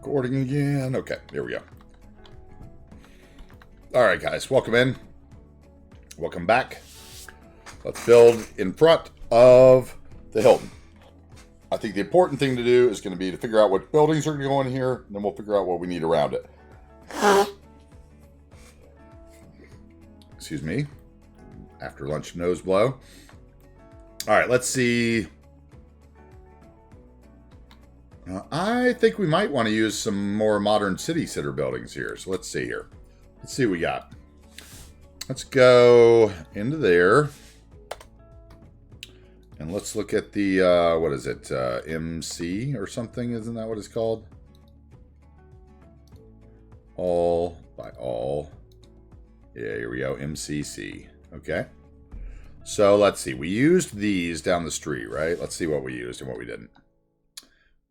Recording again. Okay, here we go. All right, guys, welcome in. Welcome back. Let's build in front of the Hilton. I think the important thing to do is going to be to figure out what buildings are going to go in here, and then we'll figure out what we need around it. Excuse me. After lunch nose blow. All right, let's see. I think we might want to use some more modern city center buildings here. So let's see here. Let's see what we got. Let's go into there. And let's look at the, what is it? MC or something? Isn't that what it's called? All by all. Yeah, here we go. MCC. Okay. So let's see. We used these down the street, right? Let's see what we used and what we didn't.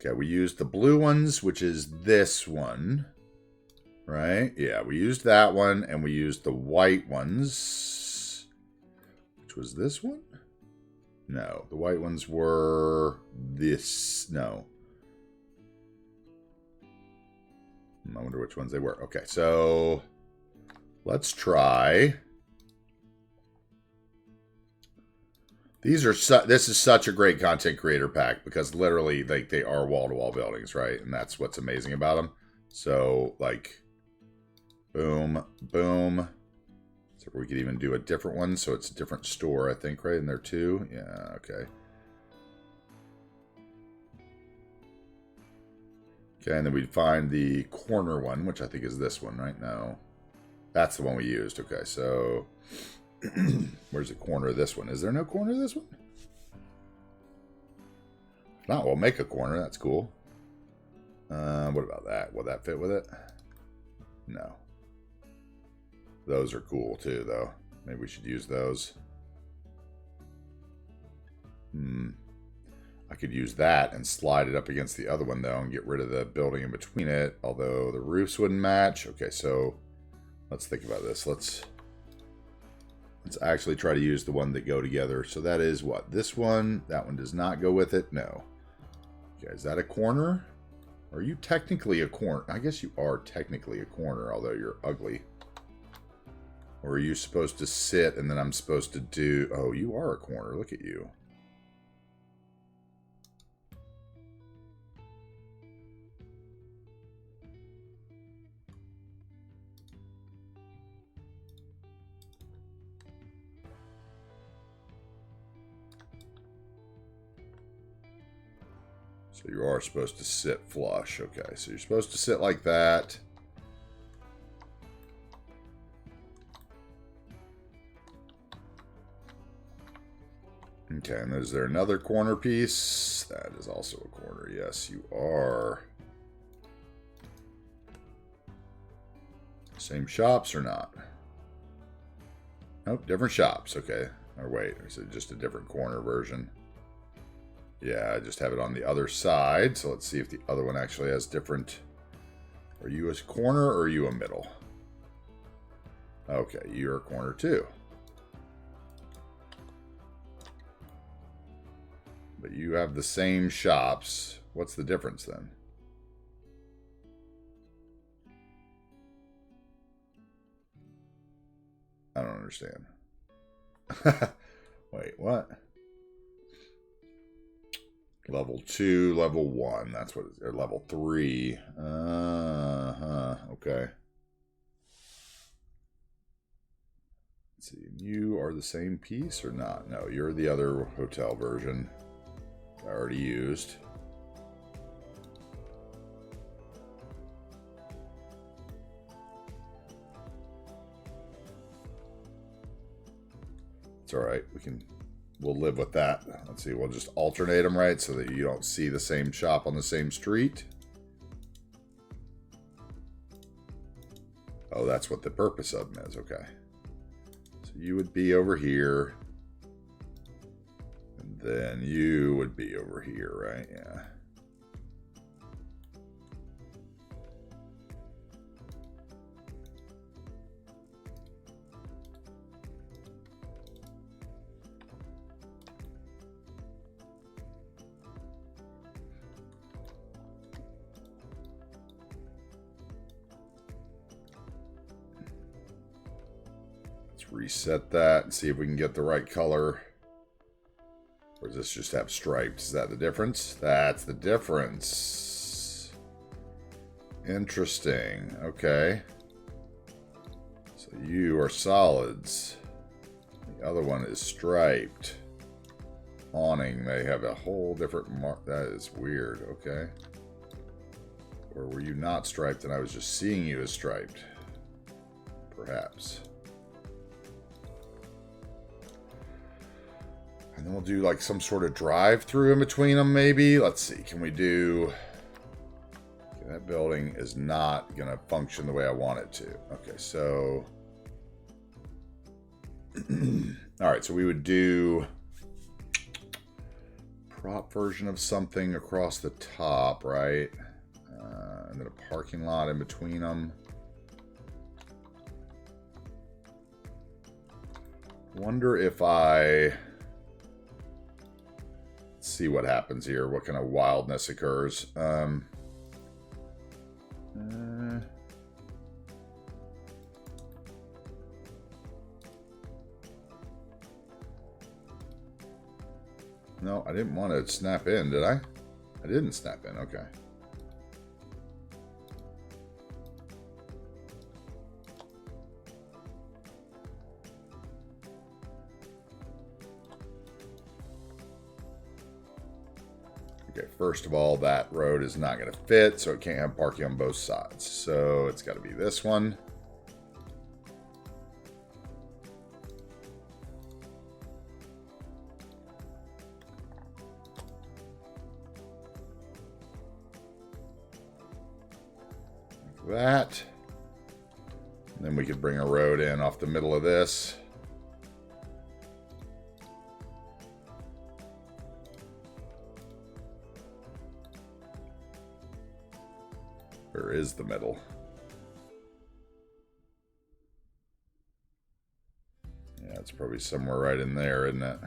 Okay, we used the blue ones, which is this one, right? Yeah, we used that one, and we used the white ones, which was this one? No, the white ones were this. No. I wonder which ones they were. Okay, so let's try. These are this is such a great content creator pack because literally like they are wall-to-wall buildings, right? And that's what's amazing about them. So like boom, boom. So we could even do a different one, so it's a different store, I think, right? In there too. Yeah, okay. Okay, and then we'd find the corner one, which I think is this one, right? No. That's the one we used. Okay, so where's the corner of this one? Is there no corner of this one? If not, we'll make a corner. That's cool. What about that? Will that fit with it? No. Those are cool too, though. Maybe we should use those. I could use that and slide it up against the other one, though, and get rid of the building in between it, although the roofs wouldn't match. Okay, so let's think about this. Let's actually try to use the one that go together. So that is what? This one. That one does not go with it. No. Okay, is that a corner? Are you technically a corner? I guess you are technically a corner, although you're ugly. Or are you supposed to sit and then I'm supposed to do... Oh, you are a corner. Look at you. So you are supposed to sit flush. Okay, so you're supposed to sit like that. Okay, and is there another corner piece? That is also a corner. Yes, you are. Same shops or not? Nope, different shops. Okay. Or wait, is it just a different corner version? Yeah, I just have it on the other side. So let's see if the other one actually has different... Are you a corner or are you a middle? Okay, you're a corner too. But you have the same shops. What's the difference then? I don't understand. Wait, what? Level 2, level 1. That's what it's... Or level 3. Okay. Let's see. You are the same piece or not? No, you're the other hotel version. I already used. It's all right. We'll live with that. Let's see. We'll just alternate them, right? So that you don't see the same shop on the same street. Oh, that's what the purpose of them is. Okay. So you would be over here. And then you would be over here, right? Yeah. Let's reset that and see if we can get the right color. Or does this just have stripes? Is that the difference? That's the difference. Interesting. Okay. So you are solids. The other one is striped. Awning, they have a whole different mark. That is weird. Okay. Or were you not striped and I was just seeing you as striped? Perhaps. And then we'll do like some sort of drive through in between them maybe. Let's see. Can we do... Okay, that building is not going to function the way I want it to. Okay, so... Alright, so we would do... prop version of something across the top, right? And then a parking lot in between them. Wonder if I... see what happens here, what kind of wildness occurs. No, I didn't want to snap in, did I? I didn't snap in, okay. Okay, first of all, that road is not going to fit, so it can't have parking on both sides. So it's got to be this one. Like that. And then we could bring a road in off the middle of this. Where is the middle? Yeah, it's probably somewhere right in there, isn't it?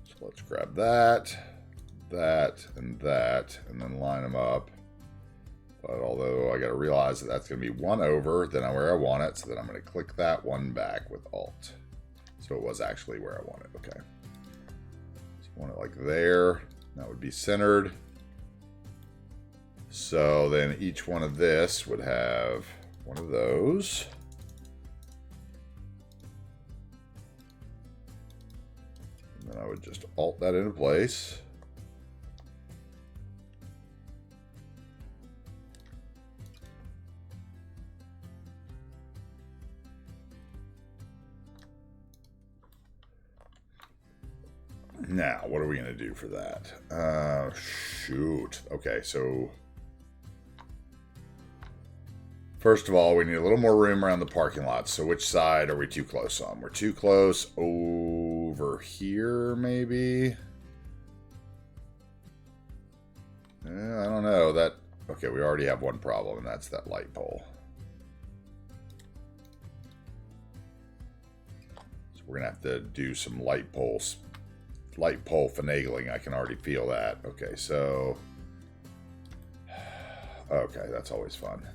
So let's grab that, and then line them up. But although I got to realize that that's going to be one over than where I want it, so then I'm going to click that one back with Alt. So it was actually where I want it. Okay. So I want it like there. That would be centered. So then each one of this would have one of those. And then I would just Alt that into place. Now, what are we going to do for that? Shoot. Okay, so... first of all, we need a little more room around the parking lot. So which side are we too close on? We're too close over here, maybe? I don't know. That... okay, we already have one problem, and that's that light pole. So we're going to have to do some light pole finagling. I can already feel that. Okay, so... okay, that's always fun.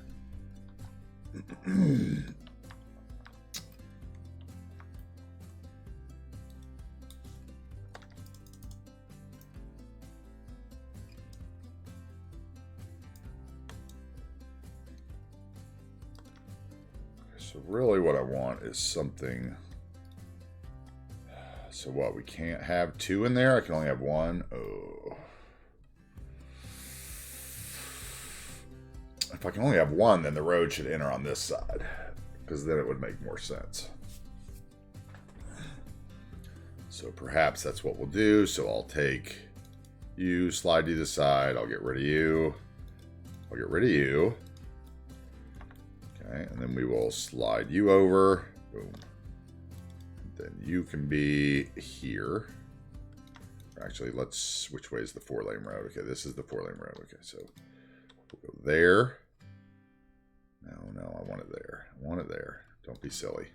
So really what I want is something... so what, we can't have two in there? I can only have one? Oh. If I can only have one, then the road should enter on this side, because then it would make more sense. So perhaps that's what we'll do. So I'll take you, slide you to the side. I'll get rid of you. I'll get rid of you. Okay, and then we will slide you over. Boom. Then you can be here. Actually, let's... which way is the 4-lane road? Okay, this is the 4-lane road. Okay, so we'll go there. No, I want it there. I want it there. Don't be silly.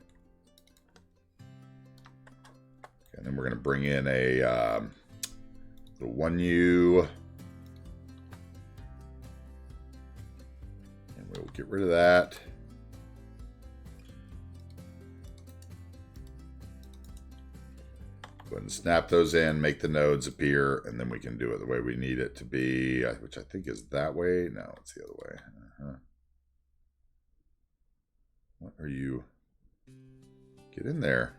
And then we're going to bring in a the 1U. And we'll get rid of that. Go ahead and snap those in, make the nodes appear, and then we can do it the way we need it to be, which I think is that way. No, it's the other way. What are you? Get in there.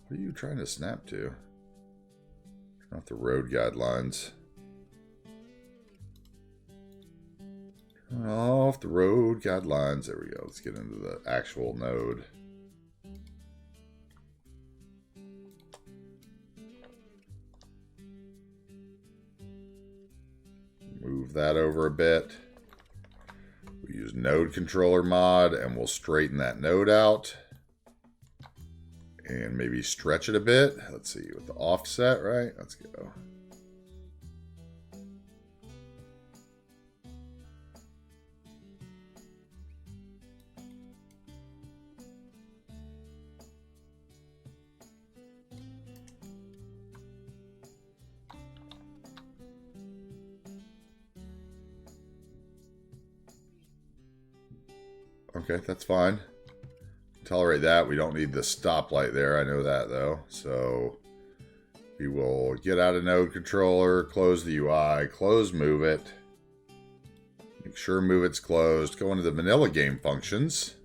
What are you trying to snap to? Turn off the road guidelines. Turn off the road guidelines. There we go. Let's get into the actual node. Move that over a bit. We use node controller mod and we'll straighten that node out. And maybe stretch it a bit. Let's see, with the offset, right? Let's go. Okay, that's fine. Tolerate that. We don't need the stoplight there. I know that, though. So we will get out of node controller, close the UI, close move it. Make sure move it's closed. Go into the vanilla game functions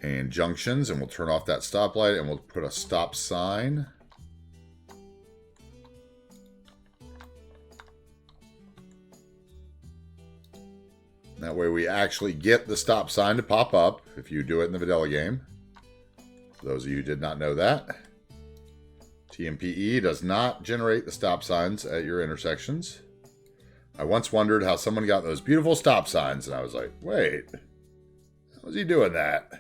and junctions, and we'll turn off that stoplight, and we'll put a stop sign. That way we actually get the stop sign to pop up if you do it in the vanilla game. For those of you who did not know that. TMPE does not generate the stop signs at your intersections. I once wondered how someone got those beautiful stop signs, and I was like, wait, how is he doing that?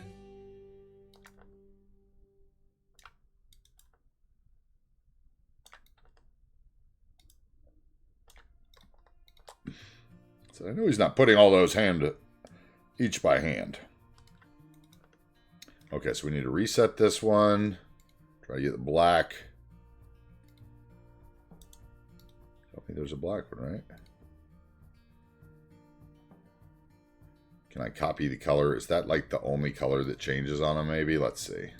So I know he's not putting all those each by hand. Okay, so we need to reset this one. Try to get the black. Tell me there's a black one, right? Can I copy the color? Is that like the only color that changes on them, maybe? Let's see.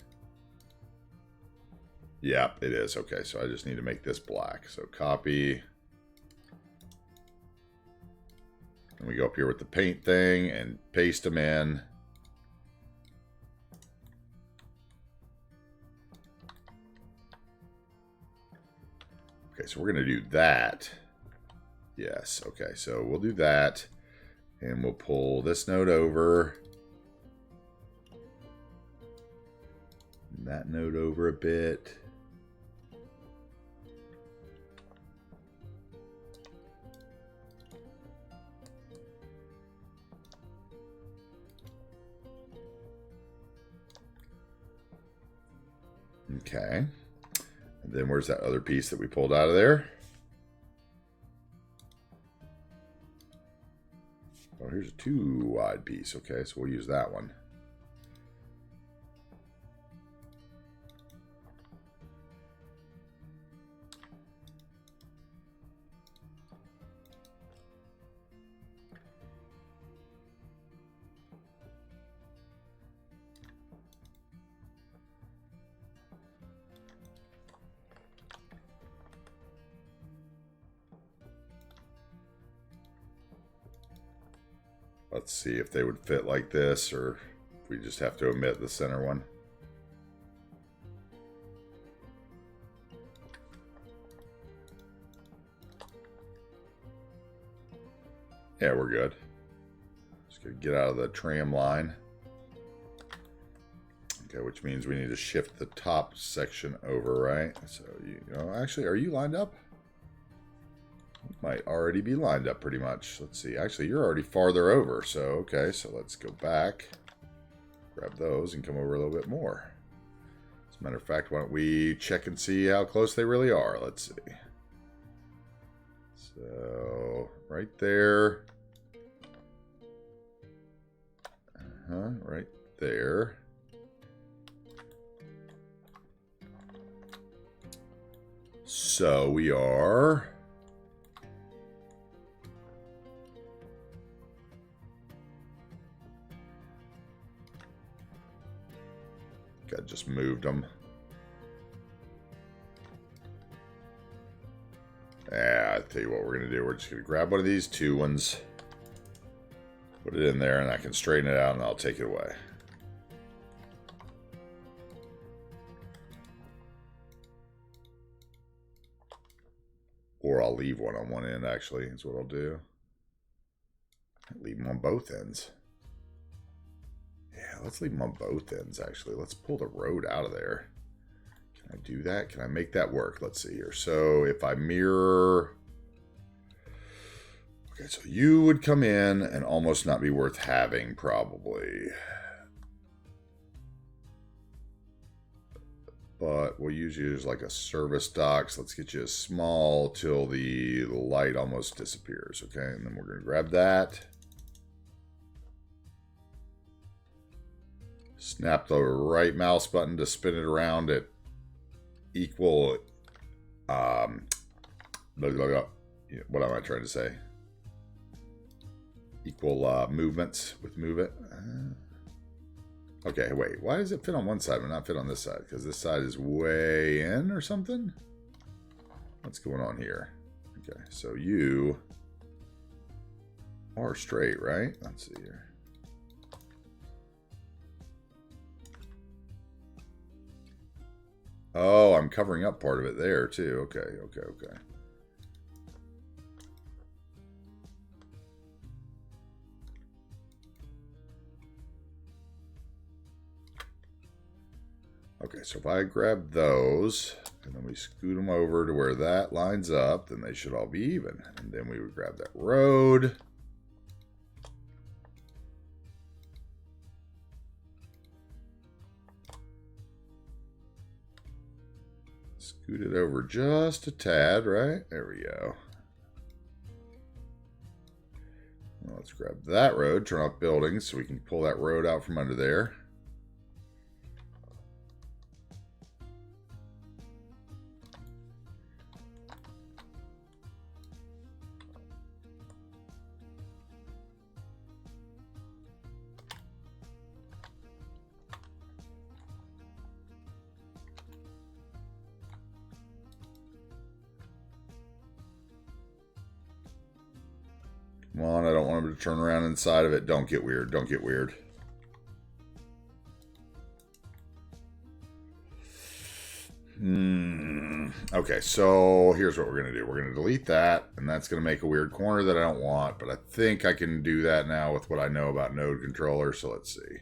Yeah, it is. Okay, so I just need to make this black. So copy. And we go up here with the paint thing and paste them in. Okay, so we're going to do that. Yes, okay, so we'll do that. And we'll pull this node over. And that node over a bit. Okay. And then where's that other piece that we pulled out of there? Oh, here's a 2-wide piece. Okay, so we'll use that one. Let's see if they would fit like this, or if we just have to omit the center one. Yeah, we're good. Just gonna get out of the tram line. Okay, which means we need to shift the top section over, right? So, you know, actually, are you lined up? You might already be lined up pretty much. Let's see. Actually, you're already farther over. So, okay, so let's go back, grab those, and come over a little bit more. As a matter of fact, why don't we check and see how close they really are? Let's see. So, right there. Right there. So we are... I just moved them. Yeah, I tell you what we're going to do. We're just going to grab one of these 2 ones, put it in there, and I can straighten it out, and I'll take it away. Or I'll leave one on one end, actually, is what I'll do. Leave them on both ends. Yeah, let's leave them on both ends, actually. Let's pull the road out of there. Can I do that? Can I make that work? Let's see here. So if I mirror... Okay, so you would come in and almost not be worth having, probably. But we'll use you as like a service dock. So let's get you a small till the light almost disappears, okay? And then we're going to grab that. Snap the right mouse button to spin it around at equal, what am I trying to say? Equal movements with move it. Okay, wait, why does it fit on one side but not fit on this side? Because this side is way in or something? What's going on here? Okay, so you are straight, right? Let's see here. Oh, I'm covering up part of it there, too. Okay, okay, okay. Okay, so if I grab those, and then we scoot them over to where that lines up, then they should all be even. And then we would grab that road. Scoot it over just a tad, right? There we go. Well, let's grab that road, turn off buildings so we can pull that road out from under there. Come on, I don't want him to turn around inside of it. Don't get weird. Don't get weird. Okay, so here's what we're going to do. We're going to delete that, and that's going to make a weird corner that I don't want, but I think I can do that now with what I know about node controller, so let's see.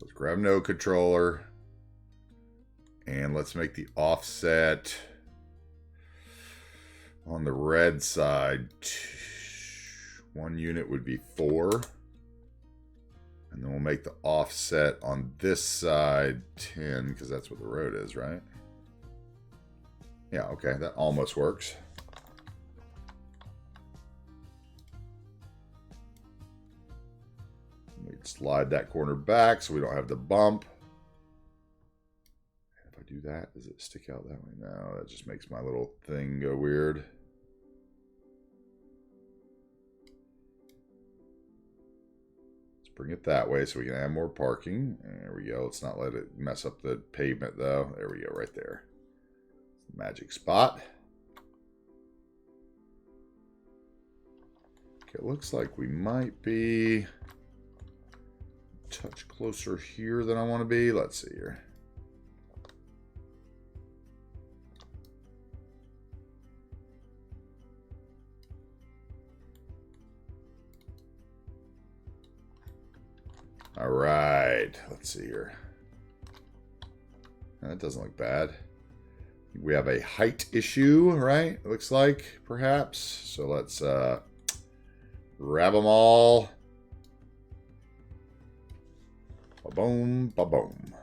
Let's grab node controller, and let's make the offset on the red side. 1 unit would be 4. And then we'll make the offset on this side 10, because that's what the road is, right? Yeah, okay, that almost works. We'd slide that corner back so we don't have the bump. And if I do that, does it stick out that way? No, that just makes my little thing go weird. Bring it that way so we can add more parking. There we go. Let's not let it mess up the pavement, though. There we go, right there. Magic spot. Okay, it looks like we might be a touch closer here than I want to be. Let's see here. All right, let's see here. That doesn't look bad. We have a height issue, right? It looks like, perhaps. So let's grab them all. Ba-boom, ba-boom.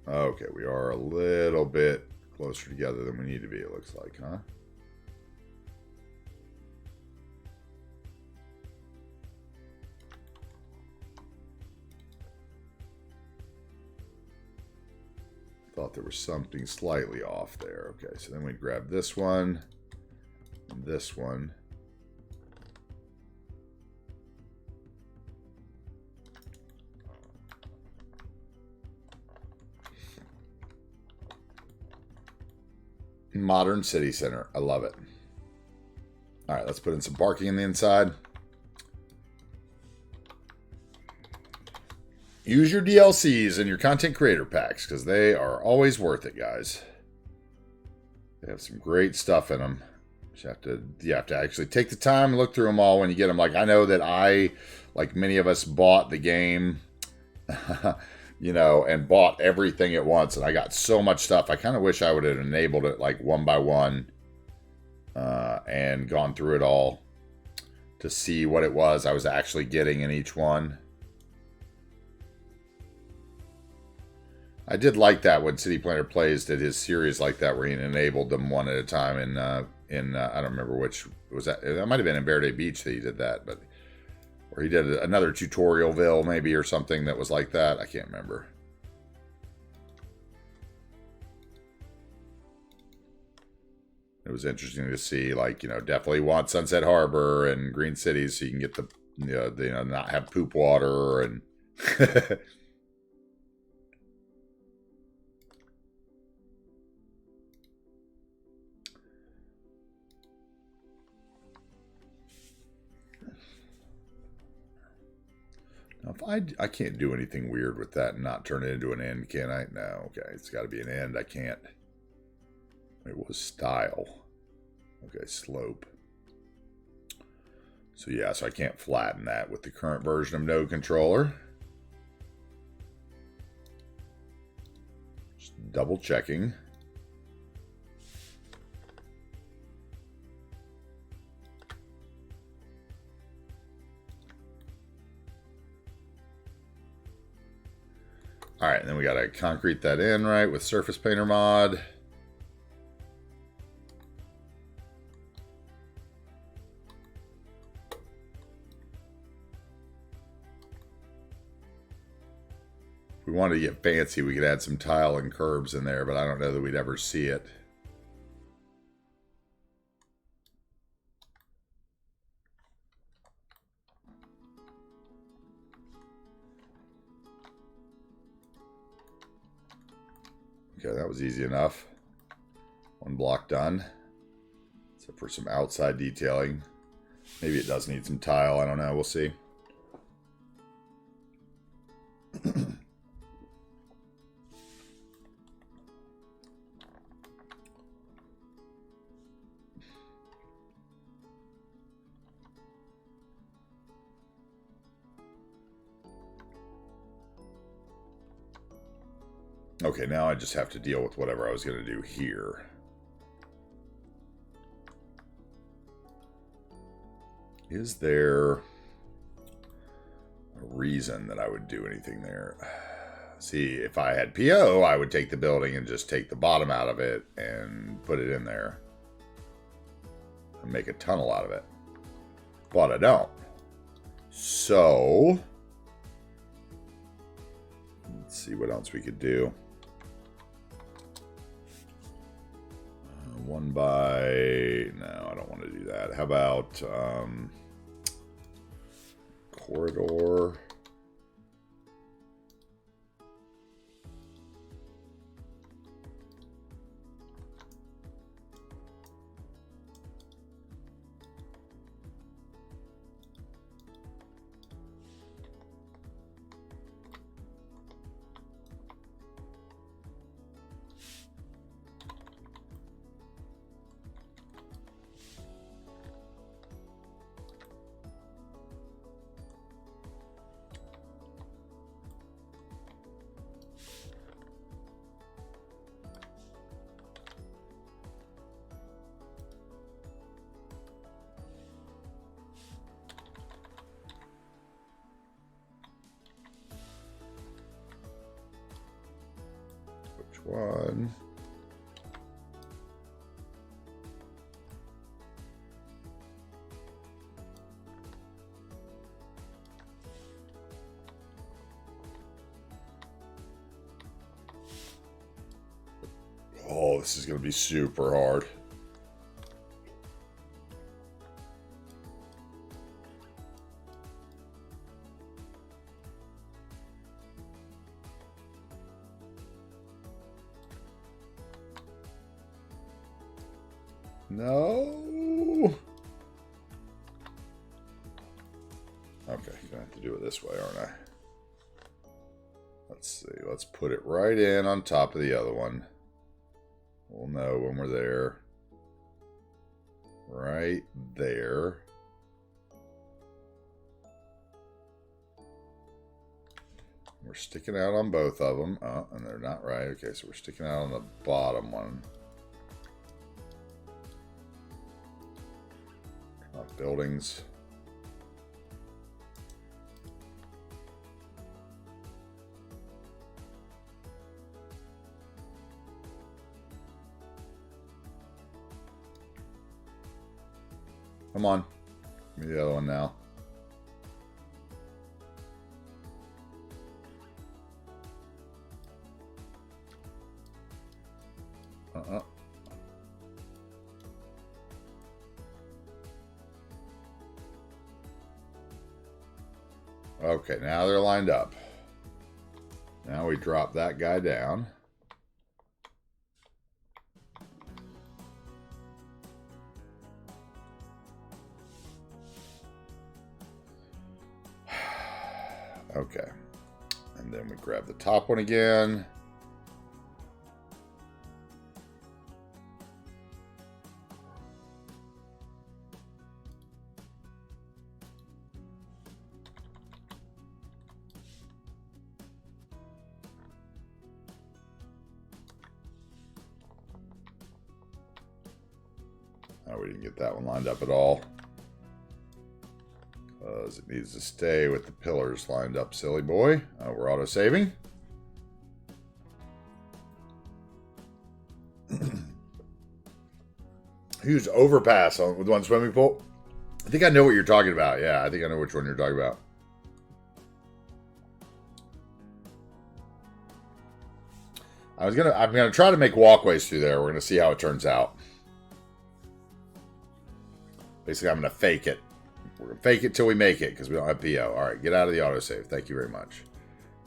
Okay, we are a little bit closer together than we need to be, it looks like, huh? thought there was something slightly off there. Okay, so then we grab this one and this one. Modern city center. I love it. All right, let's put in some parking in the inside. Use your DLCs and your content creator packs because they are always worth it, guys. They have some great stuff in them. You have to actually take the time and look through them all when you get them. Like, I know that I, like many of us, bought the game, you know, and bought everything at once. And I got so much stuff. I kind of wish I would have enabled it like one by one and gone through it all to see what it was I was actually getting in each one. I did like that when City Planner Plays did his series like that, where he enabled them one at a time. I don't remember which was that. That might have been in Verde Beach that he did that, but or he did another Tutorialville maybe or something that was like that. I can't remember. It was interesting to see, like, you know, definitely want Sunset Harbor and Green Cities so you can get the, you know, not have poop water and. Now, if I can't do anything weird with that and not turn it into an end, can I? No, okay, it's got to be an end. I can't. It was style. Okay, slope. So yeah, so I can't flatten that with the current version of Node Controller. Just double checking. All right, and then we got to concrete that in, right, with Surface Painter mod. If we wanted to get fancy, we could add some tile and curbs in there, but I don't know that we'd ever see it. Okay, that was easy enough. One block done. Except for some outside detailing. Maybe it does need some tile. I don't know. We'll see. Okay, now I just have to deal with whatever I was going to do here. Is there a reason that I would do anything there? See, if I had PO, I would take the building and just take the bottom out of it and put it in there. And make a tunnel out of it. But I don't. So, let's see what else we could do. One by... No, I don't want to do that. How about corridor? One. Oh, this is going to be super hard. No. Okay, gonna have to do it this way, aren't I? Let's see. Let's put it right in on top of the other one. We'll know when we're there. Right there. We're sticking out on both of them. Oh, and they're not right. Okay, so we're sticking out on the bottom one. Buildings. Come on. Give me the other one now. Okay, now they're lined up. Now we drop that guy down. Okay. And then we grab the top one again. We didn't get that one lined up at all. Because it needs to stay with the pillars lined up, silly boy. We're auto-saving. Huge overpass with one swimming pool. I think I know what you're talking about. Yeah, I think I know which one you're talking about. I'm gonna try to make walkways through there. We're gonna see how it turns out. Basically, I'm going to fake it. We're going to fake it till we make it because we don't have PO. All right, get out of the autosave. Thank you very much.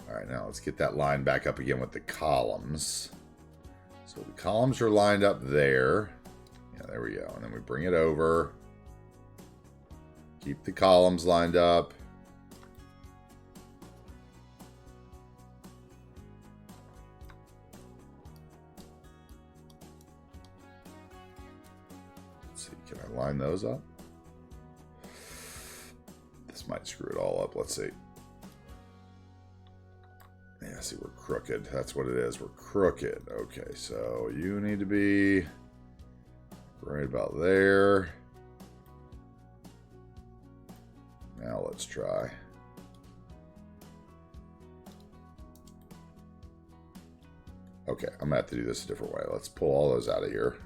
All right, now let's get that line back up again with the columns. So the columns are lined up there. Yeah, there we go. And then we bring it over. Keep the columns lined up. Let's see, can I line those up? This might screw it all up. Let's see. Yeah, see, we're crooked. That's what it is. We're crooked. Okay, so you need to be right about there. Now let's try. Okay, I'm going to have to do this a different way. Let's pull all those out of here.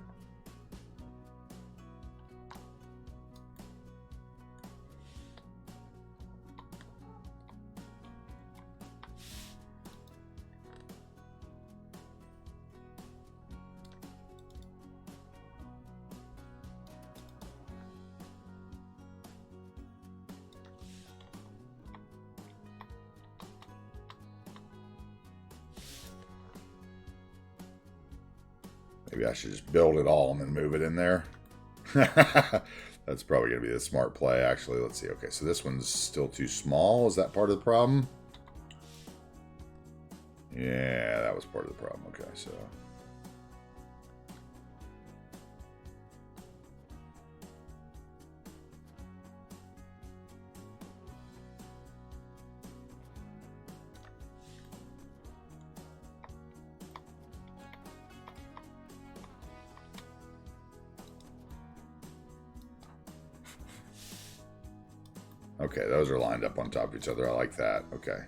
Maybe I should just build it all and then move it in there. That's probably going to be the smart play, actually. Let's see. Okay, so this one's still too small. Is that part of the problem? Yeah, that was part of the problem. Okay, so... Okay, those are lined up on top of each other. I like that. Okay.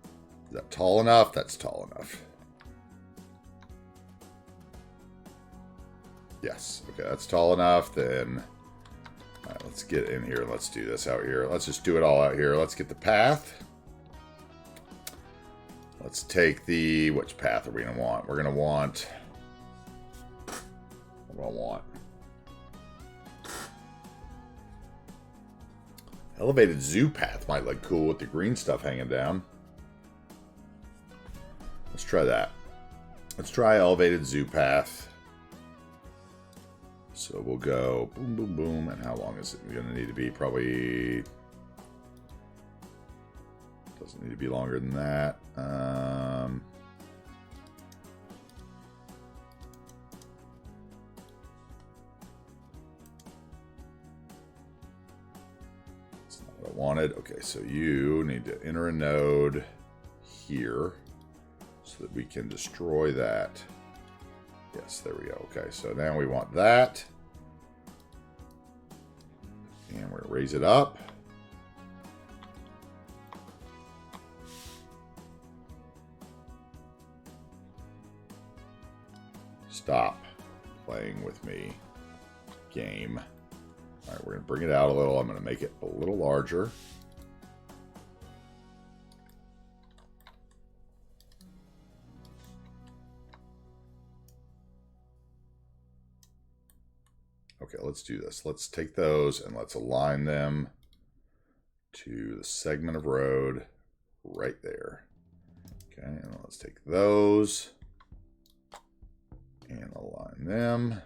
Is that tall enough? That's tall enough. Yes. Okay, that's tall enough. Then, all right, let's get in here. Let's do this out here. Let's just do it all out here. Let's get the path. Let's take the... Which path are we going to want? We're going to want what I want. Elevated zoo path might look cool with the green stuff hanging down. Let's try that. Let's try elevated zoo path. So we'll go boom, boom, boom. And how long is it going to need to be? Probably doesn't need to be longer than that. That's not what I wanted. Okay, so you need to enter a node here so that we can destroy that. Yes, there we go. Okay, so now we want that. And we're going to raise it up. Stop playing with me, game. All right, we're going to bring it out a little. I'm going to make it a little larger. Okay, let's do this. Let's take those and let's align them to the segment of road right there. Okay, and let's take those and align them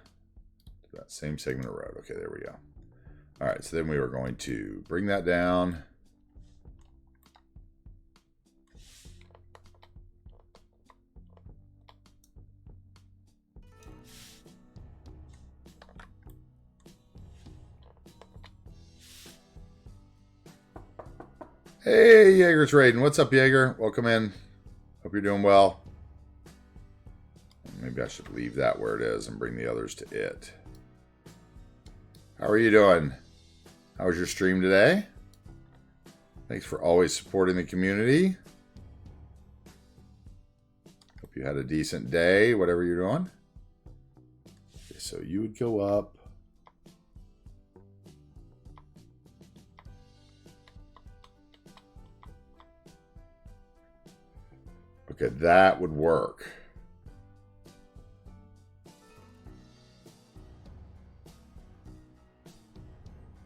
to that same segment of road. Okay, there we go. All right, so then we are going to bring that down. Hey, Jaeger Trading. What's up, Jaeger? Welcome in. Hope you're doing well. Maybe I should leave that where it is and bring the others to it. How are you doing? How was your stream today? Thanks for always supporting the community. Hope you had a decent day, whatever you're doing. Okay, so you would go up. Okay, that would work.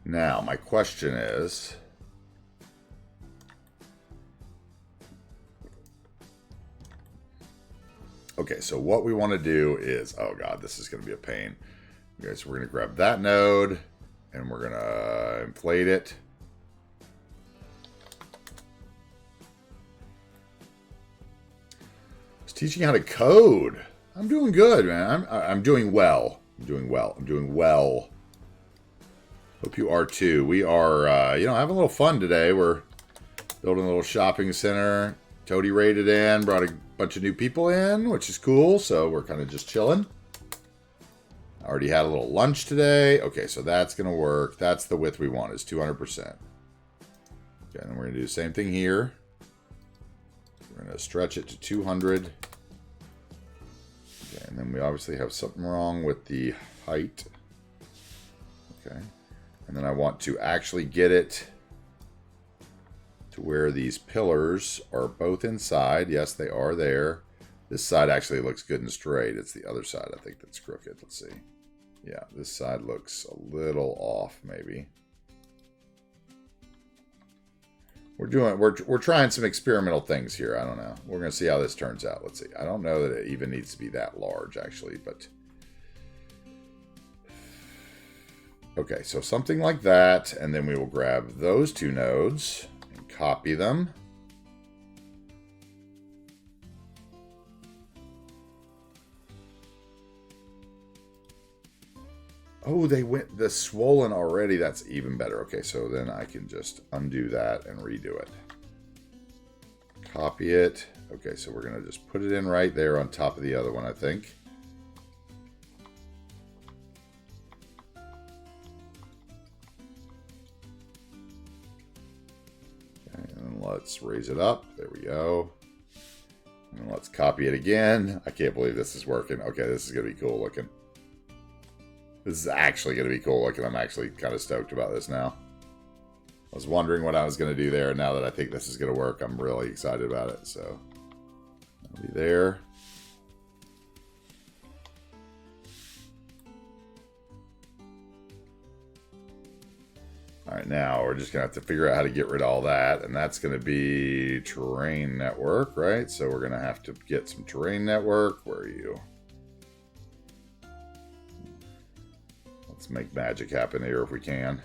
Now, my question is, okay, so what we want to do is, oh God, this is going to be a pain. Okay, so we're going to grab that node and we're going to inflate it. Teaching how to code. I'm doing good, man. I'm doing well. I'm doing well. Hope you are too. We are, having a little fun today. We're building a little shopping center. Toady raided in, brought a bunch of new people in, which is cool. So we're kind of just chilling. I already had a little lunch today. Okay, so that's going to work. That's the width we want, is 200%. Okay, and then we're going to do the same thing here. We're going to stretch it to 200. Okay, and then we obviously have something wrong with the height. Okay. And then I want to actually get it to where these pillars are both inside. Yes, they are there. This side actually looks good and straight. It's the other side, I think, that's crooked. Let's see. Yeah, this side looks a little off, maybe. We're trying some experimental things here. I don't know. We're going to see how this turns out. Let's see. I don't know that it even needs to be that large, actually, but okay, so something like that, and then we will grab those two nodes and copy them. Oh, they went the swollen already. That's even better. Okay, so then I can just undo that and redo it. Copy it. Okay, so we're going to just put it in right there on top of the other one, I think. Okay, and let's raise it up. There we go. And let's copy it again. I can't believe this is working. Okay, this is going to be cool looking. This is actually going to be cool looking. I'm actually kind of stoked about this now. I was wondering what I was going to do there. Now that I think this is going to work, I'm really excited about it. So, that'll be there. All right, now we're just going to have to figure out how to get rid of all that. And that's going to be terrain network, right? So we're going to have to get some terrain network. Where are you? Let's make magic happen here if we can.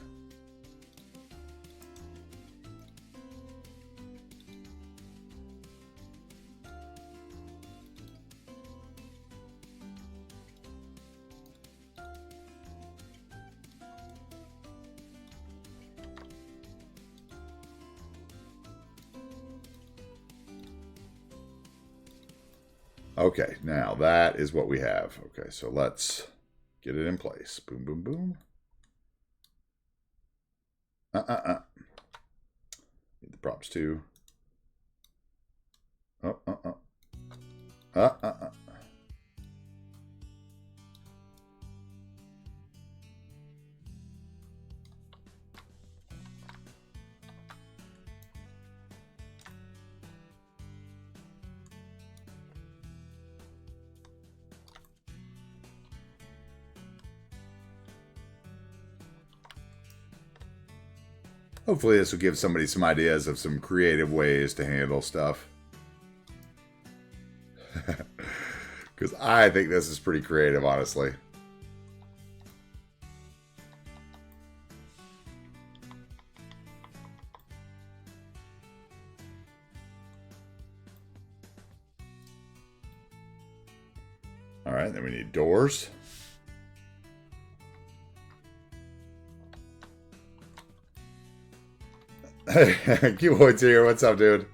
Okay, now that is what we have. Okay, so let's get it in place. Boom, boom, boom. Need the props too. Hopefully this will give somebody some ideas of some creative ways to handle stuff. Because I think this is pretty creative, honestly. All right, then we need doors. Cuboid's here. What's up, dude?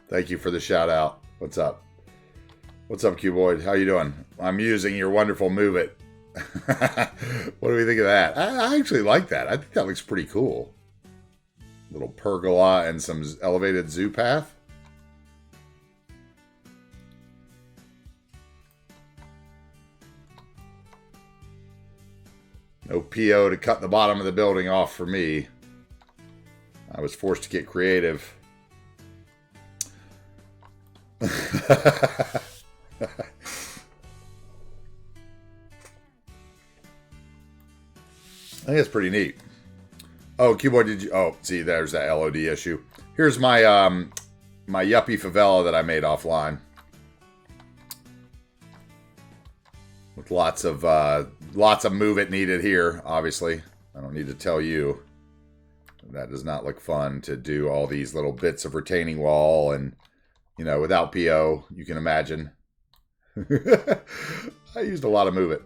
Thank you for the shout out. What's up? What's up, Cuboid? How you doing? I'm using your wonderful Move It. What do we think of that? I actually like that. I think that looks pretty cool. Little pergola and some elevated zoo path. No PO to cut the bottom of the building off for me. I was forced to get creative. I think it's pretty neat. Oh, Cuboid, did you... Oh, see, there's that LOD issue. Here's my my yuppie favela that I made offline. With lots of Move It needed here, obviously. I don't need to tell you. That does not look fun to do all these little bits of retaining wall and, you know, without PO, you can imagine. I used a lot of Move It.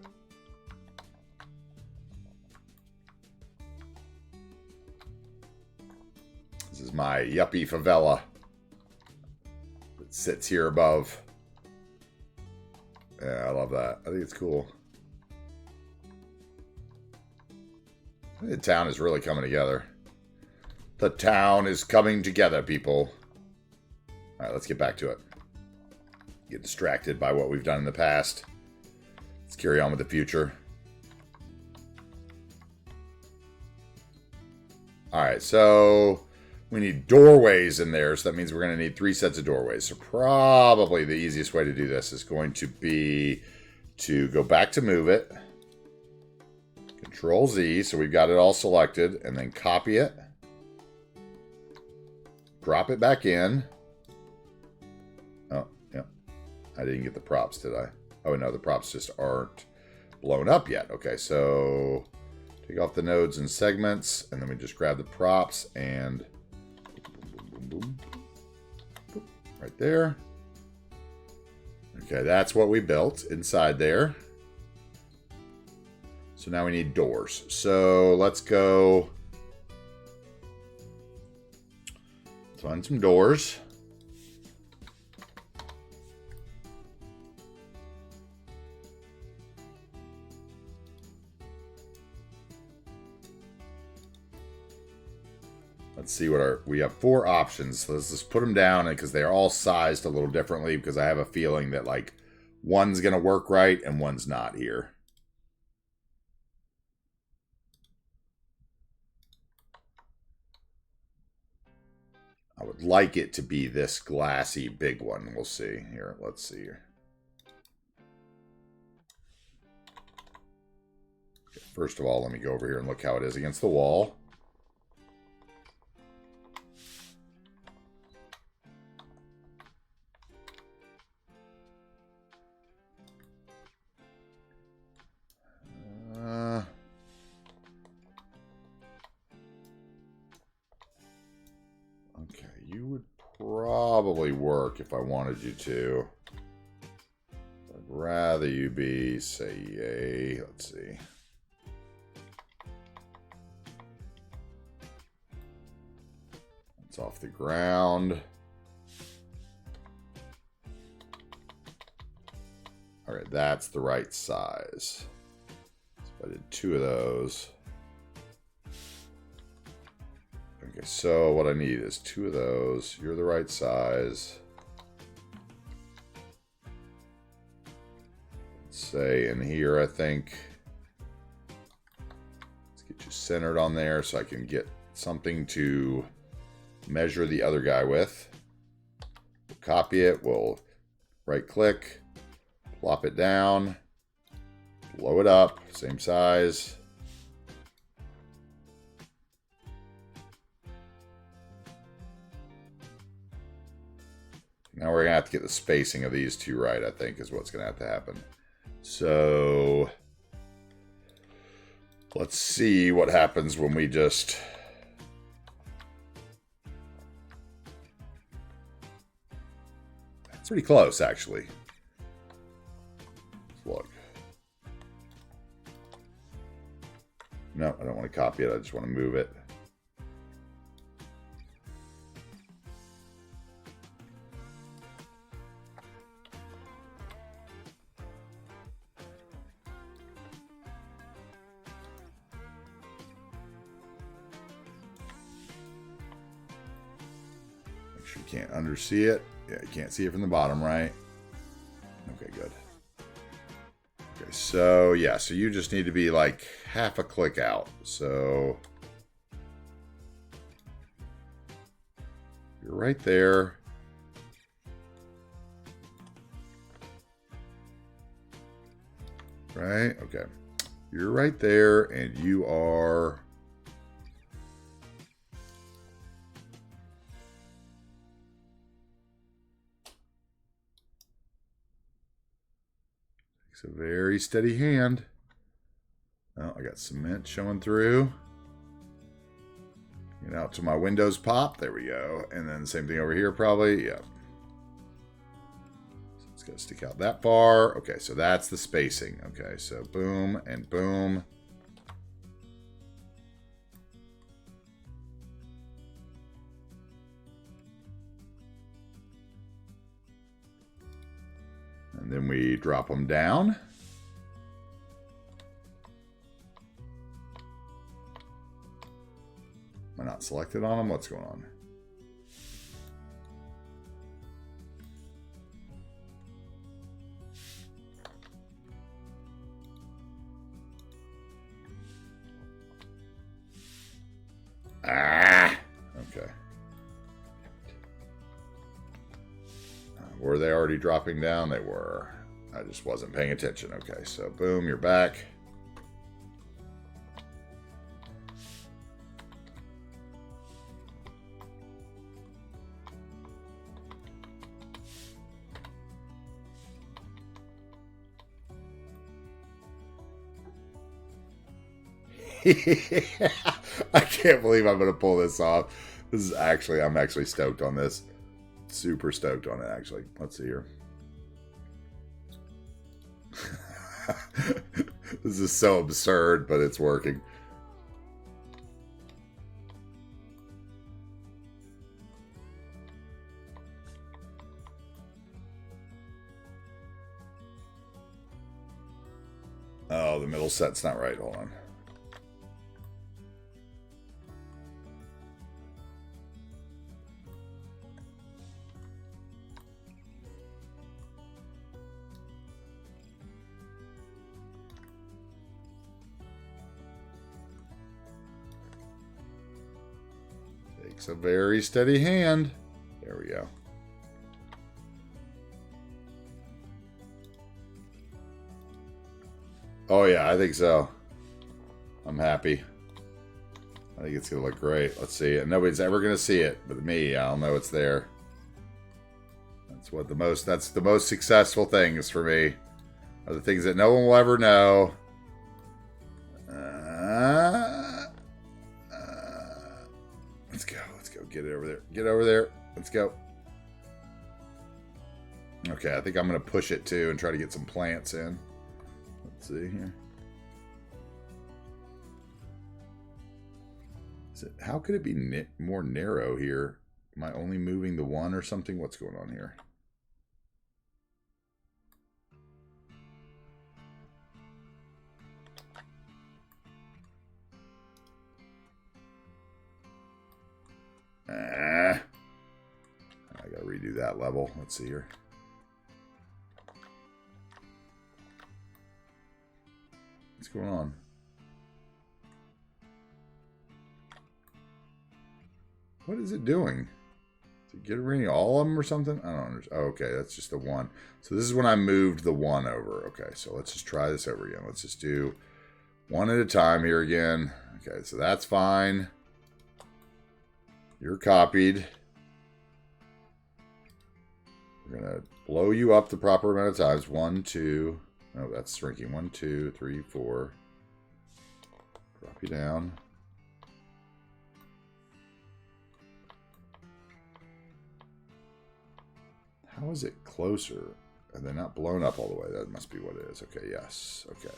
This is my yuppie favela that sits here above. Yeah, I love that. I think it's cool. The town is really coming together. The town is coming together, people. All right, let's get back to it. Get distracted by what we've done in the past. Let's carry on with the future. All right, so we need doorways in there, so that means we're going to need 3 sets of doorways. So probably the easiest way to do this is going to be to go back to Move It. Control Z, so we've got it all selected, and then copy it. Drop it back in. Oh, yeah. I didn't get the props, did I? Oh, no, the props just aren't blown up yet. Okay, so take off the nodes and segments, and then we just grab the props and boom, boom, boom, boom, right there. Okay, that's what we built inside there. So now we need doors. So let's go... Let's find some doors. Let's see what we have 4 options. So let's just put them down because they're all sized a little differently because I have a feeling that like one's going to work right and one's not here. I would like it to be this glassy big one. We'll see. Here, let's see here. Okay, first of all, let me go over here and look how it is against the wall. Okay, you would probably work if I wanted you to. I'd rather you be, say, yay. Let's see. It's off the ground. All right, that's the right size. So I did 2 of those. Okay, so what I need is 2 of those. You're the right size. Let's say in here, I think. Let's get you centered on there so I can get something to measure the other guy with. We'll copy it. We'll right click, plop it down, blow it up, same size. Now we're going to have to get the spacing of these 2 right, I think, is what's going to have to happen. So let's see what happens when we just... It's pretty close, actually. Let's look. No, I don't want to copy it. I just want to move it. You can't undersee it. Yeah, you can't see it from the bottom, right? Okay, good. Okay, so yeah, so you just need to be like half a click out. So you're right there. Right? Okay. You're right there, and you are... It's a very steady hand. Oh, I got cement showing through. Get out to my Windows pop. There we go. And then same thing over here probably. Yep. So it's got to stick out that far. Okay, so that's the spacing. Okay, so boom and boom. And then we drop them down. Am I not selected on them? What's going on? Ah! Okay. Were they already dropping down? They were. I just wasn't paying attention. Okay, so boom, you're back. I can't believe I'm going to pull this off. This is actually, I'm actually stoked on this. Super stoked on it, actually. Let's see here. This is so absurd, but it's working. Oh, the middle set's not right. Hold on. Takes a very steady hand. There we go. Oh yeah, I think so. I'm happy. I think it's gonna look great. Let's see it. Nobody's ever gonna see it, but me, I'll know it's there. That's what that's the most successful things for me. Are the things that no one will ever know. Let's go. Let's go. Get it over there. Get over there. Let's go. Okay, I think I'm going to push it too and try to get some plants in. Let's see here. How could it be more narrow here? Am I only moving the one or something? What's going on here? I gotta redo that level. Let's see here. What's going on? What is it doing? Is it getting rid of all of them or something? I don't understand. Oh, okay, that's just the one. So this is when I moved the one over. Okay, so let's just try this over again. Let's just do one at a time here again. Okay, so that's fine. You're copied. We're going to blow you up the proper amount of times. 1, 2. Oh, that's shrinking. 1, 2, 3, 4. Drop you down. How is it closer? Are they not blown up all the way? That must be what it is. Okay, yes. Okay.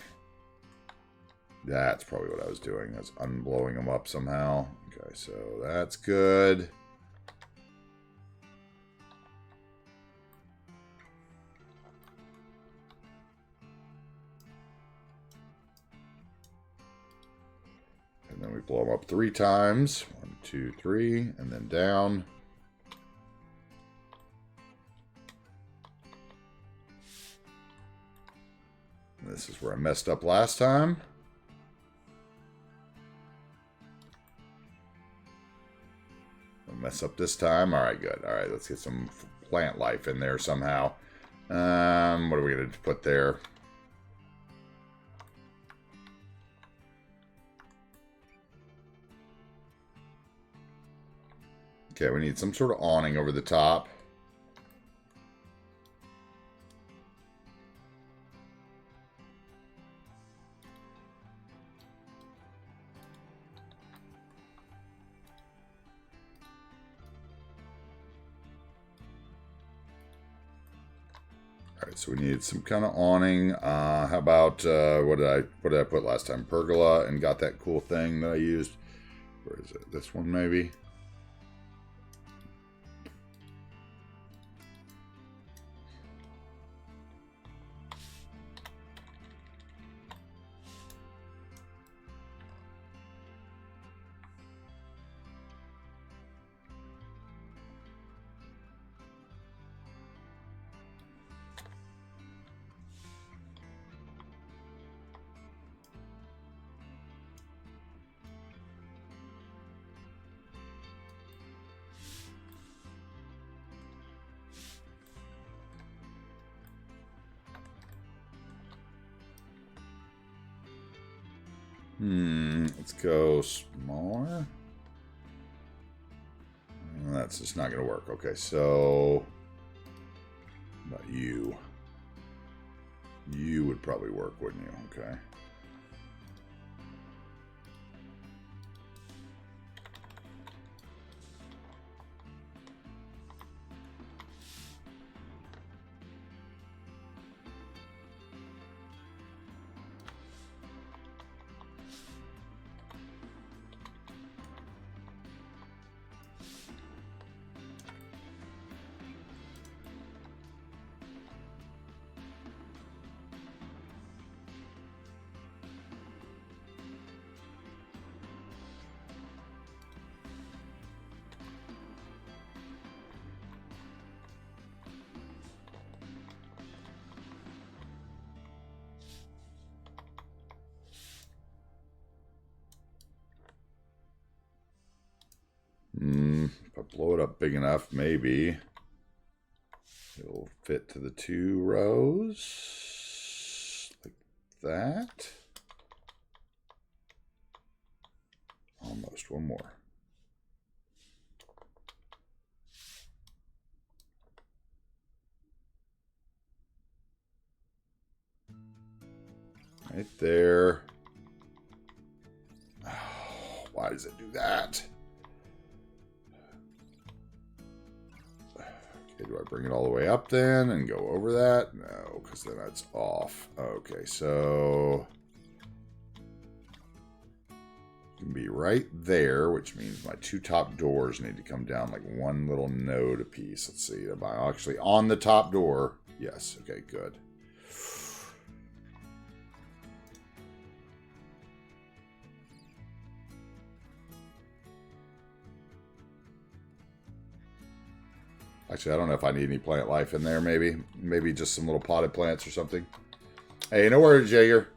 That's probably what I was doing. I was unblowing them up somehow. Okay, so that's good. And then we blow them up 3 times. 1, 2, 3, and then down. And this is where I messed up last time. I'll mess up this time. All right, good. All right, let's get some plant life in there somehow. What are we going to put there? Okay, we need some sort of awning over the top. Alright, so we need some kind of awning. How about, what did I put last time? Pergola, and got that cool thing that I used. Where is it? This one, maybe? Let's go smaller. That's just not going to work. Okay, so how about you? You would probably work, wouldn't you? Okay. If I blow it up big enough, maybe it'll fit to the 2 rows like that. Almost. One more. Right there. Oh, why does it do that? I bring it all the way up then and go over that? No, because then that's off. Okay, so it can be right there, which means my two top doors need to come down like one little node apiece. Let's see, am I actually on the top door? Yes, okay, good. Actually, I don't know if I need any plant life in there, maybe. Maybe just some little potted plants or something. Hey, no worries, Jaeger.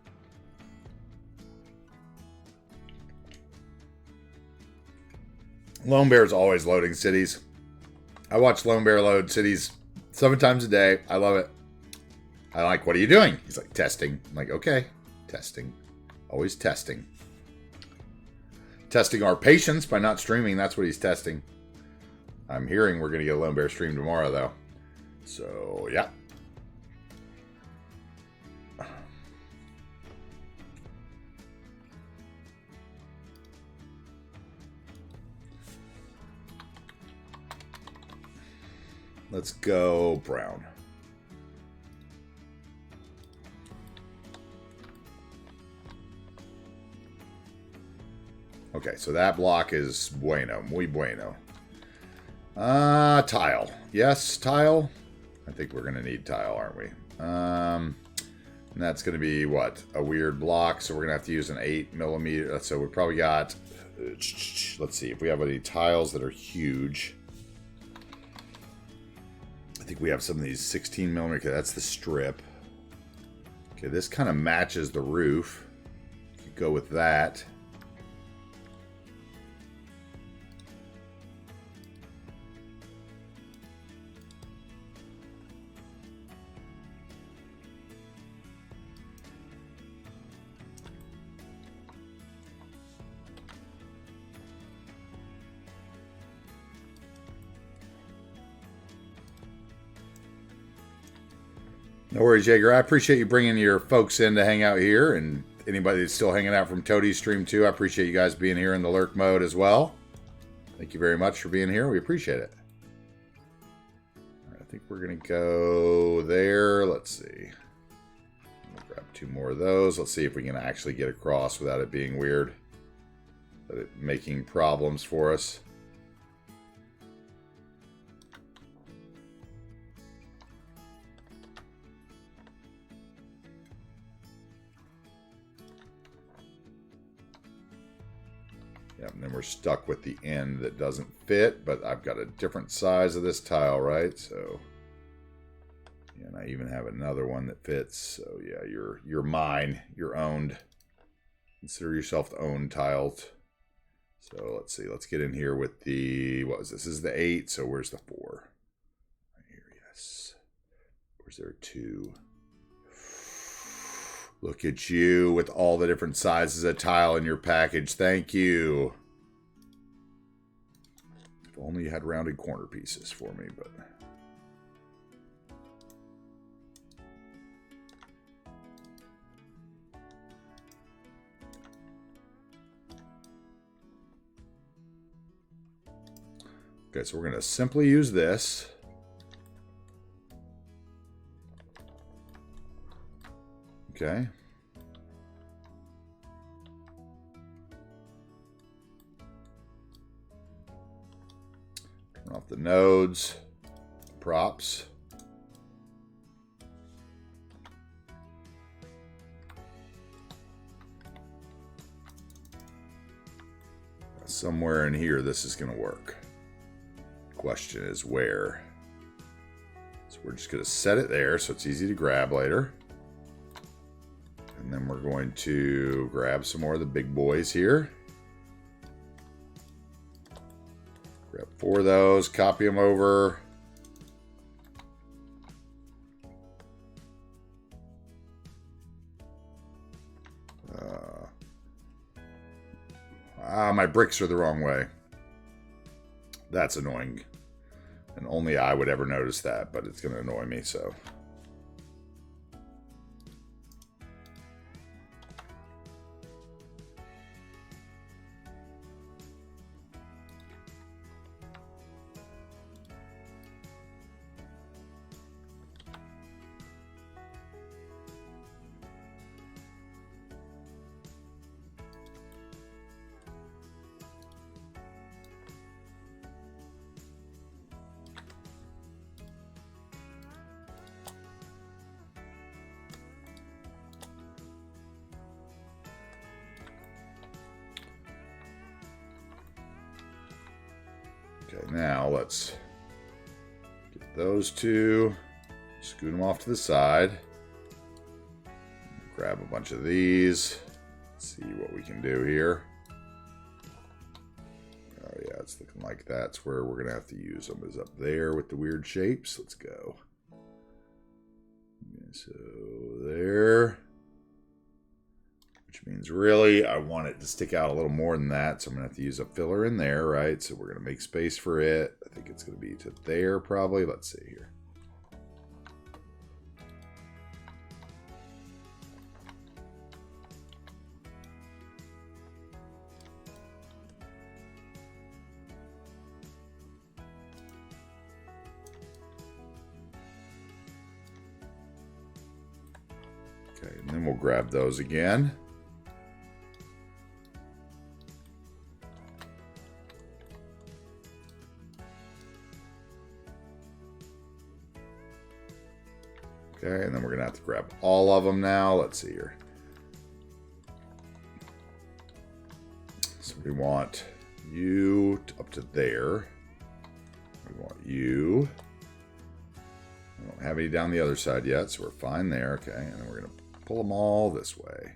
Lone Bear's always loading cities. I watch Lone Bear load cities 7 times a day. I love it. I like, what are you doing? He's like, testing. I'm like, okay, testing. Always testing. Testing our patience by not streaming. That's what he's testing. I'm hearing we're going to get a Lone Bear stream tomorrow, though. So, yeah. Let's go brown. Okay, so that block is bueno, muy bueno. Tile. Yes, tile. I think we're going to need tile, aren't we? And that's going to be, what? A weird block, so we're going to have to use an 8mm. So we probably got... Let's see, if we have any tiles that are huge. I think we have some of these 16mm. Okay, that's the strip. Okay, this kind of matches the roof. Could go with that. No worries, Jaeger. I appreciate you bringing your folks in to hang out here, and anybody that's still hanging out from Toadie's stream too. I appreciate you guys being here in the lurk mode as well. Thank you very much for being here. We appreciate it. All right, I think we're going to go there. Let's see. We'll grab 2 more of those. Let's see if we can actually get across without it being weird. Without it making problems for us. And then we're stuck with the end that doesn't fit, but I've got a different size of this tile, right? So, yeah, and I even have another one that fits. So, yeah, you're mine. You're owned. Consider yourself owned tiles. So, let's see. Let's get in here with the, what was this? This is the 8, so where's the 4? Right here, yes. Where's there 2? Look at you with all the different sizes of tile in your package. Thank you. If only you had rounded corner pieces for me, but... Okay, so we're going to simply use this. Okay. Turn off the nodes, props. Somewhere in here, this is going to work. Question is where. So we're just going to set it there so it's easy to grab later. And then we're going to grab some more of the big boys here. Grab 4 of those, copy them over. My bricks are the wrong way. That's annoying. And only I would ever notice that, but it's going to annoy me, so... Okay, now let's get those two, scoot them off to the side, grab a bunch of these, see what we can do here. Oh yeah, it's looking like that's where we're gonna have to use them, is up there with the weird shapes. Let's go. Okay, so there. Which means really I want it to stick out a little more than that, so I'm going to have to use a filler in there, right? So we're going to make space for it. I think it's going to be to there probably. Let's see here. Okay, and then we'll grab those again. Okay, and then we're going to have to grab all of them now. Let's see here. So we want you up to there. We want you. We don't have any down the other side yet, so we're fine there. Okay, and then we're going to pull them all this way.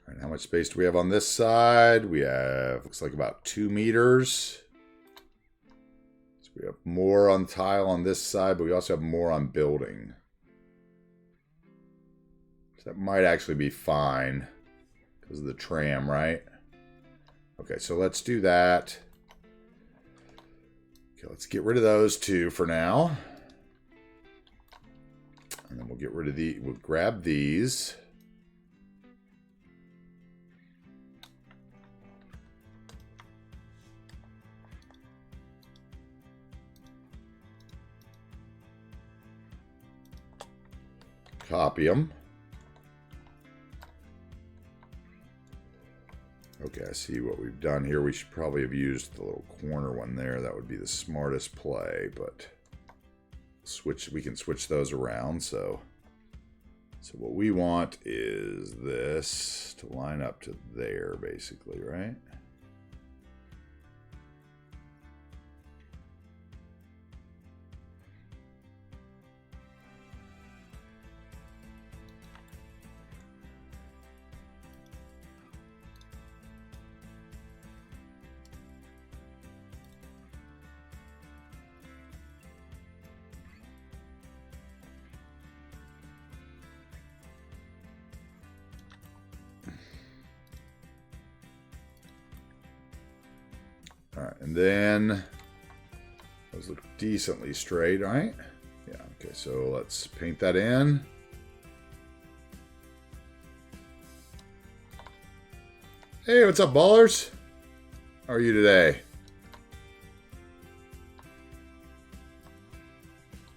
All right, how much space do we have on this side? We have, looks like about 2 meters. So we have more on tile on this side, but we also have more on building. So that might actually be fine because of the tram, right? Okay, so let's do that. Okay, let's get rid of those two for now. And then we'll get rid of we'll grab these. Copy them. Okay, I see what we've done here. We should probably have used the little corner one there. That would be the smartest play, but we can switch those around. So what we want is this to line up to there, basically, right? All right, and then those look decently straight, right? Yeah, okay, so let's paint that in. Hey, what's up, ballers? How are you today?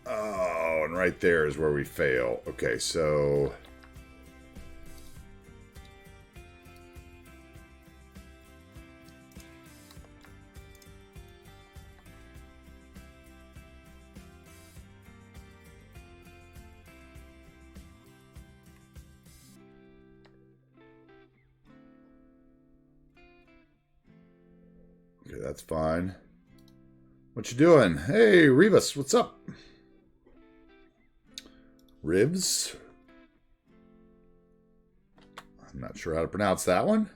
Oh, and right there is where we fail. Okay, so... Okay, that's fine. What you doing? Hey, Rivas, what's up? Ribs? I'm not sure how to pronounce that one.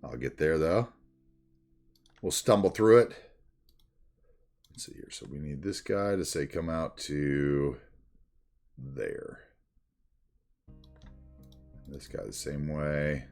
I'll get there, though. We'll stumble through it. Let's see here. So we need this guy to say come out to there. This guy the same way.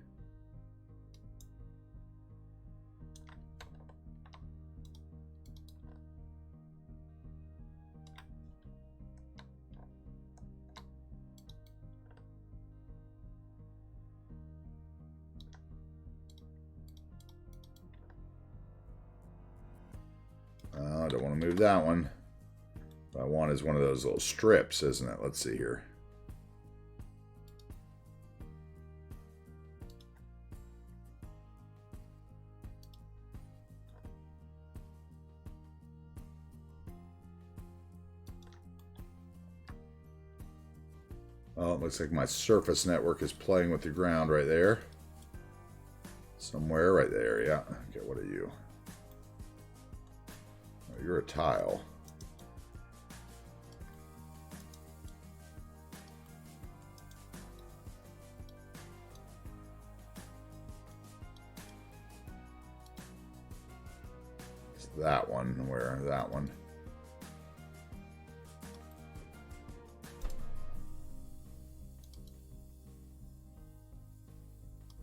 I don't want to move that one. What I want is one of those little strips, isn't it? Let's see here. Oh, it looks like my surface network is playing with the ground right there. Somewhere right there, yeah. Okay, what are you? Oh, you're a tile. It's that one. Where? That one.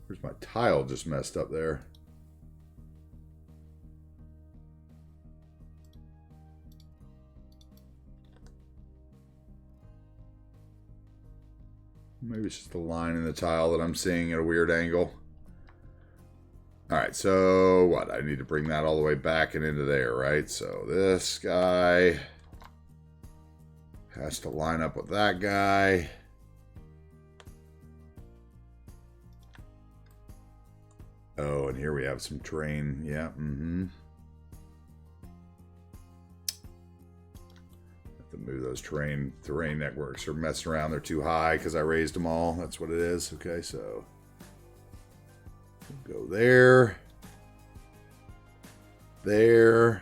Where's my tile just messed up there? Maybe it's just the line in the tile that I'm seeing at a weird angle. Alright, so what? I need to bring that all the way back and into there, right? So this guy has to line up with that guy. Oh, and here we have some terrain. Yeah, Have to move those terrain networks are messing around. They're too high because I raised them all. That's what it is. Okay, so we'll go there. There.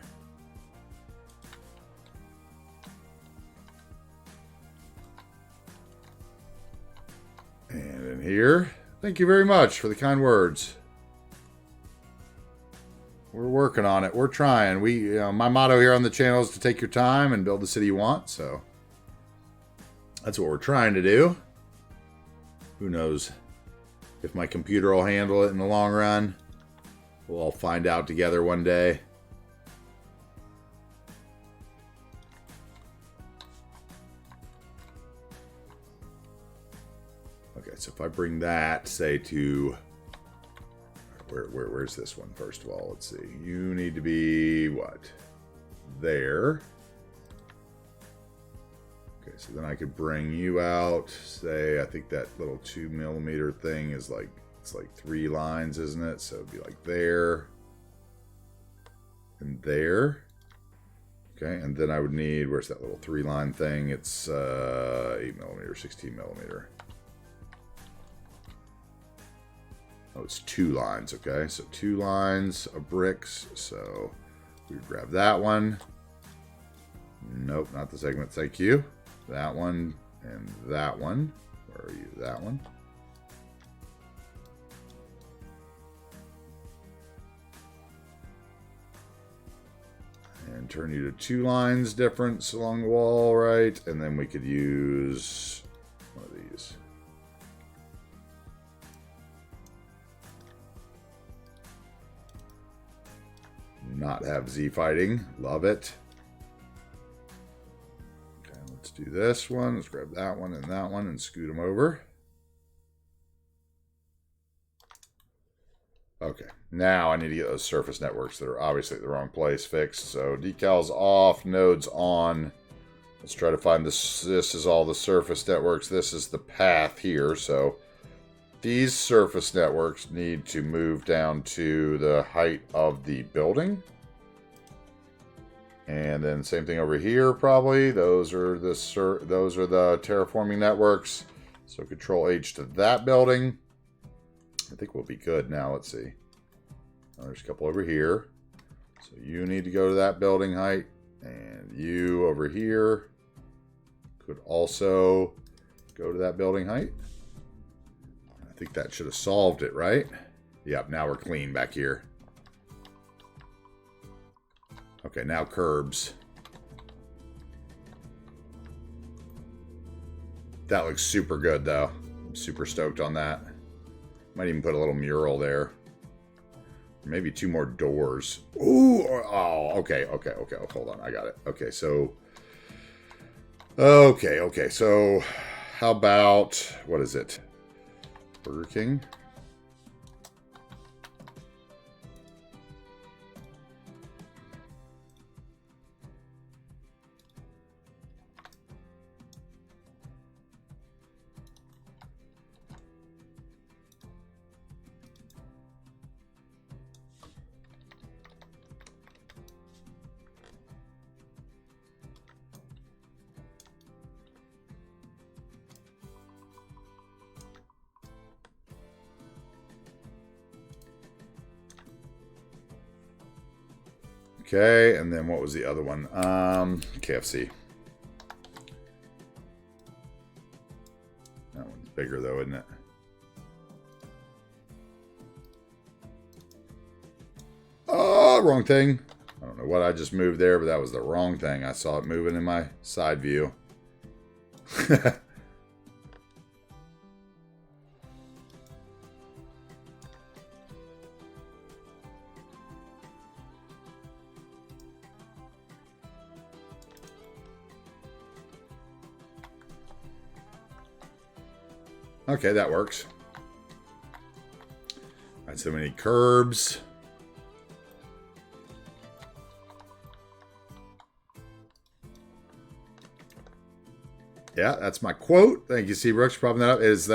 And in here. Thank you very much for the kind words. We're working on it. We're trying. My motto here on the channel is to take your time and build the city you want. So that's what we're trying to do. Who knows if my computer will handle it in the long run. We'll all find out together one day. Okay, so if I bring that, say, to... Where's this one, first of all? Let's see. You need to be, what? There. Okay, so then I could bring you out. Say, I think that little 2mm thing is like, it's like 3 lines, isn't it? So it'd be like there. And there. Okay, and then I would need, where's that little 3-line thing? It's 8mm, 16mm. Oh, it's 2 lines, okay? So 2 lines of bricks. So we would grab that one. Nope, not the segment, thank you. That one and that one. Where are you? That one. And turn you to 2 lines difference along the wall, right? And then we could use one of these. Not have Z fighting. Love it. Okay, let's do this one. Let's grab that one and scoot them over. Okay, now I need to get those surface networks that are obviously at the wrong place fixed. So decals off, nodes on. Let's try to find this. This is all the surface networks. This is the path here. So these surface networks need to move down to the height of the building. And then same thing over here, probably. Those are the terraforming networks. So Control H to that building. I think we'll be good now. Let's see. Oh, there's a couple over here. So you need to go to that building height. And you over here could also go to that building height. I think that should have solved it, right? Yep, now we're clean back here. Okay, now curbs. That looks super good, though. I'm super stoked on that. Might even put a little mural there. Maybe 2 more doors. Ooh, oh, okay. Oh, hold on, I got it. Okay, so... Okay, so... How about... What is it? Burger King? Okay, and then what was the other one? KFC. That one's bigger though, isn't it? Oh, wrong thing. I don't know what I just moved there, but that was the wrong thing. I saw it moving in my side view. Okay, that works. All right, so we need curbs. Yeah, that's my quote. Thank you, Seabrooks, for popping that up. Is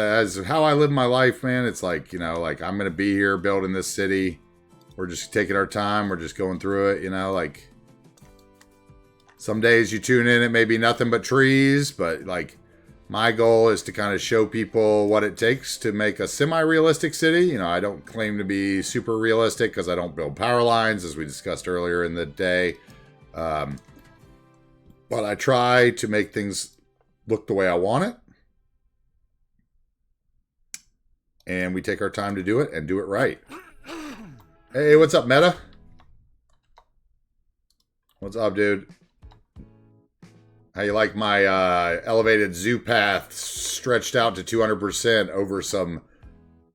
how I live my life, man. It's like, you know, like I'm going to be here building this city. We're just taking our time. We're just going through it, you know, like some days you tune in, it may be nothing but trees, but like my goal is to kind of show people what it takes to make a semi-realistic city. You know, I don't claim to be super realistic because I don't build power lines, as we discussed earlier in the day. But I try to make things look the way I want it. And we take our time to do it and do it right. Hey, what's up, Meta? What's up, dude? How you like my elevated zoo path stretched out to 200% over some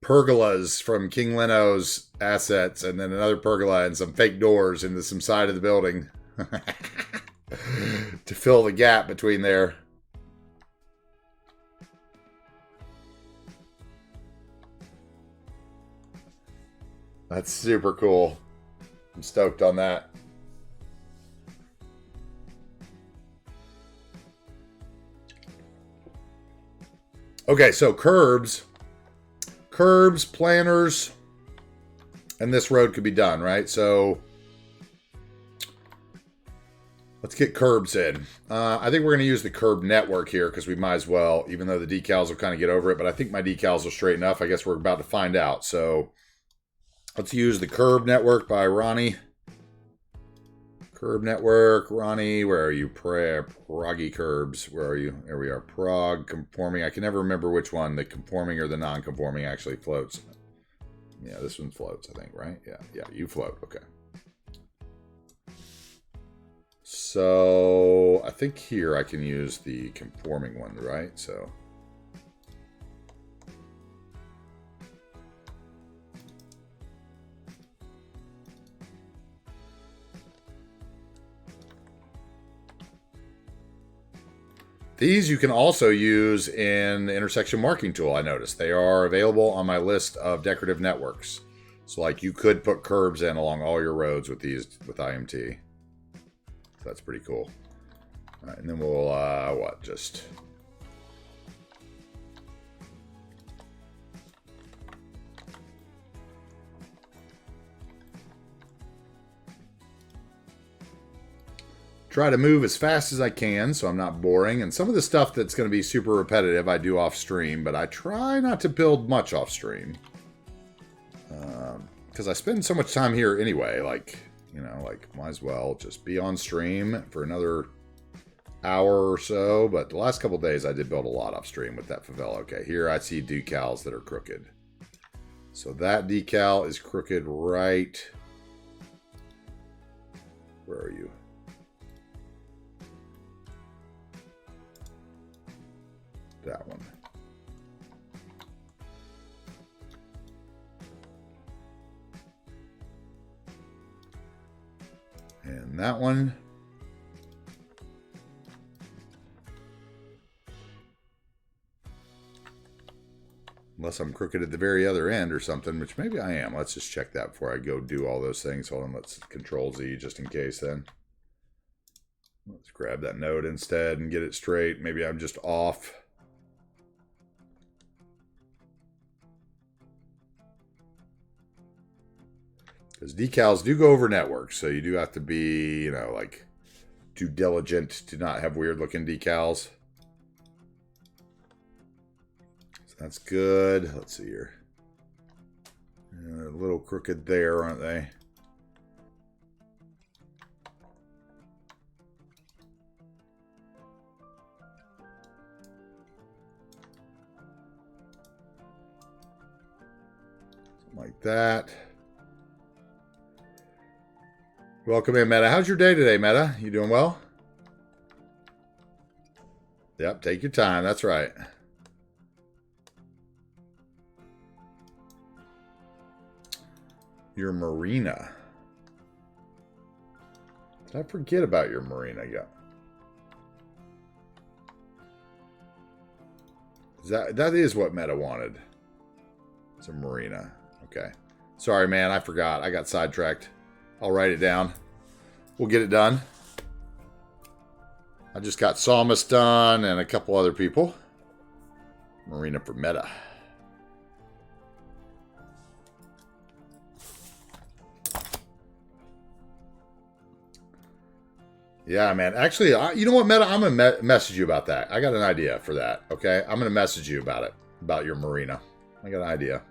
pergolas from King Leno's assets, and then another pergola and some fake doors into some side of the building to fill the gap between there. That's super cool. I'm stoked on that. Okay, so curbs, planters, and this road could be done, right? So let's get curbs in. I think we're going to use the curb network here because we might as well, even though the decals will kind of get over it. But I think my decals are straight enough. I guess we're about to find out. So let's use the curb network by Ronnie. Curb network, Ronnie, where are you? Proggy curbs, where are you? There we are. Prog conforming. I can never remember which one, the conforming or the non-conforming, actually floats. Yeah, this one floats, I think, right? Yeah, you float. Okay. So I think here I can use the conforming one, right? So. These you can also use in the intersection marking tool, I noticed. They are available on my list of decorative networks. So like you could put curbs in along all your roads with these, with IMT. So that's pretty cool. All right, and then we'll, just... try to move as fast as I can so I'm not boring. And some of the stuff that's going to be super repetitive I do off stream, but I try not to build much off stream. Because I spend so much time here anyway, like, you know, like might as well just be on stream for another hour or so. But the last couple of days I did build a lot off stream with that favela. Okay, here I see decals that are crooked. So that decal is crooked right. Where are you? That one. And that one. Unless I'm crooked at the very other end or something, which maybe I am. Let's just check that before I go do all those things. Hold on, let's Control Z just in case then. Let's grab that node instead and get it straight. Maybe I'm just off. Because decals do go over networks, so you do have to be, you know, like, too diligent to not have weird looking decals. So that's good. Let's see here. A little crooked there, aren't they? Like that. Welcome in, Meta. How's your day today, Meta? You doing well? Yep, take your time. That's right. Your marina. Did I forget about your marina? Yeah. That is what Meta wanted. It's a marina. Okay. Sorry, man. I forgot. I got sidetracked. I'll write it down. We'll get it done. I just got Psalmist done and a couple other people. Marina for Meta. Yeah, man. Actually, you know what, Meta? I'm going to message you about that. I got an idea for that, okay? I'm going to message you about it, about your marina. I got an idea.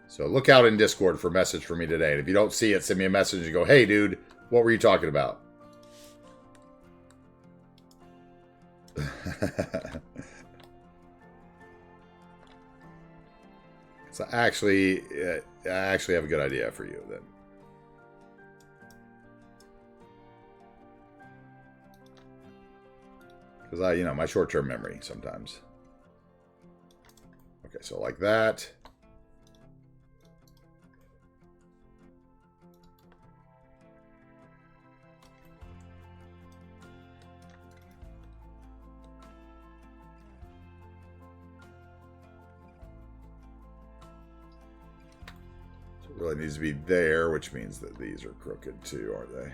So look out in Discord for a message for me today. And if you don't see it, send me a message and go, hey, dude, what were you talking about? So I actually have a good idea for you then. Because my short-term memory sometimes. Okay, so like that. So it really needs to be there, which means that these are crooked too, aren't they?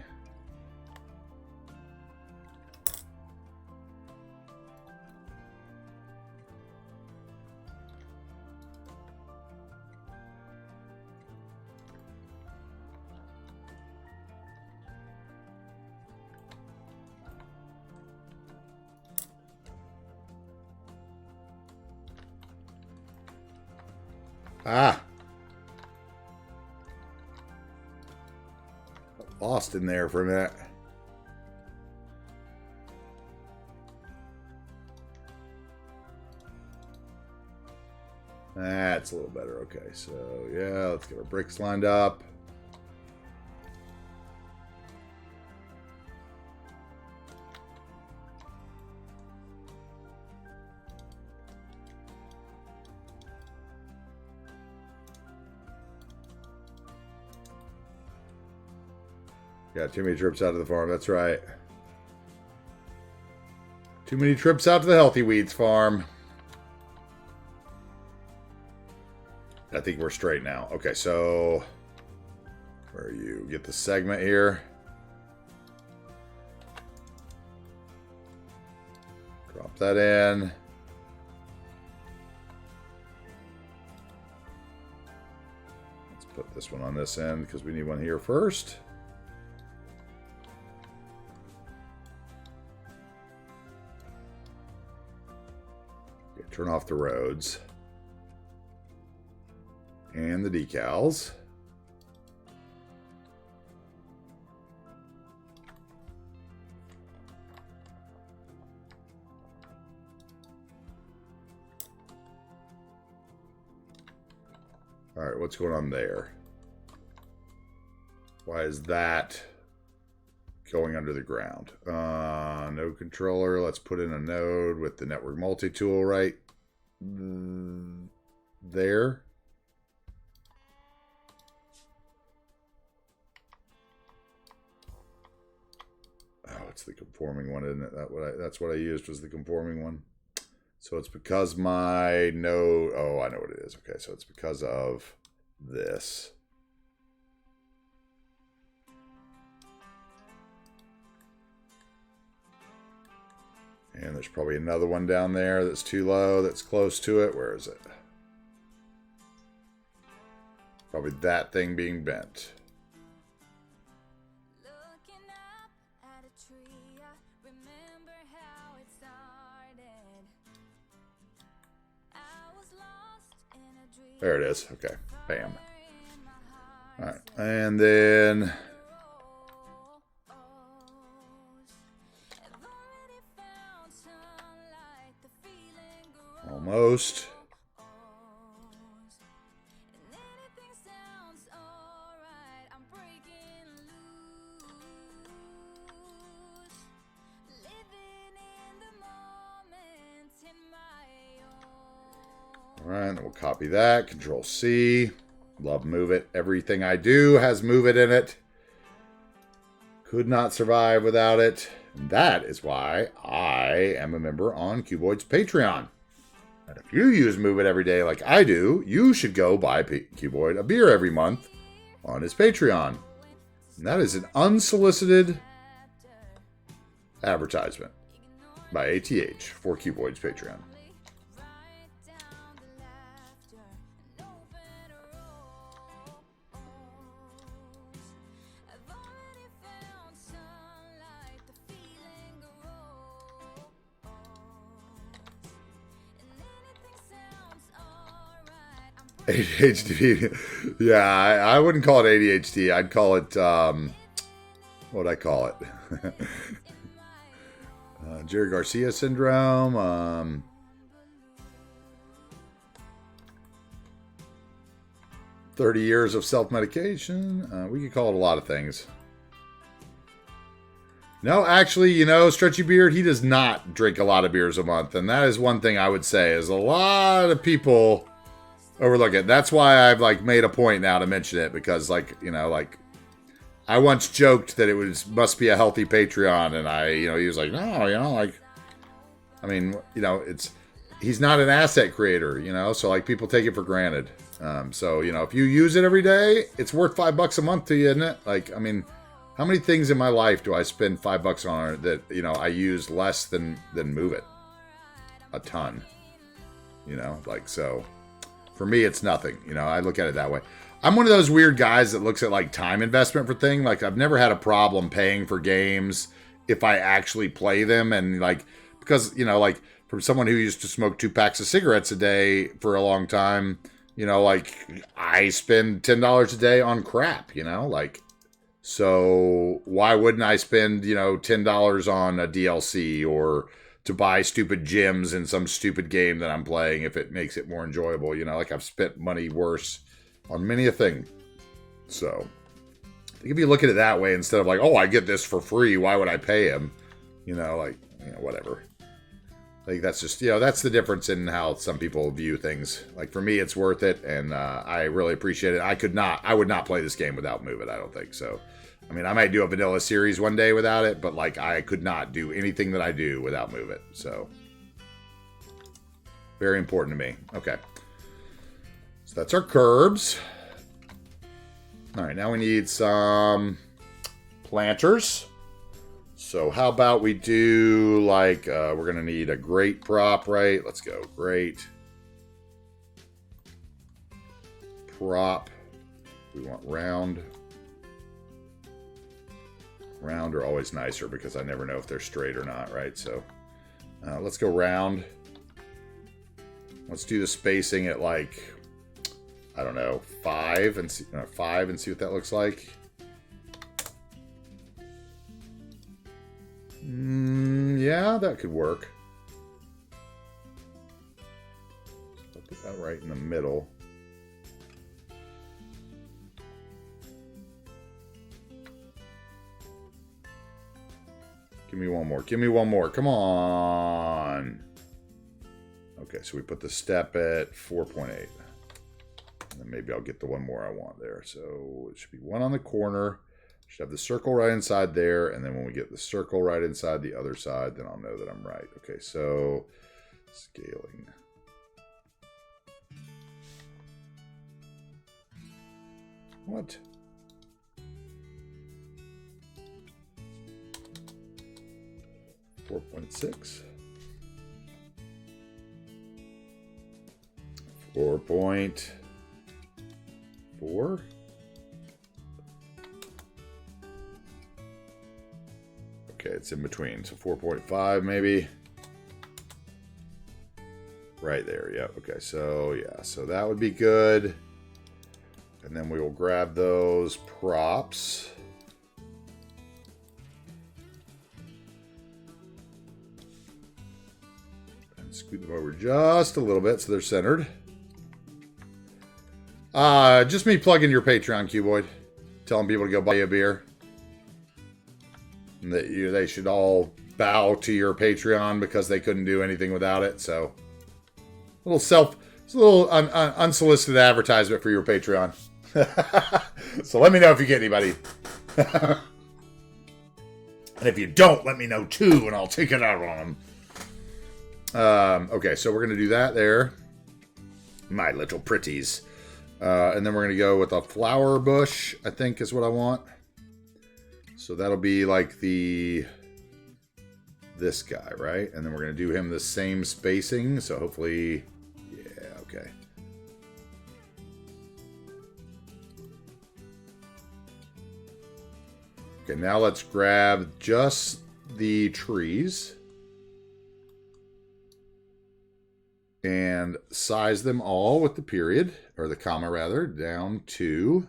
Ah! Lost in there for a minute. That's a little better. Okay, so yeah, let's get our bricks lined up. Yeah, too many trips out to the farm. That's right. Too many trips out to the Healthy Weeds farm. I think we're straight now. Okay, so where are you? Get the segment here. Drop that in. Let's put this one on this end because we need one here first. Okay, turn off the roads. And the decals. All right, what's going on there? Why is that going under the ground? Node controller. Let's put in a node with the network multi-tool right there. Oh, it's the conforming one, isn't it? That's what I used was the conforming one. So it's because my node... Oh, I know what it is. Okay, so it's because of this. And there's probably another one down there that's too low, that's close to it. Where is it? Probably that thing being bent. There it is. Okay. Bam. All right. And then... almost. All right, then we'll copy that. Control C. Love Move It. Everything I do has Move It in it. Could not survive without it. And that is why I am a member on Cuboid's Patreon. And if you use Move It every day like I do, you should go buy Cuboid a beer every month on his Patreon. And that is an unsolicited advertisement by ATH for Cuboid's Patreon. ADHD. Yeah, I wouldn't call it ADHD. I'd call it, what would I call it? Jerry Garcia syndrome. 30 years of self-medication. We could call it a lot of things. No, actually, you know, Stretchy Beard, he does not drink a lot of beers a month. And that is one thing I would say is a lot of people overlook it. That's why I've like made a point now to mention it, because like, you know, like I once joked that it must be a healthy Patreon, and he was like, no, you know, like, I mean, you know, he's not an asset creator, you know, so like people take it for granted. So, you know, if you use it every day, it's worth $5 a month to you, isn't it? Like, I mean, how many things in my life do I spend $5 on that, you know, I use less than Move It? A ton, you know, like, so for me, it's nothing. You know, I look at it that way. I'm one of those weird guys that looks at like time investment for things. Like I've never had a problem paying for games if I actually play them. And like, because, you know, like from someone who used to smoke 2 packs of cigarettes a day for a long time, you know, like I spend $10 a day on crap, you know, like, so why wouldn't I spend, you know, $10 on a DLC or to buy stupid gems in some stupid game that I'm playing if it makes it more enjoyable? You know, like I've spent money worse on many a thing. So I think if you look at it that way, instead of like, oh, I get this for free, why would I pay him? You know, like, you know, whatever. I think that's just, you know, that's the difference in how some people view things. Like for me, it's worth it, and I really appreciate it. I would not play this game without Move It, I don't think so. I mean, I might do a vanilla series one day without it, but like I could not do anything that I do without Move It. So very important to me. Okay. So that's our curbs. All right, now we need some planters. So how about we do like, we're going to need a grate prop, right? Let's go. Grate. Prop. We want round. Round are always nicer because I never know if they're straight or not, right? So let's go round. Let's do the spacing at like, I don't know, 5 and see what that looks like. Yeah, that could work. I'll put that right in the middle. Give me one more. Give me one more. Come on. Okay, so we put the step at 4.8. And then maybe I'll get the one more I want there. So it should be one on the corner. Should have the circle right inside there. And then when we get the circle right inside the other side, then I'll know that I'm right. Okay, so scaling. What? .6. 4.4. Okay, it's in between. So 4.5 maybe. Right there, yeah. Okay, so yeah, so that would be good. And then we will grab those props. Scoot them over just a little bit so they're centered. Just me plugging your Patreon, Cuboid. Telling people to go buy you a beer. And that they should all bow to your Patreon because they couldn't do anything without it. So, little It's a little unsolicited advertisement for your Patreon. So let me know if you get anybody. And if you don't, let me know too, and I'll take it out on them. Okay, so we're going to do that there. My little pretties. And then we're going to go with a flower bush, I think is what I want. So that'll be like this guy, right? And then we're going to do him the same spacing. So hopefully, yeah, okay. Okay, now let's grab just the trees and size them all with the period, or the comma rather, down to,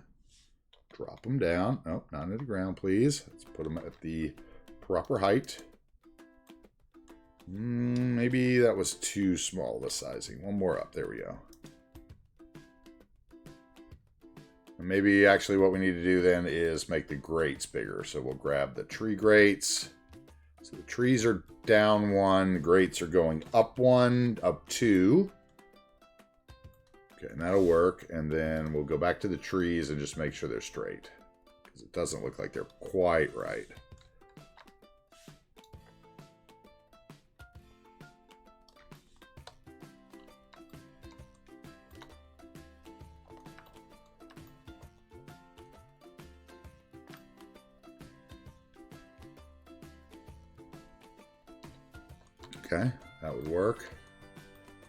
drop them down. Oh, not into the ground, please. Let's put them at the proper height. Maybe that was too small, the sizing. One more up, there we go. And maybe actually what we need to do then is make the grates bigger. So we'll grab the tree grates. So the trees are down one, the grates are going up one, up two. Okay, and that'll work. And then we'll go back to the trees and just make sure they're straight, because it doesn't look like they're quite right. Okay, that would work.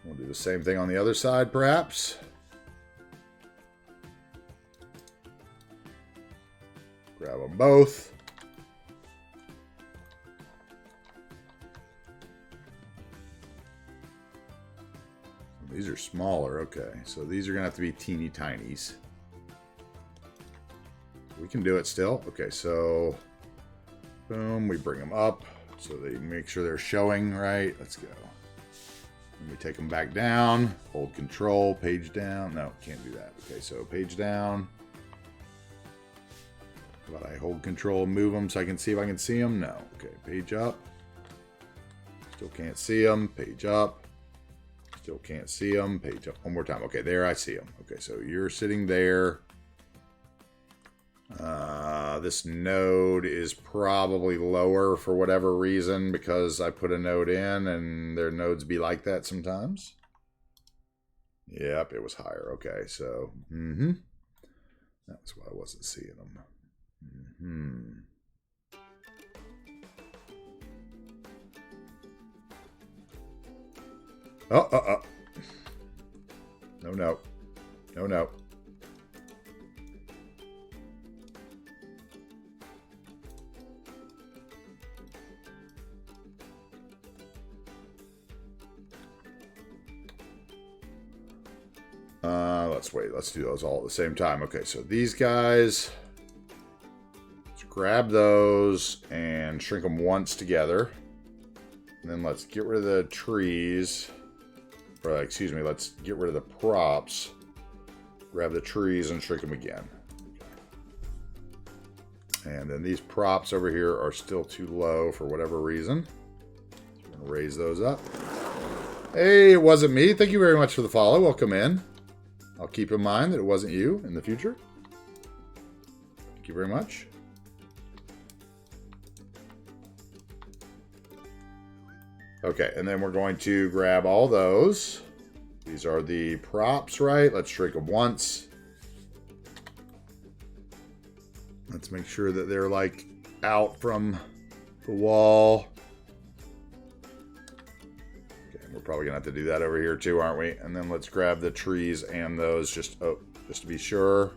We'll do the same thing on the other side, perhaps. Grab them both. These are smaller, okay. So these are going to have to be teeny tinies. We can do it still. Okay, so boom, we bring them up. So they make sure they're showing right. Let's go. And we take them back down. Hold control, page down. No, can't do that. Okay, so page down. How about I hold control, move them so I can see if I can see them? No. Okay, page up. Still can't see them. Page up. Still can't see them. Page up. One more time. Okay, there I see them. Okay, so you're sitting there. This node is probably lower for whatever reason, because I put a node in and their nodes be like that sometimes. Yep, it was higher. Okay, so that's why I wasn't seeing them. Oh. No. Let's wait. Let's do those all at the same time. Okay, so these guys, let's grab those and shrink them once together. And then let's get rid of the trees. Or, excuse me, let's get rid of the props. Grab the trees and shrink them again. Okay. And then these props over here are still too low for whatever reason. So we're going to raise those up. Hey, it wasn't me. Thank you very much for the follow. Welcome in. I'll keep in mind that it wasn't you in the future. Thank you very much. Okay, and then we're going to grab all those. These are the props, right? Let's shrink them once. Let's make sure that they're like out from the wall. We're probably going to have to do that over here too, aren't we? And then let's grab the trees and those just to be sure.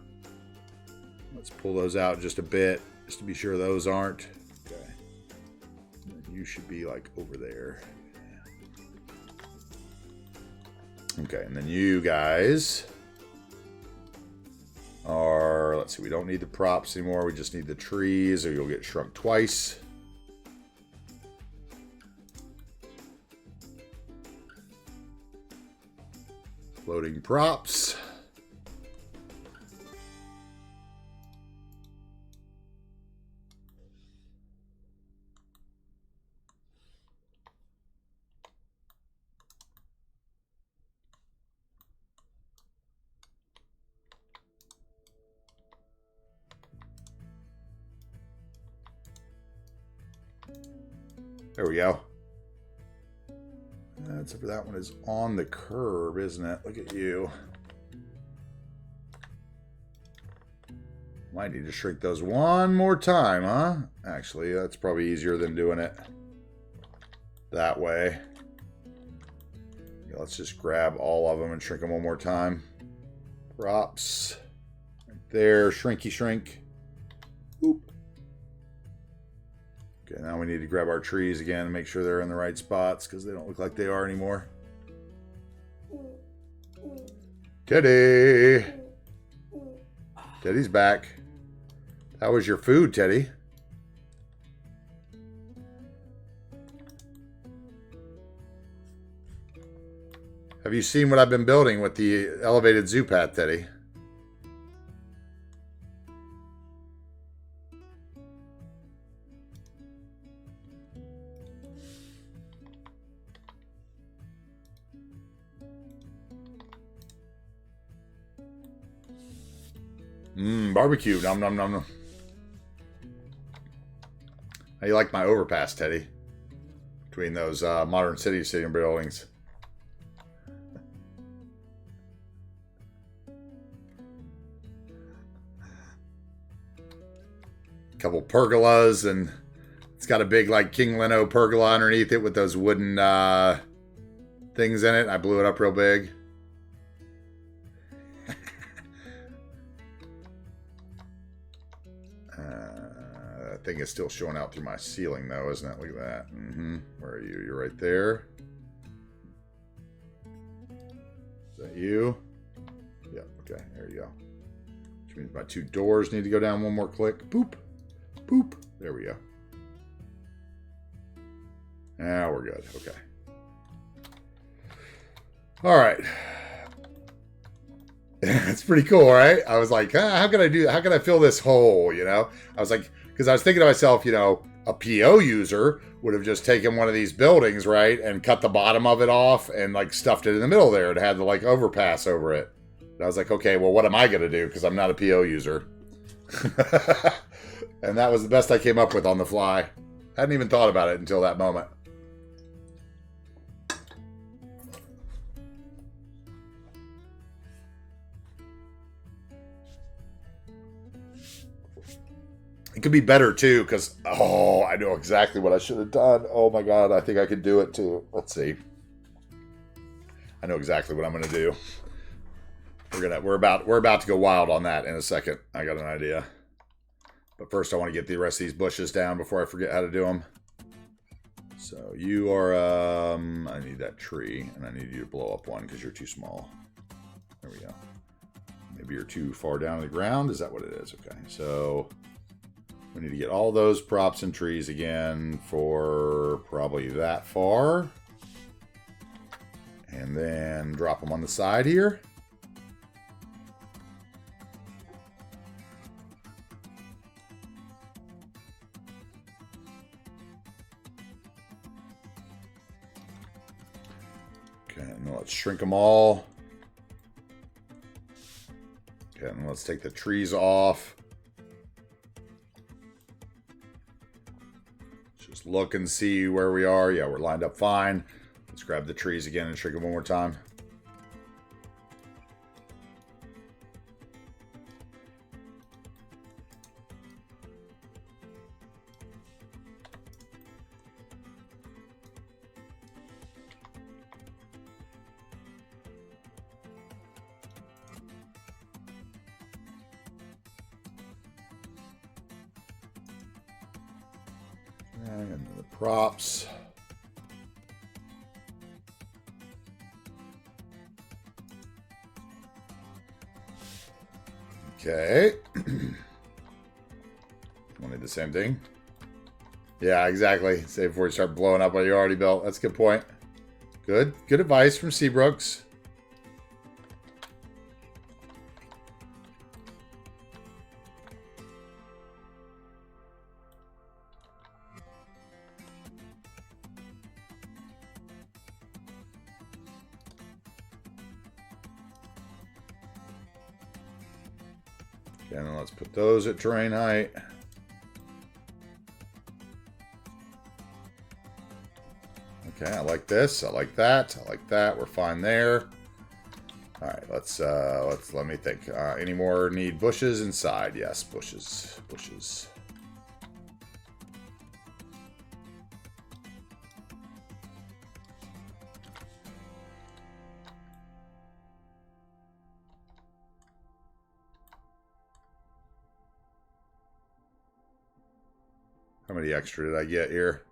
Let's pull those out just a bit, just to be sure those aren't. Okay. You should be like over there. Okay, and then you guys are, let's see, we don't need the props anymore. We just need the trees, or you'll get shrunk twice. Loading props. There we go. Except for that one is on the curb, isn't it? Look at you. Might need to shrink those one more time, huh? Actually, that's probably easier than doing it that way. Yeah, let's just grab all of them and shrink them one more time. Props. Right there. Shrinky shrink. Oop. Okay, now we need to grab our trees again and make sure they're in the right spots because they don't look like they are anymore. Teddy! Teddy's back. How was your food, Teddy? Have you seen what I've been building with the elevated zoo pad, Teddy? Barbecue. Nom nom nom nom. How you like my overpass, Teddy? Between those modern city buildings. Couple pergolas, and it's got a big like King Leno pergola underneath it with those wooden things in it. I blew it up real big. That thing is still showing out through my ceiling though, isn't it? Look at that. Where are you? You're right there. Is that you? Yeah, okay, there you go. Which means my two doors need to go down one more click. Boop. Boop. There we go. Now we're good. Okay. All right. It's pretty cool, right? I was like, how can I do that? How can I fill this hole, you know? I was like, because I was thinking to myself, you know, a PO user would have just taken one of these buildings, right, and cut the bottom of it off and like stuffed it in the middle there and had the like overpass over it. And I was like, okay, well, what am I going to do? Because I'm not a PO user. And that was the best I came up with on the fly. Hadn't even thought about it until that moment. It could be better too, because I know exactly what I should have done. Oh my god, I think I could do it too. Let's see. I know exactly what I'm gonna do. We're about to go wild on that in a second. I got an idea. But first I want to get the rest of these bushes down before I forget how to do them. So you are I need that tree, and I need you to blow up one because you're too small. There we go. Maybe you're too far down to the ground. Is that what it is? Okay. So we need to get all those props and trees again for probably that far. And then drop them on the side here. Okay, and let's shrink them all. Okay, and let's take the trees off. Just look and see where we are. Yeah, we're lined up fine. Let's grab the trees again and shrink them one more time. And the props. Okay. Want to do the same thing? Yeah, exactly. Save before you start blowing up what you already built. That's a good point. Good. Good advice from Seabrooks. And then let's put those at terrain height. Okay, I like this. I like that. I like that. We're fine there. All right, let me think. Any more need bushes inside? Yes, bushes. Bushes. How many extra did I get here?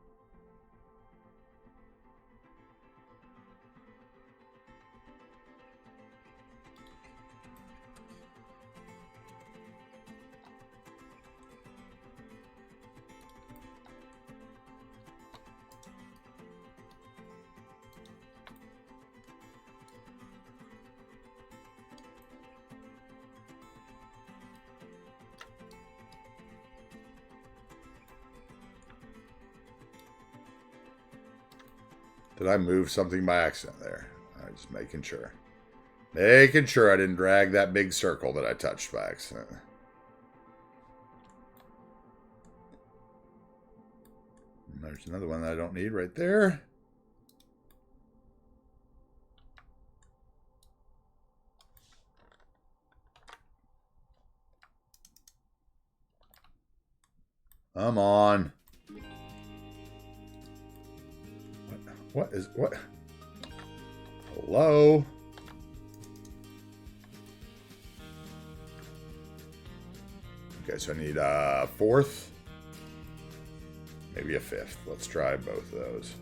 Did I move something by accident there? All right, just making sure. Making sure I didn't drag that big circle that I touched by accident. And there's another one that I don't need right there. Come on. What is what? Hello? Okay, so I need a fourth. Maybe a fifth. Let's try both of those.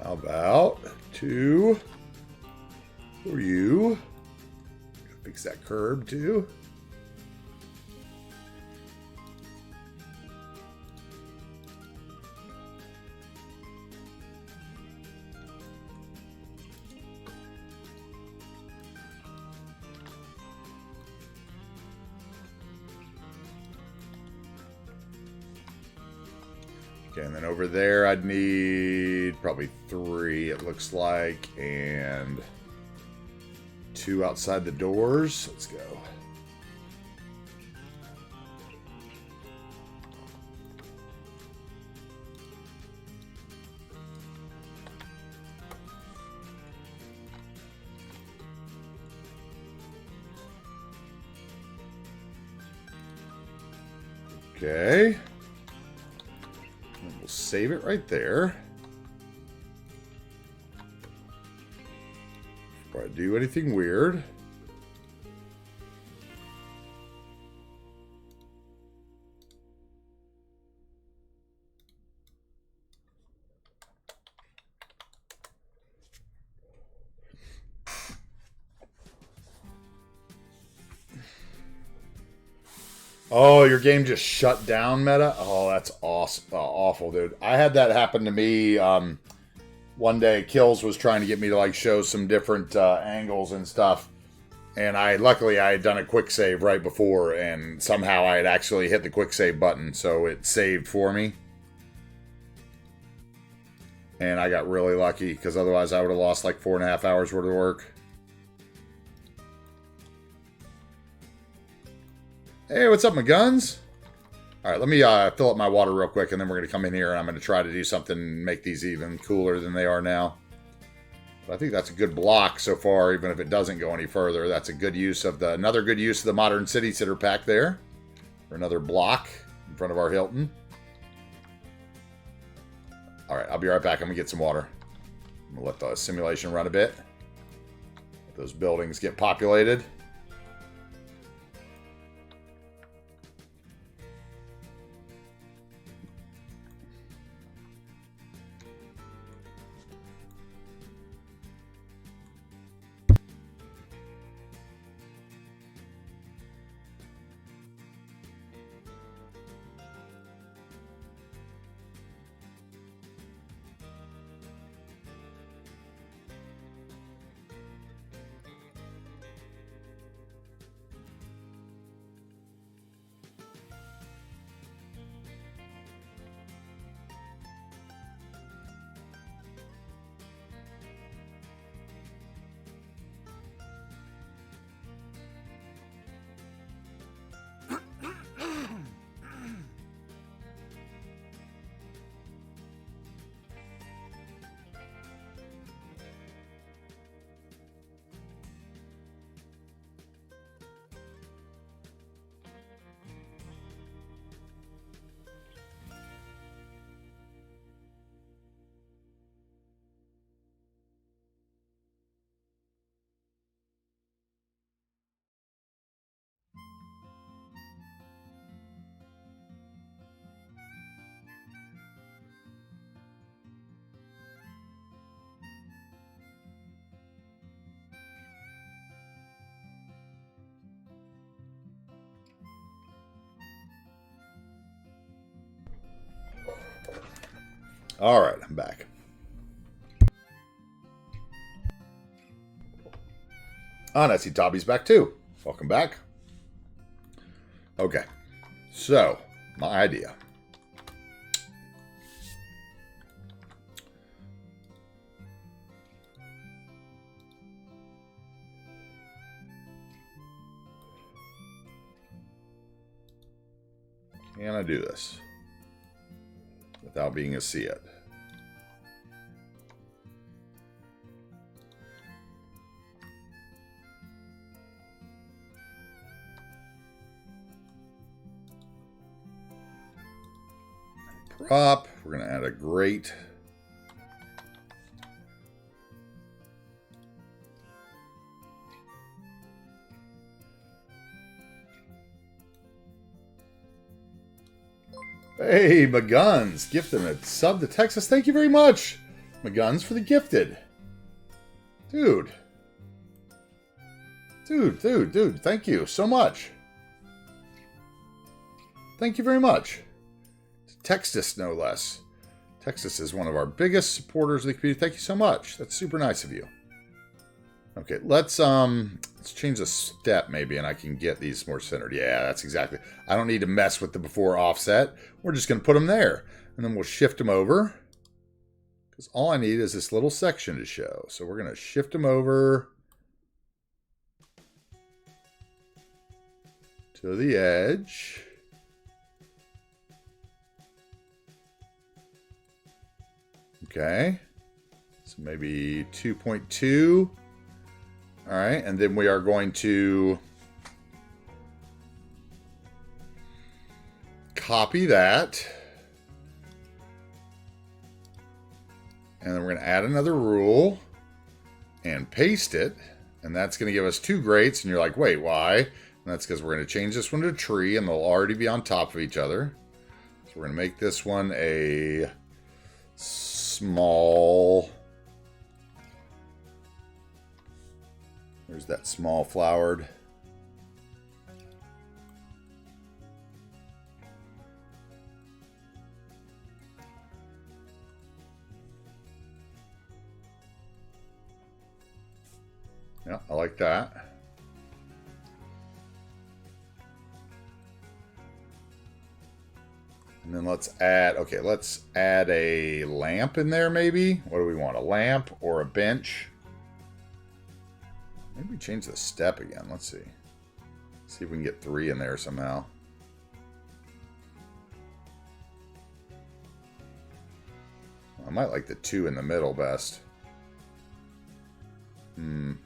How about two for you? Fix that curb too. Okay, and then over there I'd need probably 3, it looks like, and 2 outside the doors. Let's go. Okay. And we'll save it right there. Before I do anything weird. Oh, your game just shut down, Meta? Oh, that's awesome. Awful, dude. I had that happen to me one day. Kills was trying to get me to like show some different angles and stuff. And luckily I had done a quick save right before, and somehow I had actually hit the quick save button, so it saved for me. And I got really lucky, because otherwise I would have lost like 4.5 hours worth of work. Hey, what's up, my guns? All right, let me fill up my water real quick, and then we're going to come in here, and I'm going to try to do something, make these even cooler than they are now. But I think that's a good block so far, even if it doesn't go any further. That's a good use of another good use of the Modern City Sitter pack there. For another block in front of our Hilton. All right, I'll be right back. I'm going to get some water. I'm going to let the simulation run a bit. Let those buildings get populated. All right, I'm back. Oh, and I see Dobby's back too. Welcome back. Okay, so my idea. Can I do this without being a see it? Prop. We're going to add a grate. Hey, McGuns, gifted a sub to Texas. Thank you very much, McGuns, for the gifted. Dude. Dude, thank you so much. Thank you very much. Texas, no less. Texas is one of our biggest supporters of the community. Thank you so much. That's super nice of you. Okay, let's change the step maybe, and I can get these more centered. Yeah, that's exactly. I don't need to mess with the before offset. We're just going to put them there, and then we'll shift them over, because all I need is this little section to show. So we're going to shift them over to the edge. Okay, so maybe 2.2. All right, and then we are going to copy that. And then we're going to add another rule and paste it. And that's going to give us 2 grates. And you're like, wait, why? And that's because we're going to change this one to a tree, and they'll already be on top of each other. So we're going to make this one a small... There's that small flowered. Yeah, I like that. And then let's add a lamp in there maybe. What do we want? A lamp or a bench? Maybe we change the step again. Let's see. See if we can get 3 in there somehow. I might like the 2 in the middle best. If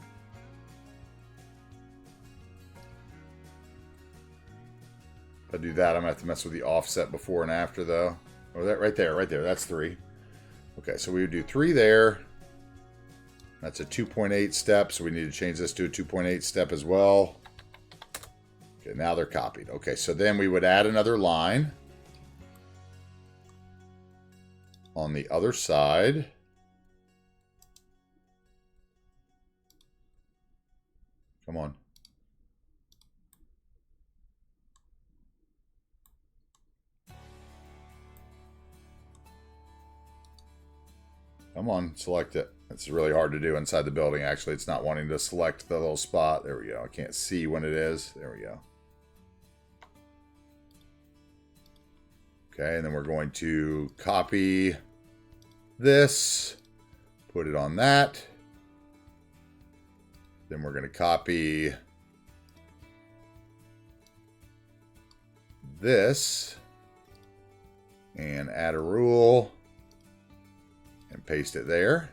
I do that, I'm going to have to mess with the offset before and after, though. Oh, that right there. That's 3. Okay, so we would do 3 there. That's a 2.8 step, so we need to change this to a 2.8 step as well. Okay, now they're copied. Okay, so then we would add another line on the other side. Come on. Come on, select it. It's really hard to do inside the building, actually. It's not wanting to select the little spot. There we go. I can't see when it is. There we go. Okay, and then we're going to copy this, put it on that. Then we're going to copy this and add a rule and paste it there.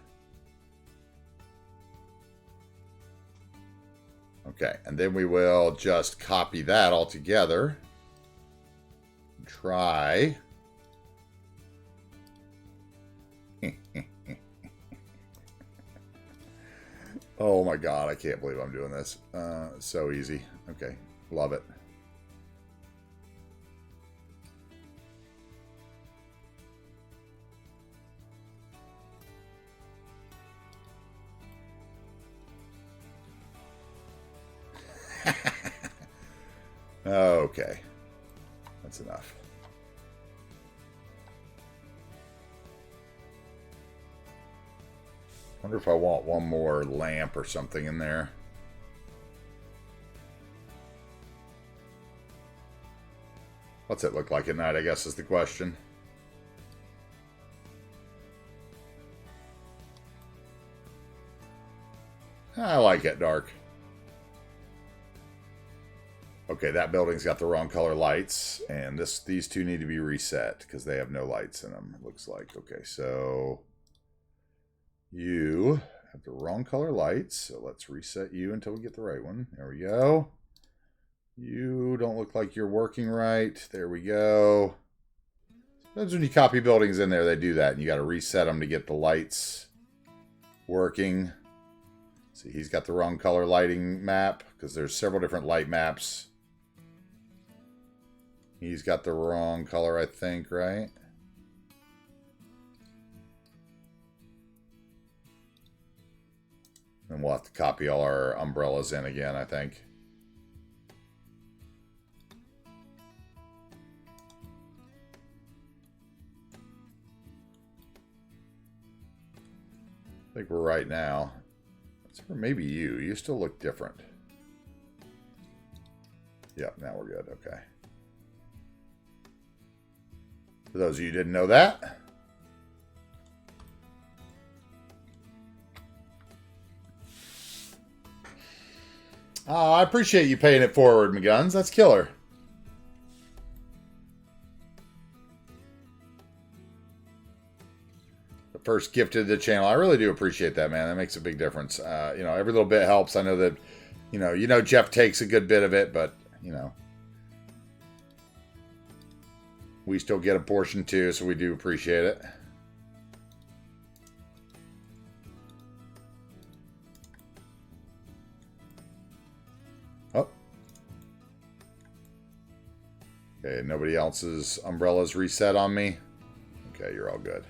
Okay, and then we will just copy that all together. Try. Oh my god, I can't believe I'm doing this. So easy. Okay, love it. Okay. That's enough. Wonder if I want one more lamp or something in there. What's it look like at night, I guess, is the question. I like it dark. Okay, that building's got the wrong color lights, and these two need to be reset because they have no lights in them, it looks like. Okay, so you have the wrong color lights, so let's reset you until we get the right one. There we go. You don't look like you're working right. There we go. That's when you copy buildings in there, they do that, and you got to reset them to get the lights working. See, he's got the wrong color lighting map because there's several different light maps. He's got the wrong color, I think, right? And we'll have to copy all our umbrellas in again, I think. I think we're right now. Except for maybe you. You still look different. Yep, now we're good. Okay. For those of you who didn't know that. Oh, I appreciate you paying it forward, McGuns. That's killer. The first gift to the channel. I really do appreciate that, man. That makes a big difference. You know, every little bit helps. I know that, you know, Jeff takes a good bit of it, but, you know, we still get a portion too, so we do appreciate it. Oh. Okay, nobody else's umbrellas reset on me. Okay, you're all good.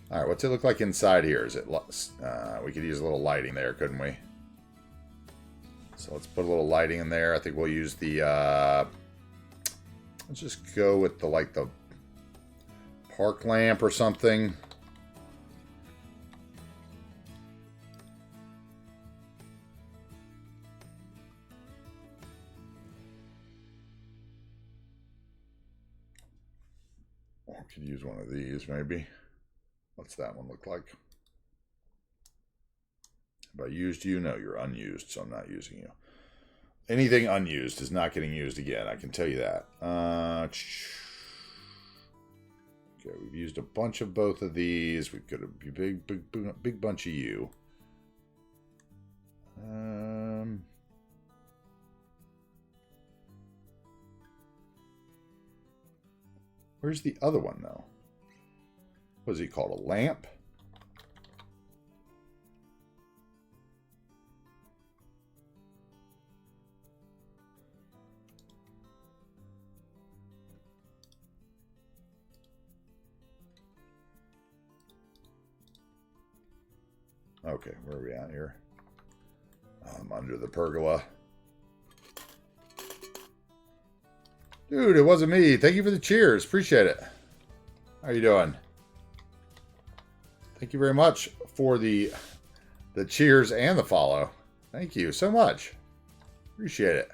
All right, what's it look like inside here? Is it we could use a little lighting there, couldn't we? So let's put a little lighting in there. I think we'll use the let's just go with the the park lamp or something. I could use one of these maybe. What's that one look like? Have I used you? No, you're unused, so I'm not using you. Anything unused is not getting used again, I can tell you that. Okay, we've used a bunch of both of these. We've got a big bunch of you. Where's the other one, though? What is he called? A lamp? Okay, where are we at here? I'm under the pergola. Dude, it wasn't me. Thank you for the cheers. Appreciate it. How are you doing? Thank you very much for the cheers and the follow. Thank you so much. Appreciate it.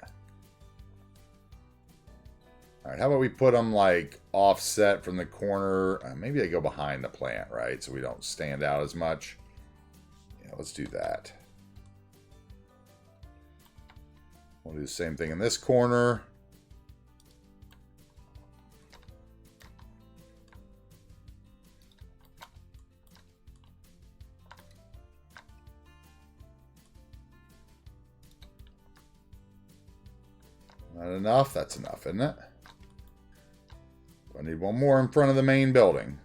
All right, how about we put them like offset from the corner? Maybe they go behind the plant, right? So we don't stand out as much. Yeah, let's do that. We'll do the same thing in this corner. Not enough? That's enough, isn't it? I need one more in front of the main building.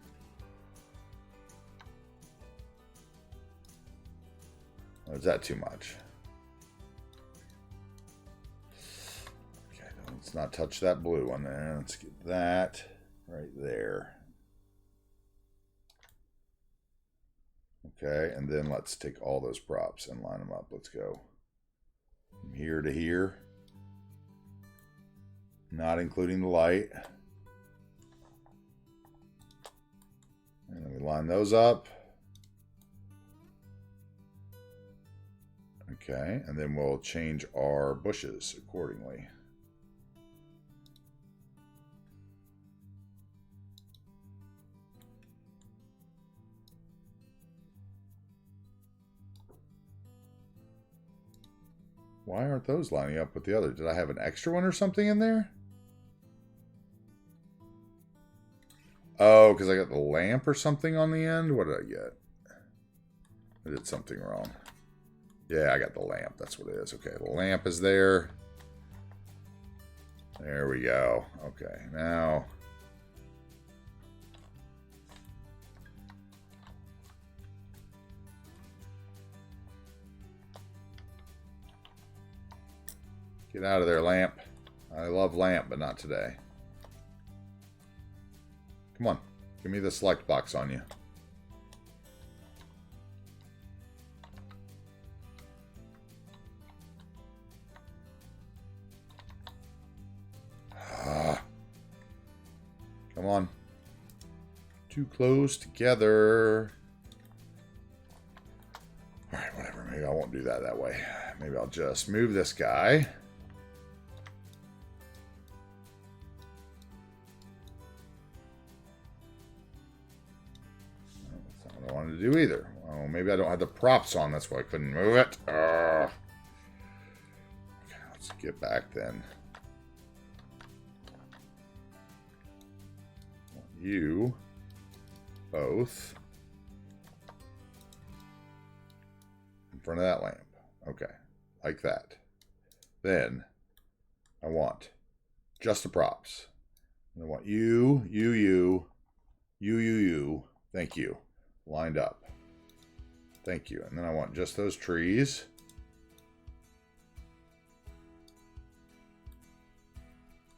Or is that too much? Okay, let's not touch that blue one there. Let's get that right there. Okay, and then let's take all those props and line them up. Let's go from here to here. Not including the light. line those up. Okay, and then we'll change our bushes accordingly. Why aren't those lining up with the other? Did I have an extra one or something in there? Oh, because I got the lamp or something on the end? What did I get? I did something wrong. Yeah, I got the lamp. That's what it is. Okay, the lamp is there. There we go. Okay, now... Get out of there, lamp. I love lamp, but not today. Come on. Give me the select box on you. Come on. Too close together. Alright, whatever. Maybe I won't do that way. Maybe I'll just move this guy. That's not what I wanted to do either. Oh, maybe I don't have the props on. That's why I couldn't move it. Okay, let's get back then. You both in front of that lamp. Okay, like that. Then I want just the props. And I want you. Thank you. Lined up. Thank you. And then I want just those trees.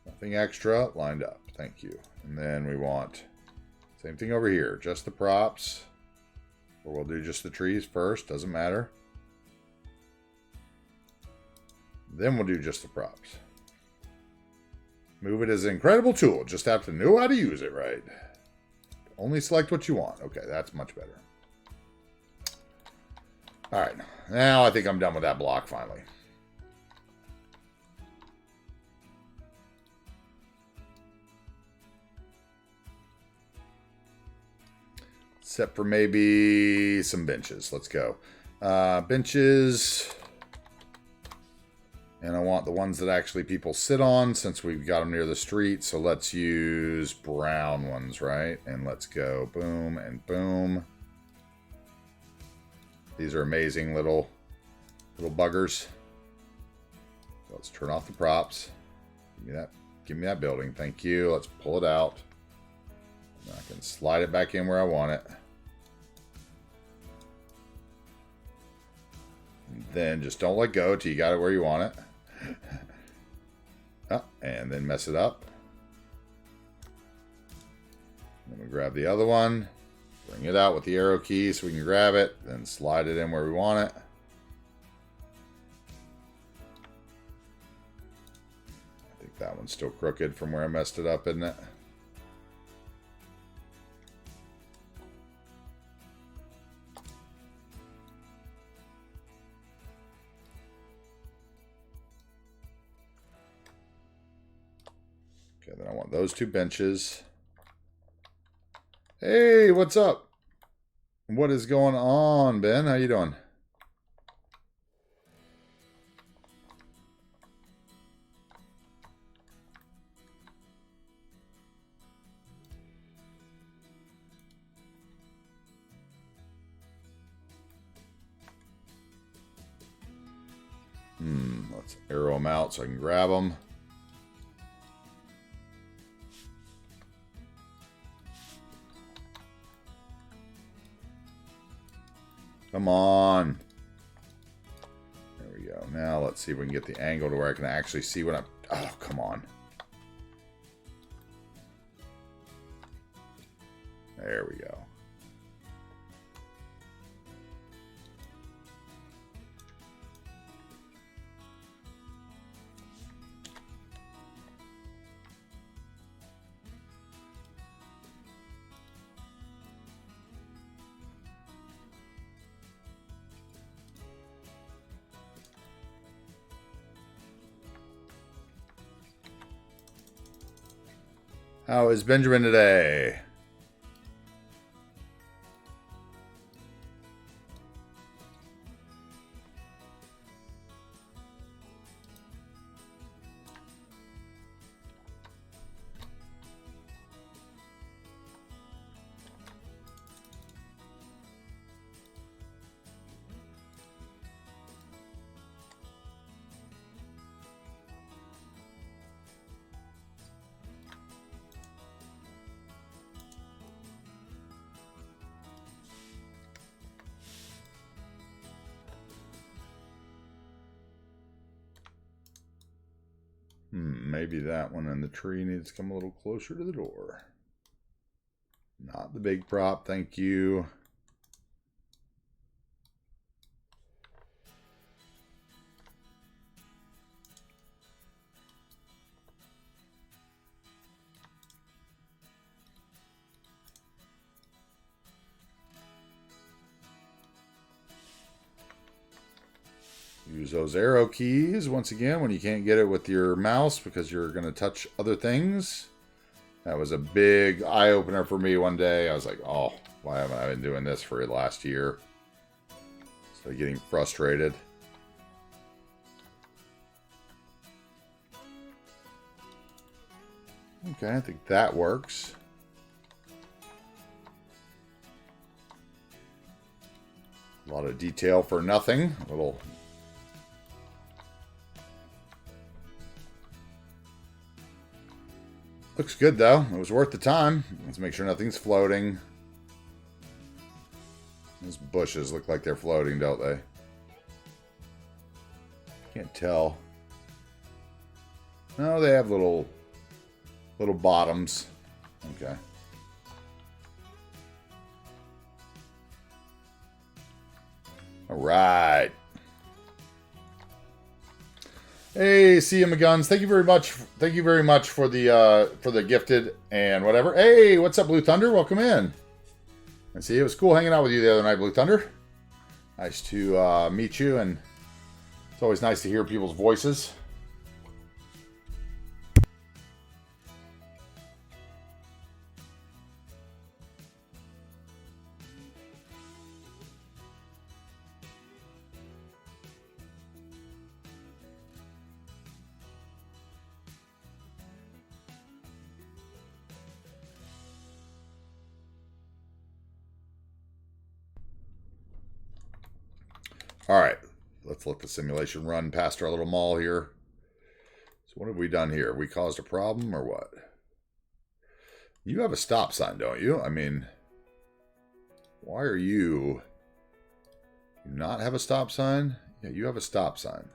Nothing extra. Lined up. Thank you. And then we want same thing over here. Just the props. Or we'll do just the trees first. Doesn't matter. Then we'll do just the props. Move it is an incredible tool. Just have to know how to use it right. Only select what you want. Okay, that's much better. Alright. Now I think I'm done with that block finally. Except for maybe some benches. Let's go. Benches. And I want the ones that actually people sit on since we've got them near the street. So let's use brown ones, right? And let's go boom and boom. These are amazing little buggers. Let's turn off the props. Give me that building. Thank you. Let's pull it out. And I can slide it back in where I want it. And then just don't let go till you got it where you want it. Oh, and then mess it up. Then we grab the other one. Bring it out with the arrow key so we can grab it. Then slide it in where we want it. I think that one's still crooked from where I messed it up, isn't it? Okay, then I want those two benches. Hey, what's up? What is going on, Ben? How you doing? Let's arrow them out so I can grab them. Come on. There we go. Now let's see if we can get the angle to where I can actually see what I'm... Oh, come on. There we go. How is Benjamin today? Maybe that one and the tree needs to come a little closer to the door. Not the big prop, thank you. Use those arrow keys once again when you can't get it with your mouse because you're going to touch other things. That was a big eye-opener for me one day. I was like, oh, why haven't I been doing this for the last year? So getting frustrated. Okay, I think that works. A lot of detail for nothing. A little... Looks good, though. It was worth the time. Let's make sure nothing's floating. Those bushes look like they're floating, don't they? Can't tell. No, they have little bottoms. Okay. All right. Hey, CM McGuns, thank you very much. Thank you very much for the gifted and whatever. Hey, what's up, Blue Thunder? Welcome in. I see it was cool hanging out with you the other night, Blue Thunder. Nice to meet you, and it's always nice to hear people's voices. All right, let's let the simulation run past our little mall here. So what have we done here? Have we caused a problem or what? You have a stop sign, don't you? I mean, why are you not have a stop sign? Yeah, you have a stop sign.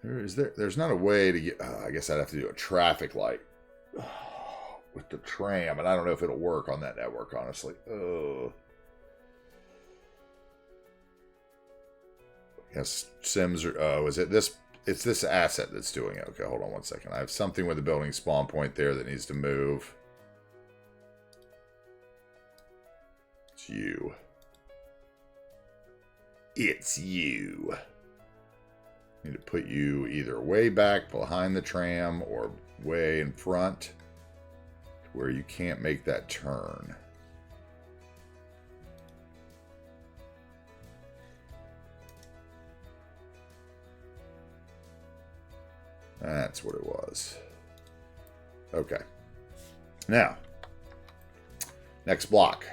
There's not a way to get... I guess I'd have to do a traffic light with the tram, and I don't know if it'll work on that network, honestly. Yes, Sims are... Oh, is it this... It's this asset that's doing it. Okay, hold on one second. I have something with the building spawn point there that needs to move. It's you. It's you. Need to put you either way back behind the tram or way in front where you can't make that turn. That's what it was. Okay. Now, next block.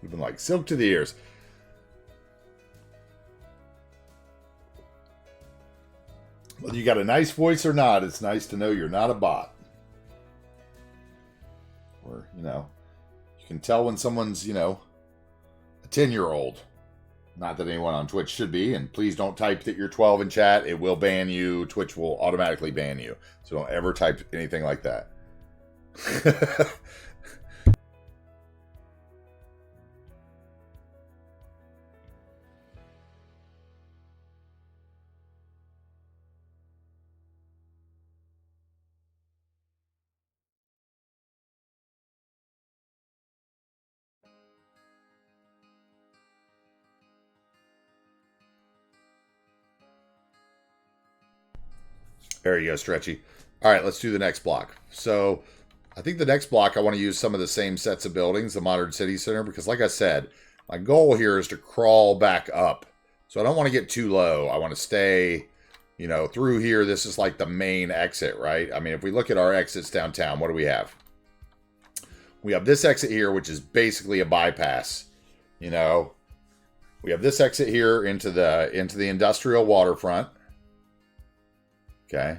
We've been like silk to the ears. Whether you got a nice voice or not, it's nice to know you're not a bot. Or, you know, you can tell when someone's, you know, a 10-year-old. Not that anyone on Twitch should be. And please don't type that you're 12 in chat. It will ban you. Twitch will automatically ban you. So don't ever type anything like that. There you go, Stretchy. All right, let's do the next block. So I think the next block I want to use some of the same sets of buildings, the Modern City Center, because like I said, my goal here is to crawl back up. So I don't want to get too low. I want to stay, you know, through here. This is like the main exit, right? I mean, if we look at our exits downtown, what do we have? We have this exit here, which is basically a bypass. You know, we have this exit here into the industrial waterfront. Okay.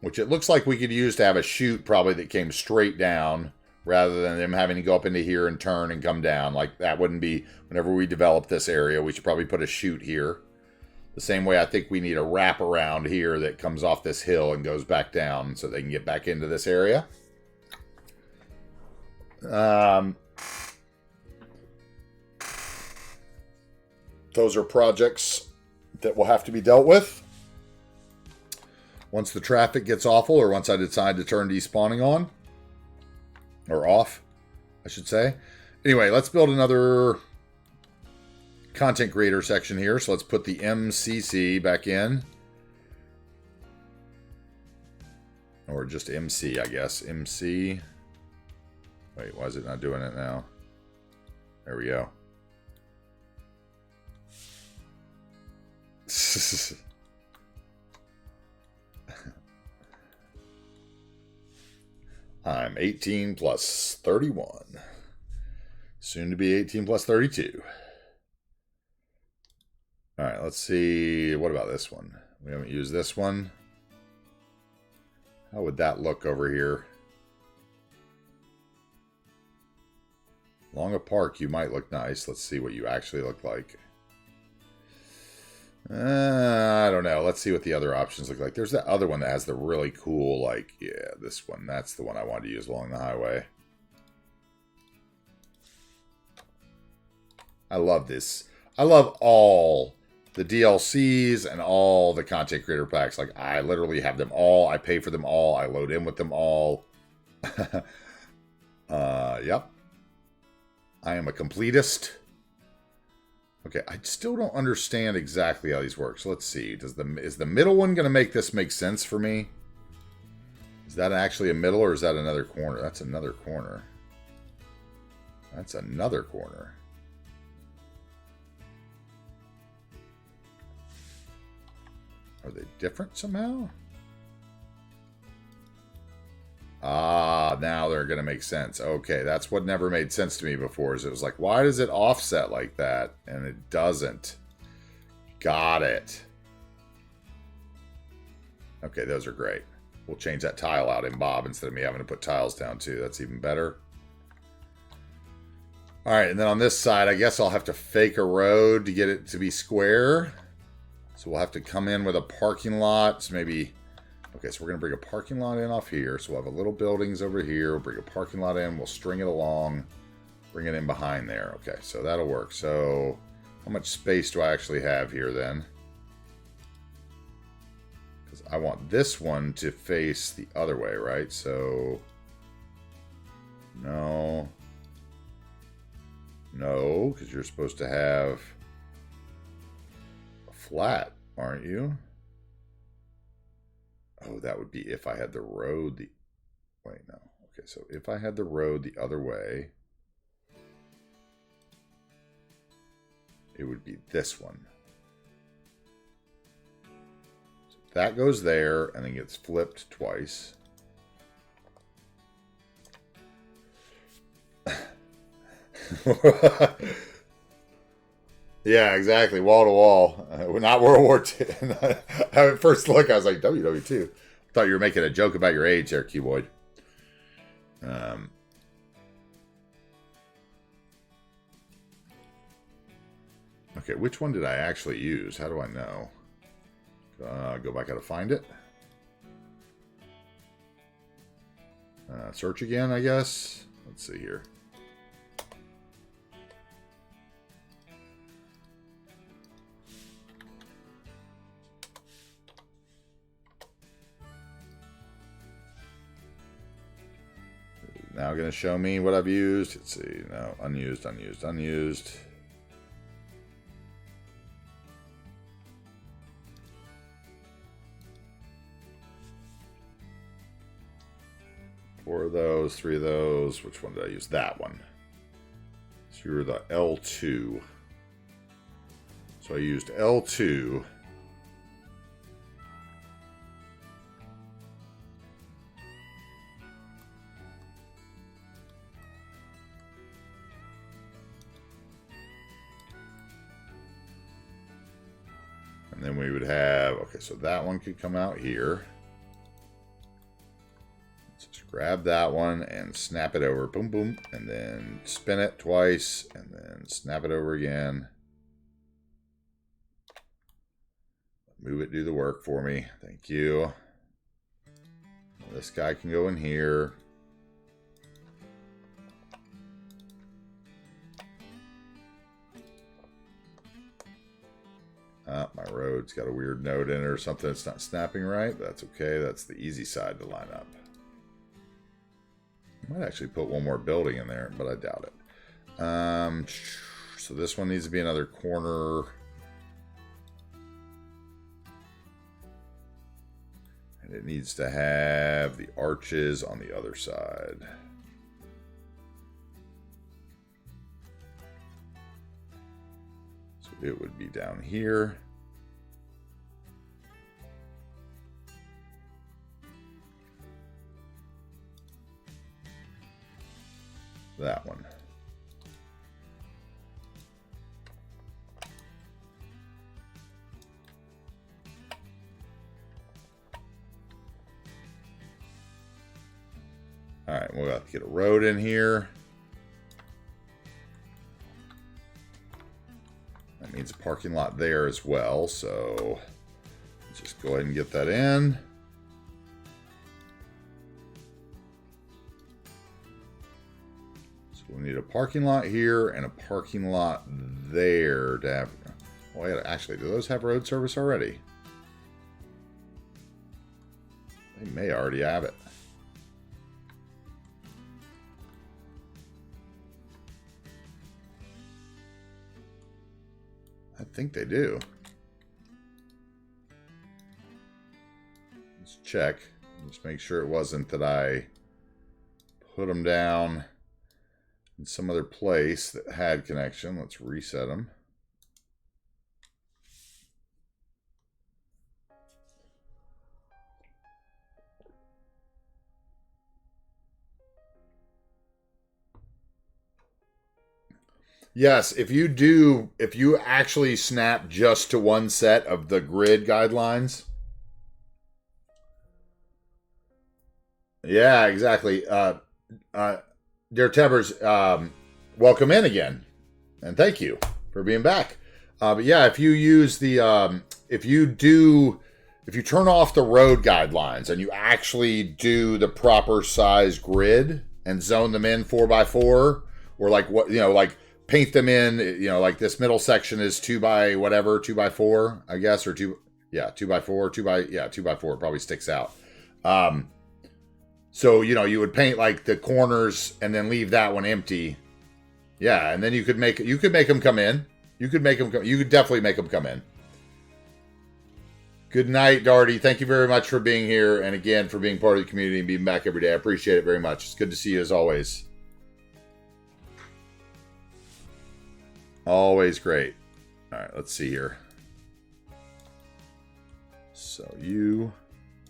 Which it looks like we could use to have a chute probably that came straight down rather than them having to go up into here and turn and come down. Like that wouldn't be, whenever we develop this area, we should probably put a chute here. The same way I think we need a wrap around here that comes off this hill and goes back down so they can get back into this area. Those are projects that will have to be dealt with once the traffic gets awful, or once I decide to turn despawning on. Or off, I should say. Anyway, let's build another content creator section here. So let's put the MCC back in. Or just MC, I guess. MC. Wait, why is it not doing it now? There we go. I'm 18 plus 31. Soon to be 18 plus 32. All right, let's see. What about this one? We haven't used this one. How would that look over here? Along a park, you might look nice. Let's see what you actually look like. I don't know. Let's see what the other options look like. There's that other one that has the really cool, like, yeah, this one. That's the one I wanted to use along the highway. I love this. I love all the DLCs and all the content creator packs. Like, I literally have them all. I pay for them all. I load in with them all. Yep. I am a completist. Okay, I still don't understand exactly how these work. So let's see. Is the middle one going to make this make sense for me? Is that actually a middle, or is that another corner? That's another corner. That's another corner. Are they different somehow? Ah, now they're going to make sense. Okay, that's what never made sense to me before. Is it was like, why does it offset like that? And it doesn't. Got it. Okay, those are great. We'll change that tile out in Bob instead of me having to put tiles down too. That's even better. All right, and then on this side, I guess I'll have to fake a road to get it to be square. So we'll have to come in with a parking lot. So maybe... Okay, so we're going to bring a parking lot in off here. So we'll have a little buildings over here. We'll bring a parking lot in. We'll string it along. Bring it in behind there. Okay, so that'll work. So how much space do I actually have here then? Because I want this one to face the other way, right? So... No. No, because you're supposed to have a flat, aren't you? Oh, that would be if I had the road the... Wait, no. Okay, so if I had the road the other way, it would be this one. So that goes there and then gets flipped twice. Yeah, exactly. Wall to wall. Not World War II. At first look, I was like, WW2. I thought you were making a joke about your age there, Cuboid. Okay, which one did I actually use? How do I know? Go back out to find it. Search again, I guess. Let's see here. Now going to show me what I've used. Let's see. No, unused, unused, unused. 4 of those, 3 of those. Which one did I use? That one. So you're the L2. So I used L2. And then we would have, okay, so that one could come out here. Let's just grab that one and snap it over. Boom, boom. And then spin it twice and then snap it over again. Move it, do the work for me. Thank you. This guy can go in here. My road's got a weird node in it or something. It's not snapping right. That's okay. That's the easy side to line up. I might actually put one more building in there, but I doubt it. So this one needs to be another corner. And it needs to have the arches on the other side. So it would be down here. That one. All right, we'll have to get a road in here. That means a parking lot there as well, so let's just go ahead and get that in. So we'll need a parking lot here and a parking lot there to have... Well, actually, do those have road service already? They may already have it. I think they do. Let's check. Just make sure it wasn't that I put them down in some other place that had connection. Let's reset them. Yes, if you actually snap just to one set of the grid guidelines. Yeah, exactly. Dear Tebbers, welcome in again. And thank you for being back. But yeah, if you use the, if you turn off the road guidelines and you actually do the proper size grid and zone them in 4x4 or like what, like, paint them in, like this middle section is 2 by whatever, 2x4, I guess, or 2x4, 2x4 probably sticks out. So, you would paint like the corners and then leave that one empty. Yeah, and then you could make them come in. You could definitely make them come in. Good night, Darty. Thank you very much for being here. And again, for being part of the community and being back every day. I appreciate it very much. It's good to see you as always. Always great. All right, let's see here. So you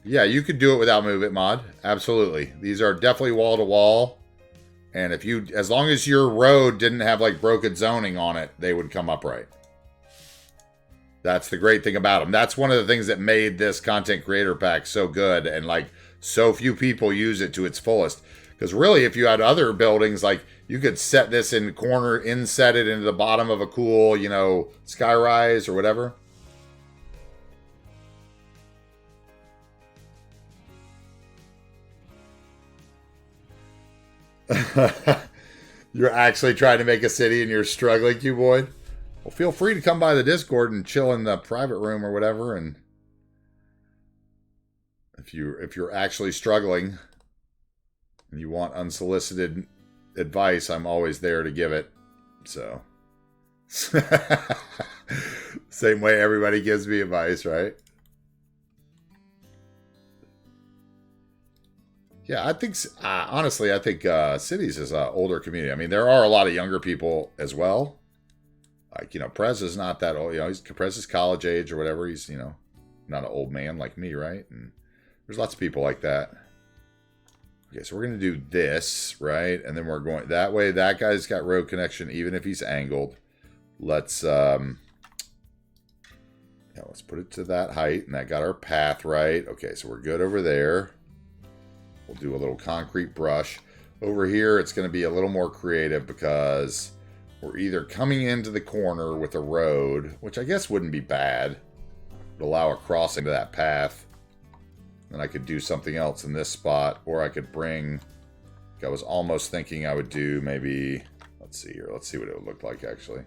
could do it without Move It Mod. Absolutely. These are definitely wall to wall. And as long as your road didn't have like broken zoning on it, they would come upright. That's the great thing about them. That's one of the things that made this content creator pack so good. And like so few people use it to its fullest. Because really, if you had other buildings, like you could set this in the corner, inset it into the bottom of a cool, skyrise or whatever. You're actually trying to make a city and you're struggling, Cuboid? Well, feel free to come by the Discord and chill in the private room or whatever. And if you're actually struggling and you want unsolicited advice, I'm always there to give it. So same way everybody gives me advice, right? Yeah, I think honestly, I think cities is an older community. I mean, there are a lot of younger people as well. Like Prez is not that old. Prez is college age or whatever. He's not an old man like me, right? And there's lots of people like that. Okay, so we're gonna do this, right? And then we're going that way. That guy's got road connection, even if he's angled. Let's let's put it to that height, and that got our path right. Okay, so we're good over there. We'll do a little concrete brush. Over here, it's going to be a little more creative because we're either coming into the corner with a road, which I guess wouldn't be bad. Would allow a crossing to that path. Then I could do something else in this spot, or I could bring... I was almost thinking I would do maybe... Let's see here. Let's see what it would look like, actually.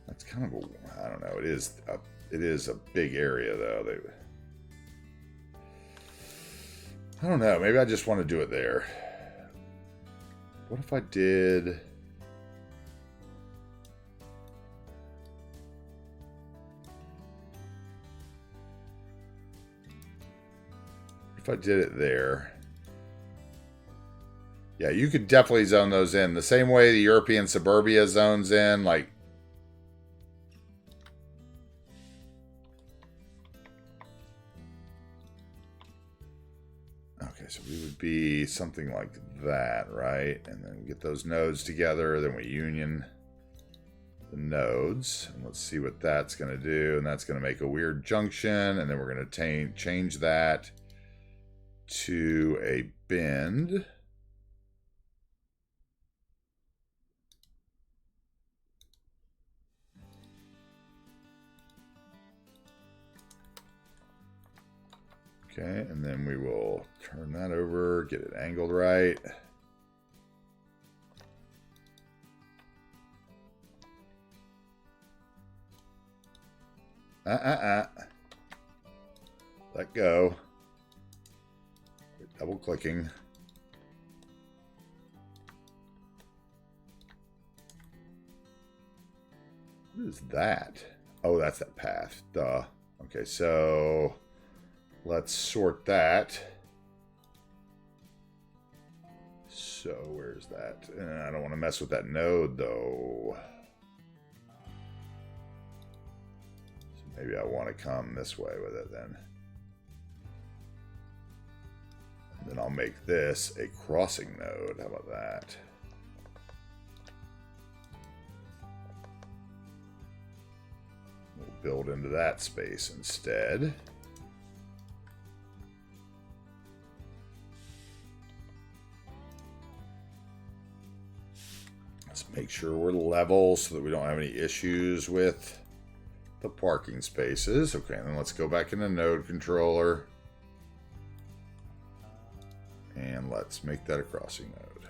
That's kind of a, I don't know. It is a big area though. I don't know. Maybe I just want to do it there. What if I did? If I did it there. Yeah, you could definitely zone those in. The same way the European suburbia zones in, like... Okay, so we would be something like that, right? And then we get those nodes together, then we union the nodes. And let's see what that's going to do. And that's going to make a weird junction. And then we're going to change that to a bend. Okay, and then we will turn that over, get it angled right. Let go. Double clicking. What is that? Oh, that's that path. Duh. Okay, so... let's sort that. So where's that? I don't want to mess with that node though. So maybe I want to come this way with it then. And then I'll make this a crossing node. How about that? We'll build into that space instead. Make sure we're level so that we don't have any issues with the parking spaces. Okay, and then let's go back into node controller. And let's make that a crossing node.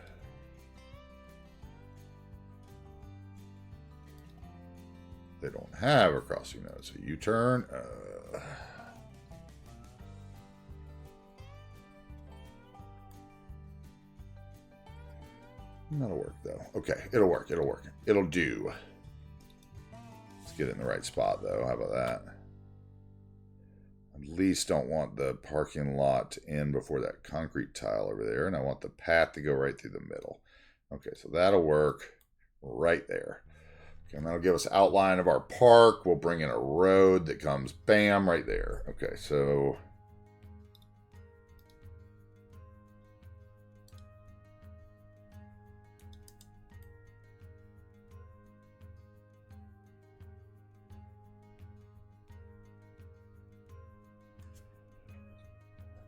They don't have a crossing node, so U-turn. That'll work, though. Okay, it'll work. It'll work. It'll do. Let's get it in the right spot, though. How about that? At least don't want the parking lot to end before that concrete tile over there, and I want the path to go right through the middle. Okay, so that'll work right there. Okay, and that'll give us outline of our park. We'll bring in a road that comes, bam, right there. Okay, so...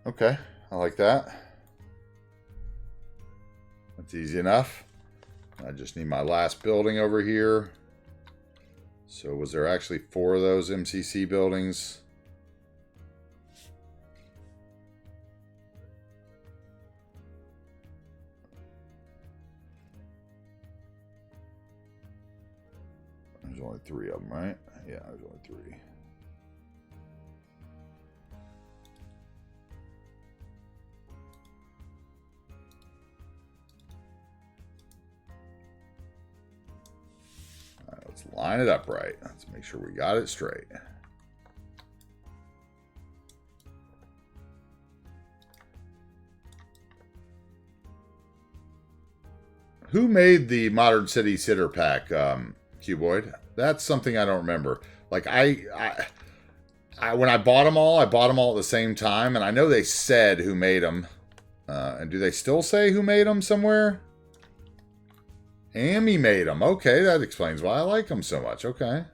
okay, I like that. That's easy enough. I just need my last building over here. So was there actually 4 of those MCC buildings? There's only 3 of them, right? Yeah, there's only 3. Let's line it up right. Let's make sure we got it straight. Who made the Modern City Sitter Pack, Cuboid? That's something I don't remember. Like, when I bought them all at the same time, and I know they said who made them. And do they still say who made them somewhere? Amy made them. Okay, that explains why I like them so much. Okay.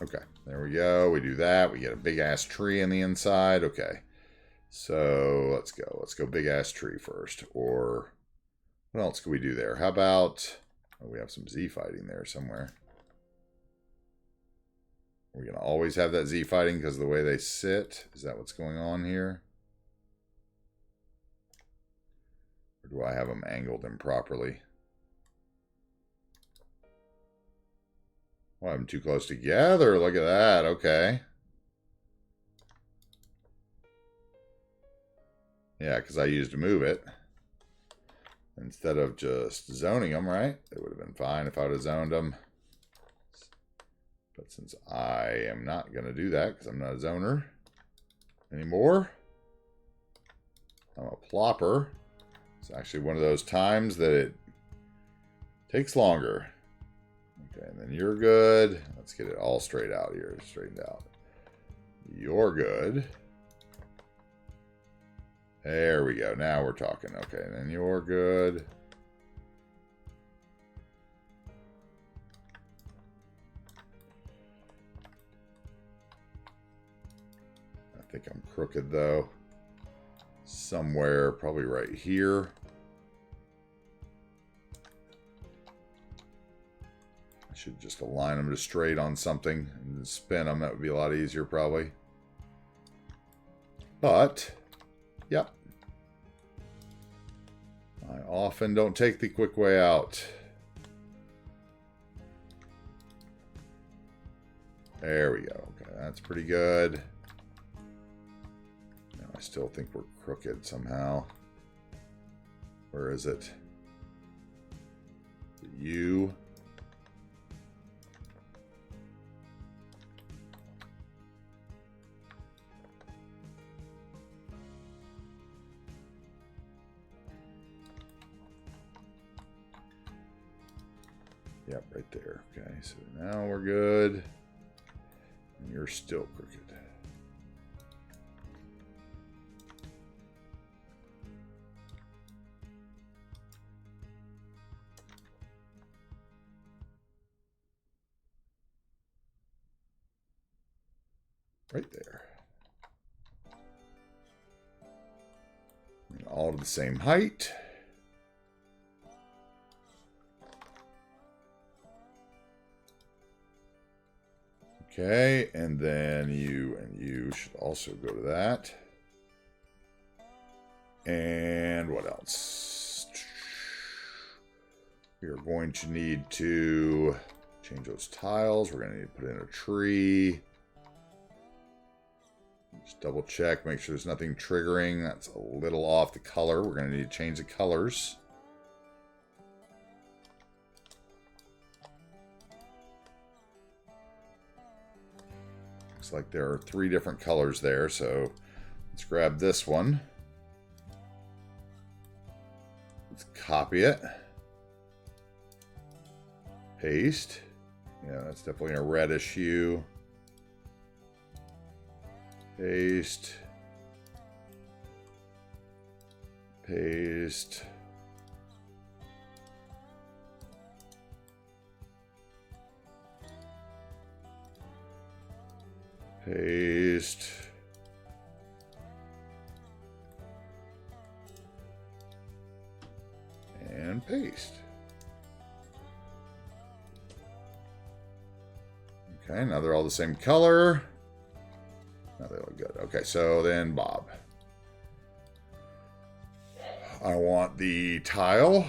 Okay, there we go. We do that. We get a big-ass tree in the inside. Okay, so let's go. Let's go big-ass tree first. Or what else can we do there? How about... Oh, we have some Z fighting there somewhere. We're going to always have that Z fighting because of the way they sit. Is that what's going on here? Or do I have them angled improperly? Well, I'm too close together. Look at that. Okay. Yeah, because I used to move it. Instead of just zoning them, right? It would have been fine if I would have zoned them. But since I am not going to do that, because I'm not a zoner anymore. I'm a plopper. It's actually one of those times that it takes longer. Okay, and then you're good. Let's get it all straight out here. Straightened out. You're good. There we go. Now we're talking. Okay, and then you're good. I think I'm crooked, though. Somewhere, probably right here. I should just align them just straight on something and spin them. That would be a lot easier, probably. But, yep. I often don't take the quick way out. There we go. Okay, that's pretty good. Now, I still think we're crooked somehow. Where is it? You. Yep, right there. Okay, so now we're good. And you're still crooked. Right there. And all to the same height. Okay, and then you and you should also go to that. And what else? We are going to need to change those tiles. We're going to need to put in a tree. Just double check, make sure there's nothing triggering. That's a little off the color. We're going to need to change the colors. Looks like there are 3 different colors there, so let's grab this one. Let's copy it. Paste. Yeah, that's definitely a reddish hue. Paste. Paste. Paste. And paste. Okay, now they're all the same color. Now they look good. Okay, so then Bob. I want the tile.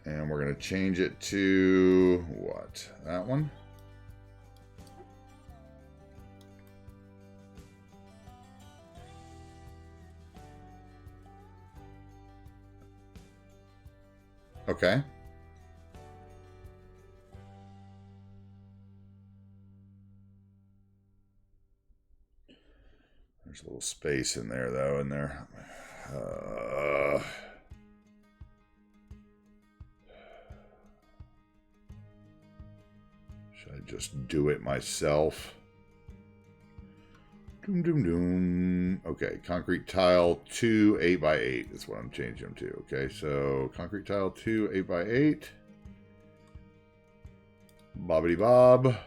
And we're going to change it to what? That one? Okay. There's a little space in there, though, in there. Should I just do it myself? Doom, doom, doom. Okay, concrete tile 2, 8x8. That's what I'm changing them to. Okay, so concrete tile 2, 8x8. Bobbity bob.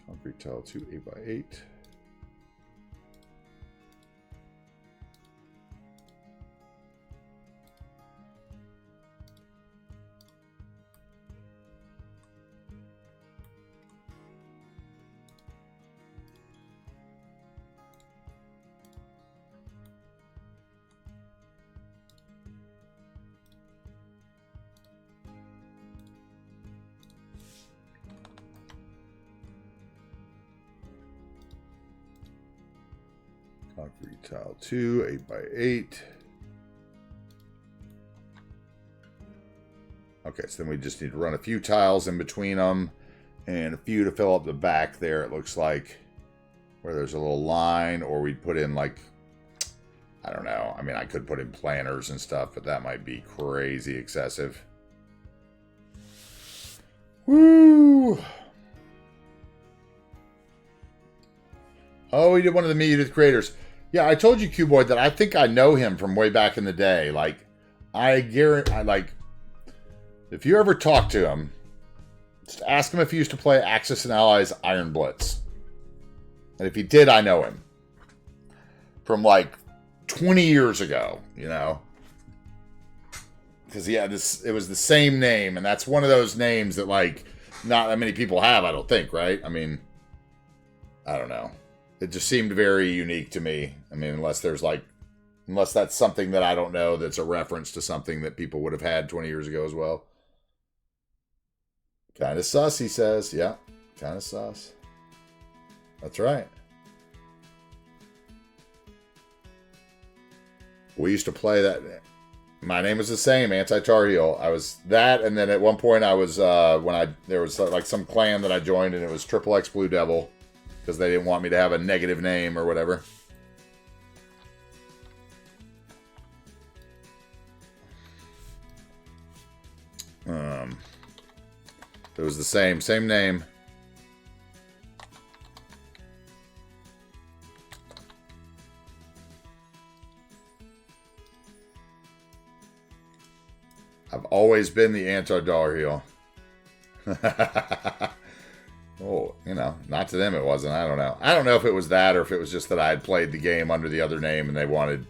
Concrete tile 2, 8x8. Concrete tile 2, 8x8. Okay, so then we just need to run a few tiles in between them and a few to fill up the back there, it looks like, where there's a little line, or we'd put in, like, I don't know. I mean, I could put in planters and stuff, but that might be crazy excessive. Woo! Oh, he did one of the Meet Youth creators. Yeah, I told you, Cuboid, that I think I know him from way back in the day. Like, I guarantee, like, if you ever talk to him, just ask him if he used to play Axis and Allies Iron Blitz. And if he did, I know him. From, like, 20 years ago, you know? Because, yeah, it was the same name, and that's one of those names that, like, not that many people have, I don't think, right? I mean, I don't know. It just seemed very unique to me. I mean, unless that's something that I don't know that's a reference to something that people would have had 20 years ago as well. Kind of sus, he says. Yeah, kind of sus. That's right. We used to play that. My name was the same, AntiTarheel. I was that, and then at one point I was, there was like some clan that I joined, and it was Triple X Blue Devil. Because they didn't want me to have a negative name or whatever. It was the same name. I've always been the AntiTarheel. Oh, you know, not to them it wasn't. I don't know. I don't know if it was that or if it was just that I had played the game under the other name and they wanted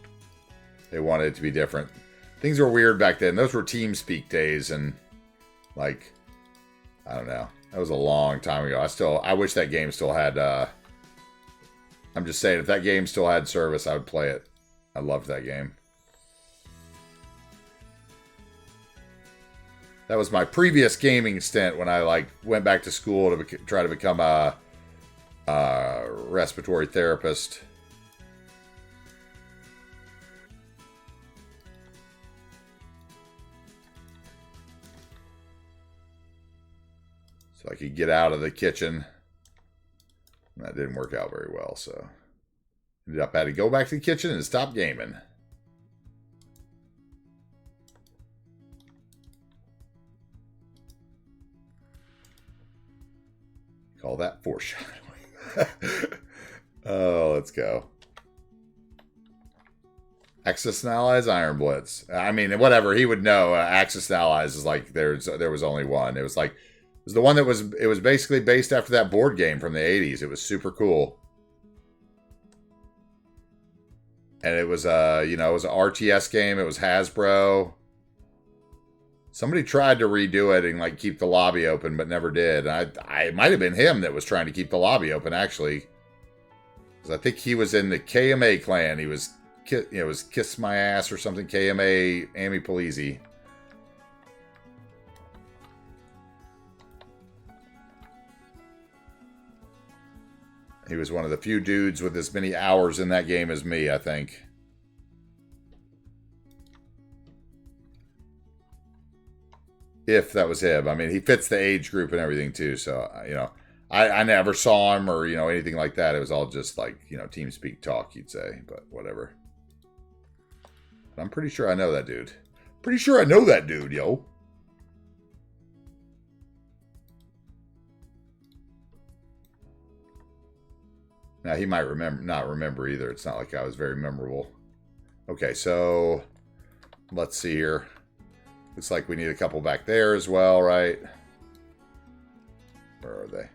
it to be different. Things were weird back then. Those were TeamSpeak days, and like, I don't know. That was a long time ago. I wish that game still had, I'm just saying, if that game still had service, I would play it. I loved that game. That was my previous gaming stint when I went back to school to try to become a respiratory therapist. So I could get out of the kitchen. And that didn't work out very well, so ended up having to go back to the kitchen and stop gaming. Call that foreshadowing. Oh, let's go. Axis and Allies Iron Blitz. I mean, whatever, he would know. Axis and Allies is like there was only one. It was the one that was basically based after that board game from the 80s. It was super cool. And it was it was an RTS game. It was Hasbro. Somebody tried to redo it and keep the lobby open, but never did. And it might have been him that was trying to keep the lobby open, actually, because I think he was in the KMA clan. He was it was Kiss My Ass or something. KMA Amy Polizzi. He was one of the few dudes with as many hours in that game as me, I think. If that was him. I mean, he fits the age group and everything, too. So, you know, I never saw him or, you know, anything like that. It was all just like, you know, team speak talk, you'd say. But whatever. I'm pretty sure I know that dude. Pretty sure I know that dude, yo. Now, he might not remember either. It's not like I was very memorable. Okay, so let's see here. Looks like we need a couple back there as well, right? Where are they?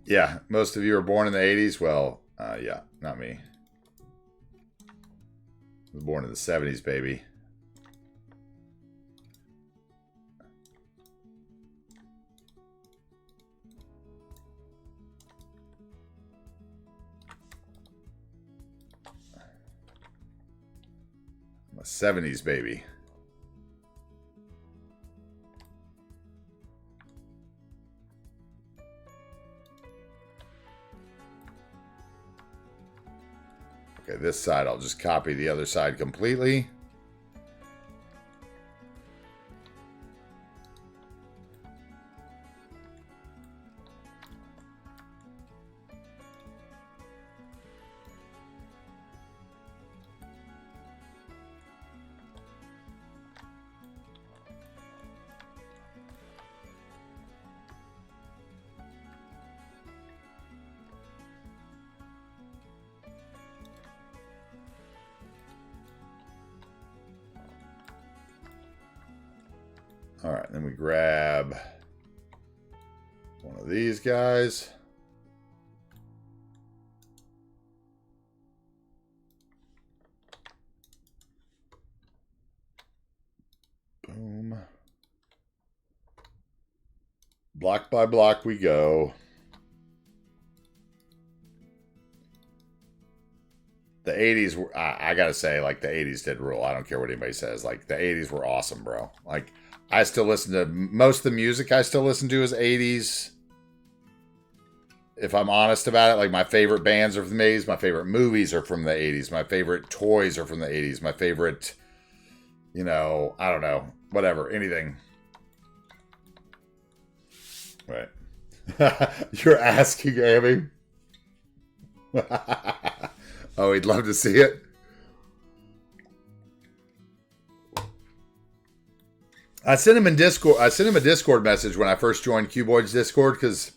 Yeah, most of you were born in the 80s. Well, yeah, not me. I was born in the 70s, baby. I'm a 70s baby. Okay, this side, I'll just copy the other side completely. All right, then we grab one of these guys. Boom. Block by block we go. The 80s were, I gotta say, like, the 80s did rule. I don't care what anybody says. Like, the 80s were awesome, bro. Like, I still listen to most of the music I still listen to is 80s. If I'm honest about it, like my favorite bands are from the 80s. My favorite movies are from the 80s. My favorite toys are from the 80s. My favorite, you know, I don't know, whatever, anything. Right. You're asking, Amy? Oh, he'd love to see it. I sent him in Discord. I sent him a Discord message when I first joined Cuboid's Discord because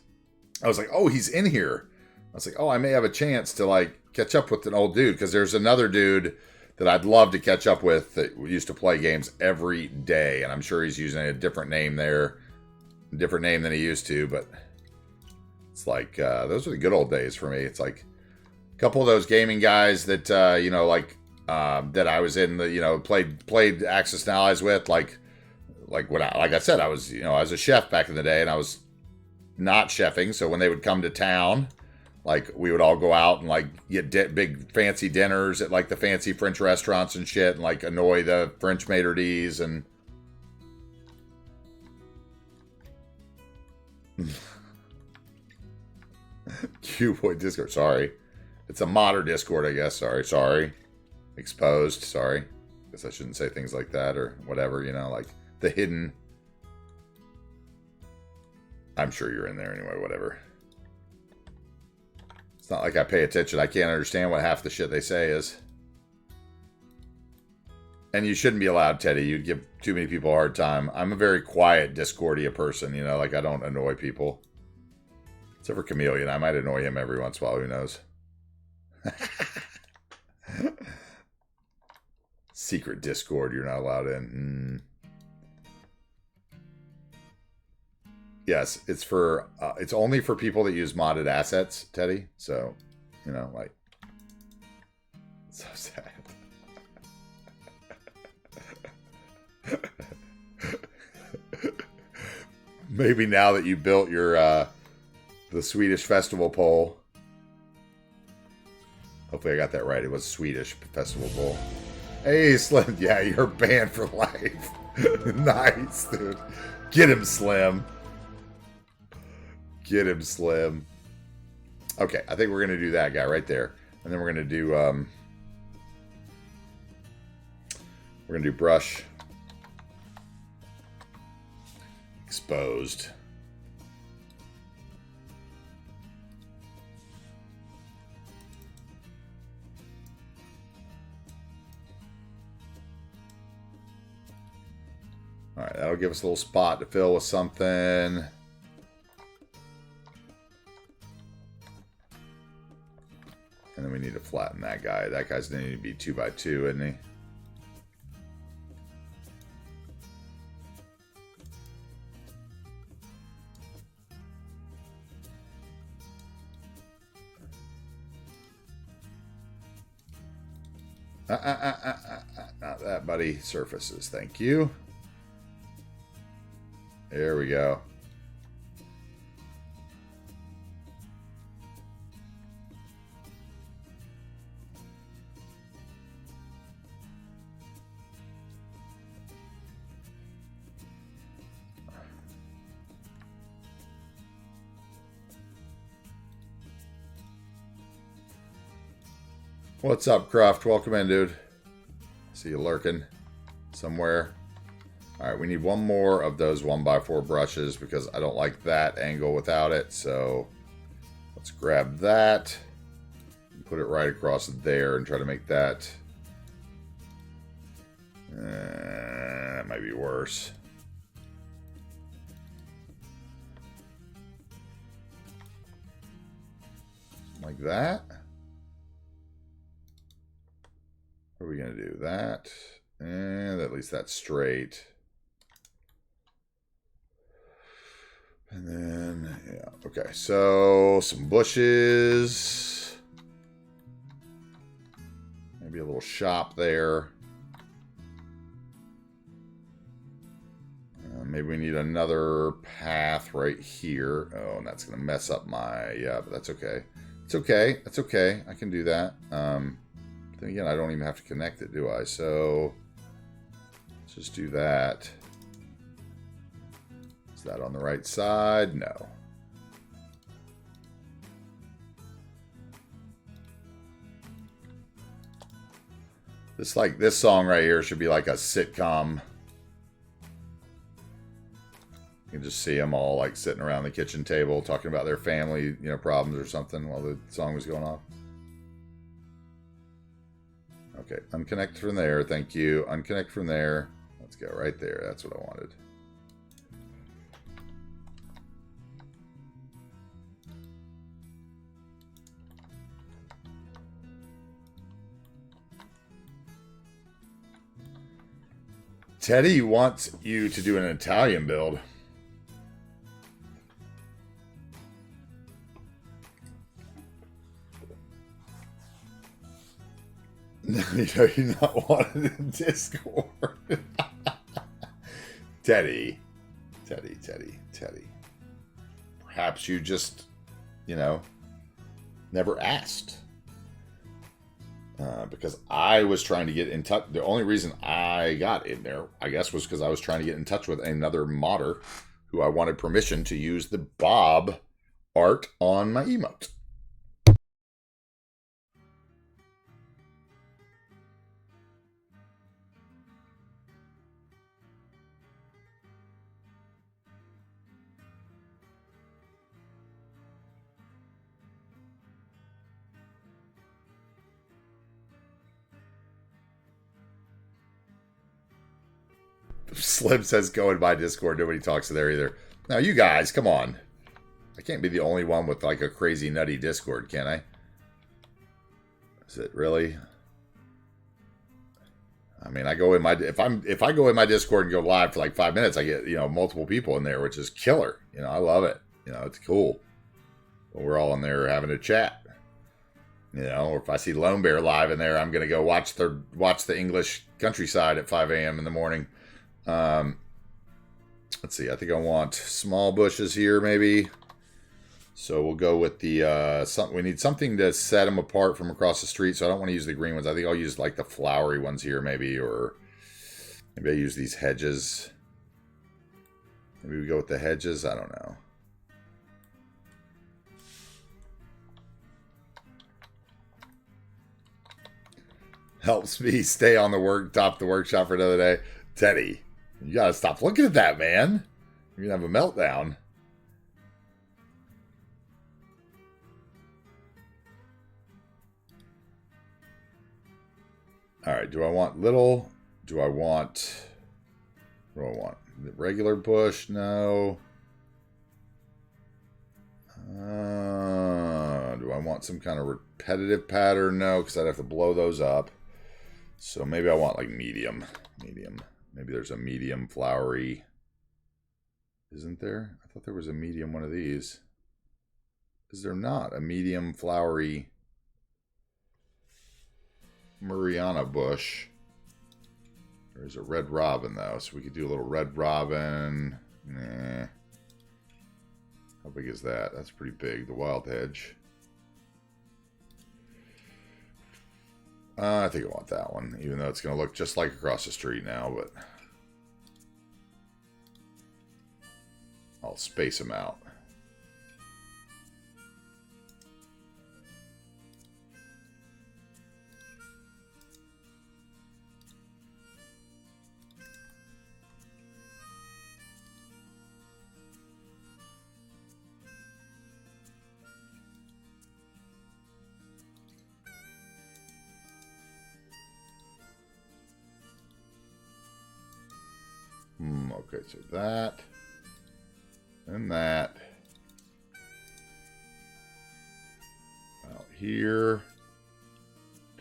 I was like, "Oh, he's in here." I was like, "Oh, I may have a chance to like catch up with an old dude," because there's another dude that I'd love to catch up with that used to play games every day, and I'm sure he's using a different name there, a different name than he used to. But it's like those are the good old days for me. It's like a couple of those gaming guys that you know, like that I was in the, you know, played Axis and Allies with, like when like I said, I was, you know, I was a chef back in the day, and I was not chefing. So when they would come to town, like we would all go out and like get big fancy dinners at like the fancy French restaurants and shit, and like annoy the French maitre d's and. Cuboid Discord, sorry. It's a modern Discord, I guess. Sorry. Exposed, sorry. Guess I shouldn't say things like that or whatever, you know, like the hidden. I'm sure you're in there anyway, whatever. It's not like I pay attention. I can't understand what half the shit they say is. And you shouldn't be allowed, Teddy. You'd give too many people a hard time. I'm a very quiet Discordia person, you know, like I don't annoy people. Except for Chameleon. I might annoy him every once in a while, who knows? Secret Discord you're not allowed in. Yes, it's for it's only for people that use modded assets, Teddy. So, you know, like, so sad. Maybe now that you built your the Swedish festival pole. Hopefully I got that right. It was Swedish festival pole. Hey, Slim. Yeah, you're banned for life. Nice, dude. Get him, Slim. Get him, Slim. Okay, I think we're going to do that guy right there. And then we're going to do... we're going to do brush. Exposed. All right, that'll give us a little spot to fill with something. And then we need to flatten that guy. That guy's going to need to be 2x2, isn't he? Not that, buddy. Surfaces. Thank you. There we go. What's up, Croft? Welcome in, dude. See you lurking somewhere. All right, we need one more of those 1x4 brushes because I don't like that angle without it. So let's grab that and put it right across there and try to make that. That might be worse. Like that. What are we going to do? That. And at least that's straight. And then, yeah, okay, so some bushes. Maybe a little shop there. Maybe we need another path right here. Oh, and that's going to mess up my, yeah, but that's okay. It's okay. That's okay. I can do that. Then again, I don't even have to connect it, do I? So let's just do that. Is that on the right side? No. This song right here should be like a sitcom. You can just see them all like sitting around the kitchen table talking about their family, problems or something while the song was going off. Okay, unconnect from there. Thank you. Unconnect from there. Let's go right there. That's what I wanted. Teddy wants you to do an Italian build. You're not wanted in Discord. Teddy. Perhaps you just, never asked. Because I was trying to get in touch. The only reason I got in there, I guess, was because I was trying to get in touch with another modder who I wanted permission to use the Bob art on my emote. Slim says go in my Discord. Nobody talks to there either. Now, you guys, come on. I can't be the only one with like a crazy nutty Discord, can I? Is it really? I mean, I go in my if I go in my Discord and go live for like 5 minutes, I get multiple people in there, which is killer. I love it. It's cool. But we're all in there having a chat. Or if I see Lone Bear live in there, I'm gonna go watch the English countryside at 5 a.m. in the morning. Let's see. I think I want small bushes here, maybe. So we'll go with the, we need something to set them apart from across the street, so I don't want to use the green ones. I think I'll use, like, the flowery ones here, maybe, or maybe I use these hedges. Maybe we go with the hedges? I don't know. Helps me stay on the workshop for another day. Teddy, you gotta stop looking at that, man. You're gonna have a meltdown. Alright, do I want little? Do I want... What do I want? The regular bush? No. Do I want some kind of repetitive pattern? No, because I'd have to blow those up. So maybe I want like medium. Medium. Maybe there's a medium flowery. Isn't there? I thought there was a medium one of these. Is there not a medium flowery Mariana bush? There's a red robin though, so we could do a little red robin. Nah. How big is that? That's pretty big. The wild hedge. I think I want that one, even though it's going to look just like across the street now, but I'll space them out. Okay, so that and that out here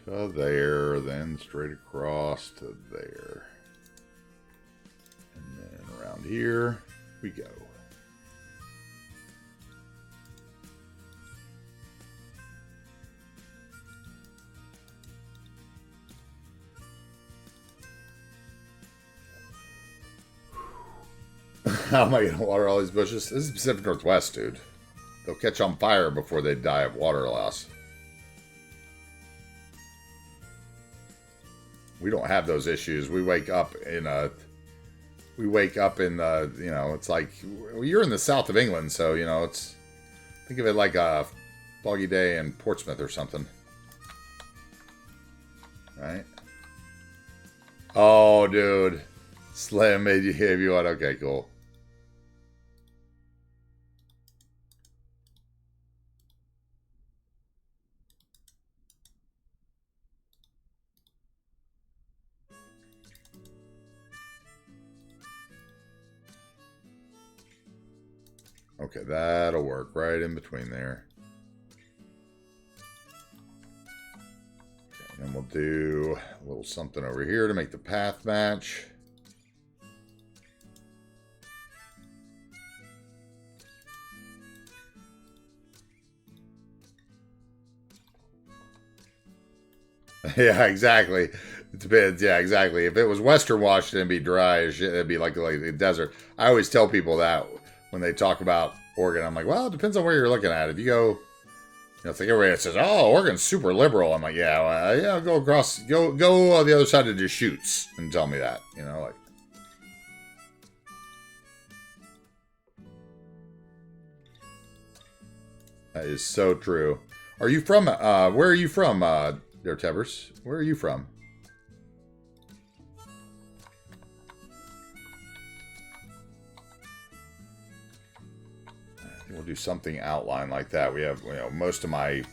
to there, then straight across to there, and then around here we go. How am I going to water all these bushes? This is Pacific Northwest, dude. They'll catch on fire before they die of water loss. We don't have those issues. We wake up in a... We wake up in, you know, it's like... Well, you're in the south of England, so, you know, it's... Think of it like a foggy day in Portsmouth or something. Right? Oh, dude. Slim made you give you one. Okay, cool. Okay, that'll work right in between there. Okay, and we'll do a little something over here to make the path match. Yeah, exactly. It depends. Yeah, exactly. If it was Western Washington, it'd be dry as shit. It'd be like the desert. I always tell people that when they talk about Oregon. I'm like, well, it depends on where you're looking at. If you go, you know, it's like everybody says, oh, Oregon's super liberal. I'm like, yeah, well, yeah, go across, go on the other side of Deschutes and tell me that, you know, like. That is so true. Are you from, where are you from, there, Tevers? Where are you from? We'll do something outline like that. We have, you know, most of my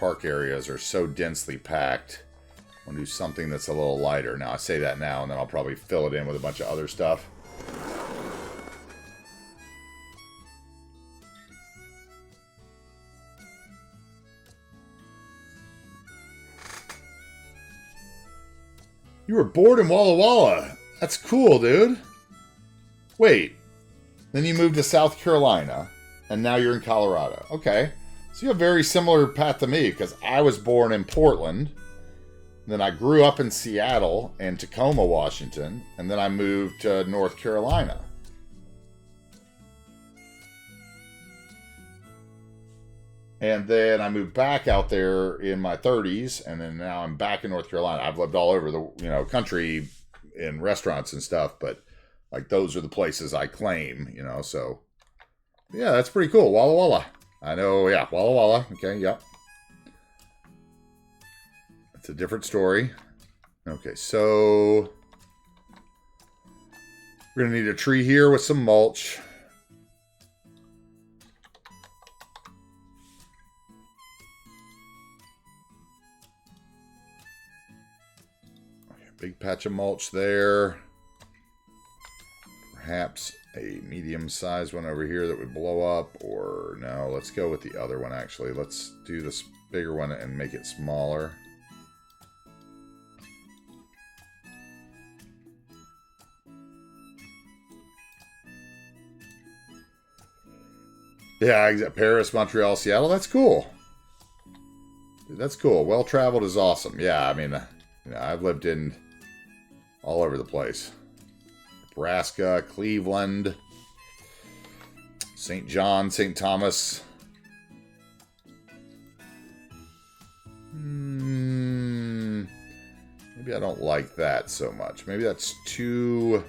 park areas are so densely packed. We'll do something that's a little lighter. Now, I say that now, and then I'll probably fill it in with a bunch of other stuff. You were born in Walla Walla. That's cool, dude. Wait. Then you moved to South Carolina. And now you're in Colorado. Okay. So you have a very similar path to me, because I was born in Portland. Then I grew up in Seattle and Tacoma, Washington. And then I moved to North Carolina. And then I moved back out there in my 30s, and then now I'm back in North Carolina. I've lived all over the country in restaurants and stuff, but like those are the places I claim, so yeah, that's pretty cool. Walla Walla. I know, yeah, Walla Walla. Okay, yep. It's a different story. Okay, so we're going to need a tree here with some mulch. Okay, big patch of mulch there. Perhaps a medium-sized one over here that would blow up, or no, let's go with the other one, actually. Let's do this bigger one and make it smaller. Yeah, Paris, Montreal, Seattle. That's cool. Dude, that's cool. Well-traveled is awesome. Yeah, I mean, I've lived in all over the place. Nebraska, Cleveland, St. John, St. Thomas. Maybe I don't like that so much. Maybe that's too...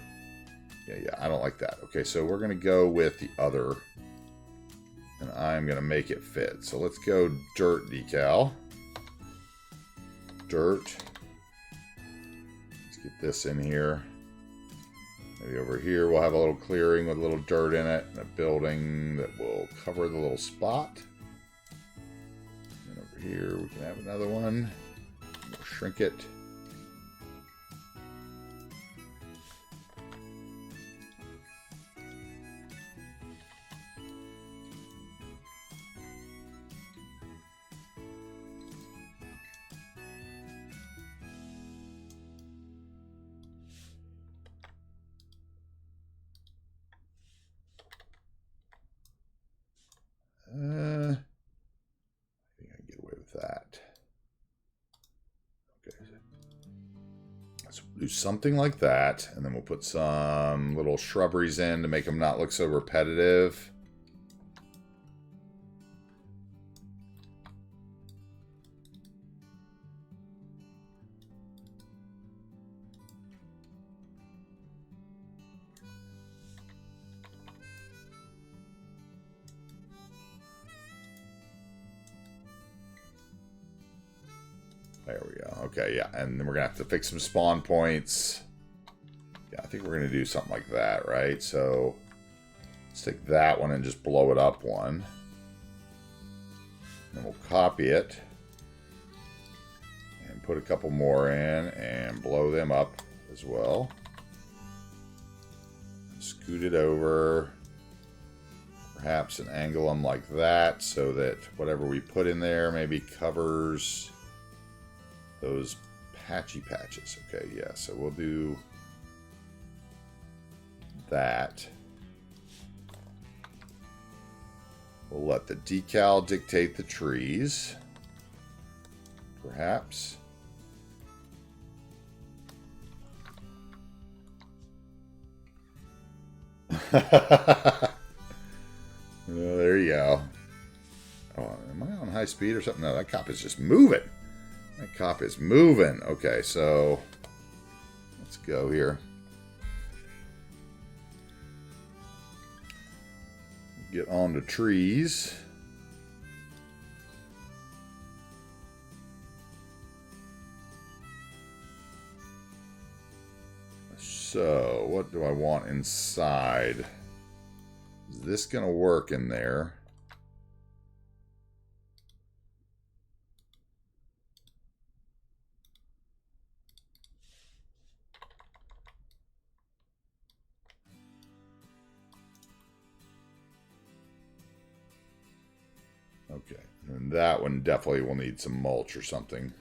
Yeah, I don't like that. Okay, so we're going to go with the other... And I'm going to make it fit. So let's go dirt decal. Dirt. Let's get this in here. Maybe over here we'll have a little clearing with a little dirt in it. And a building that will cover the little spot. And over here we can have another one. We'll shrink it. I think I can get away with that. Okay. Let's do something like that, and then we'll put some little shrubberies in to make them not look so repetitive. There we go. Okay, yeah. And then we're going to have to fix some spawn points. Yeah, I think we're going to do something like that, right? So let's take that one and just blow it up one. Then we'll copy it. And put a couple more in and blow them up as well. Scoot it over. Perhaps and angle them like that so that whatever we put in there maybe covers... those patchy patches. Okay, yeah, so we'll do that. We'll let the decal dictate the trees. Perhaps. There you go. Oh, am I on high speed or something? No, that cop is just moving. That cop is moving. Okay, so let's go here. Get on to trees. So, what do I want inside? Is this going to work in there? Okay, and that one definitely will need some mulch or something.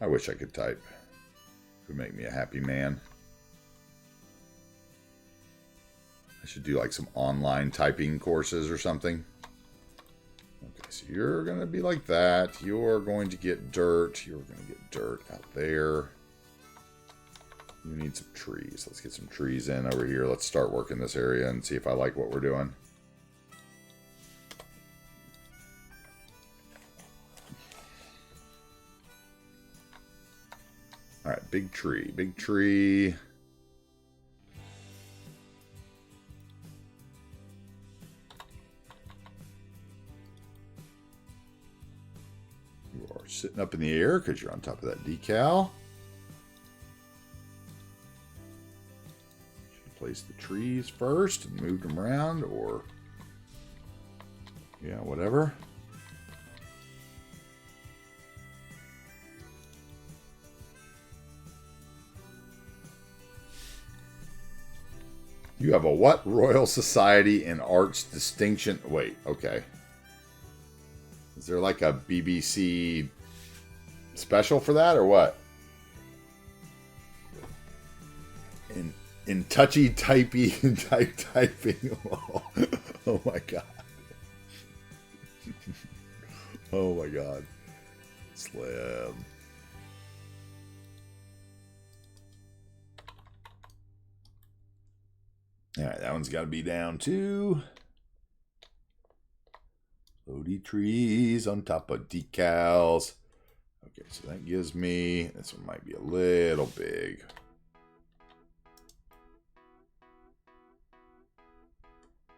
I wish I could type. It would make me a happy man. I should do like some online typing courses or something. Okay, so you're going to be like that. You're going to get dirt. You're going to get dirt out there. You need some trees. Let's get some trees in over here. Let's start working this area and see if I like what we're doing. All right, big tree. Big tree. You are sitting up in the air because you're on top of that decal. Place the trees first and move them around, or yeah, whatever. You have a what? Royal Society and Arts Distinction. Wait, okay. Is there like a BBC special for that, or what? In touchy typey typing. Oh my god. Oh my god. Slim. Alright, that one's got to be down too. Floaty trees on top of decals. Okay, so that gives me... This one might be a little big.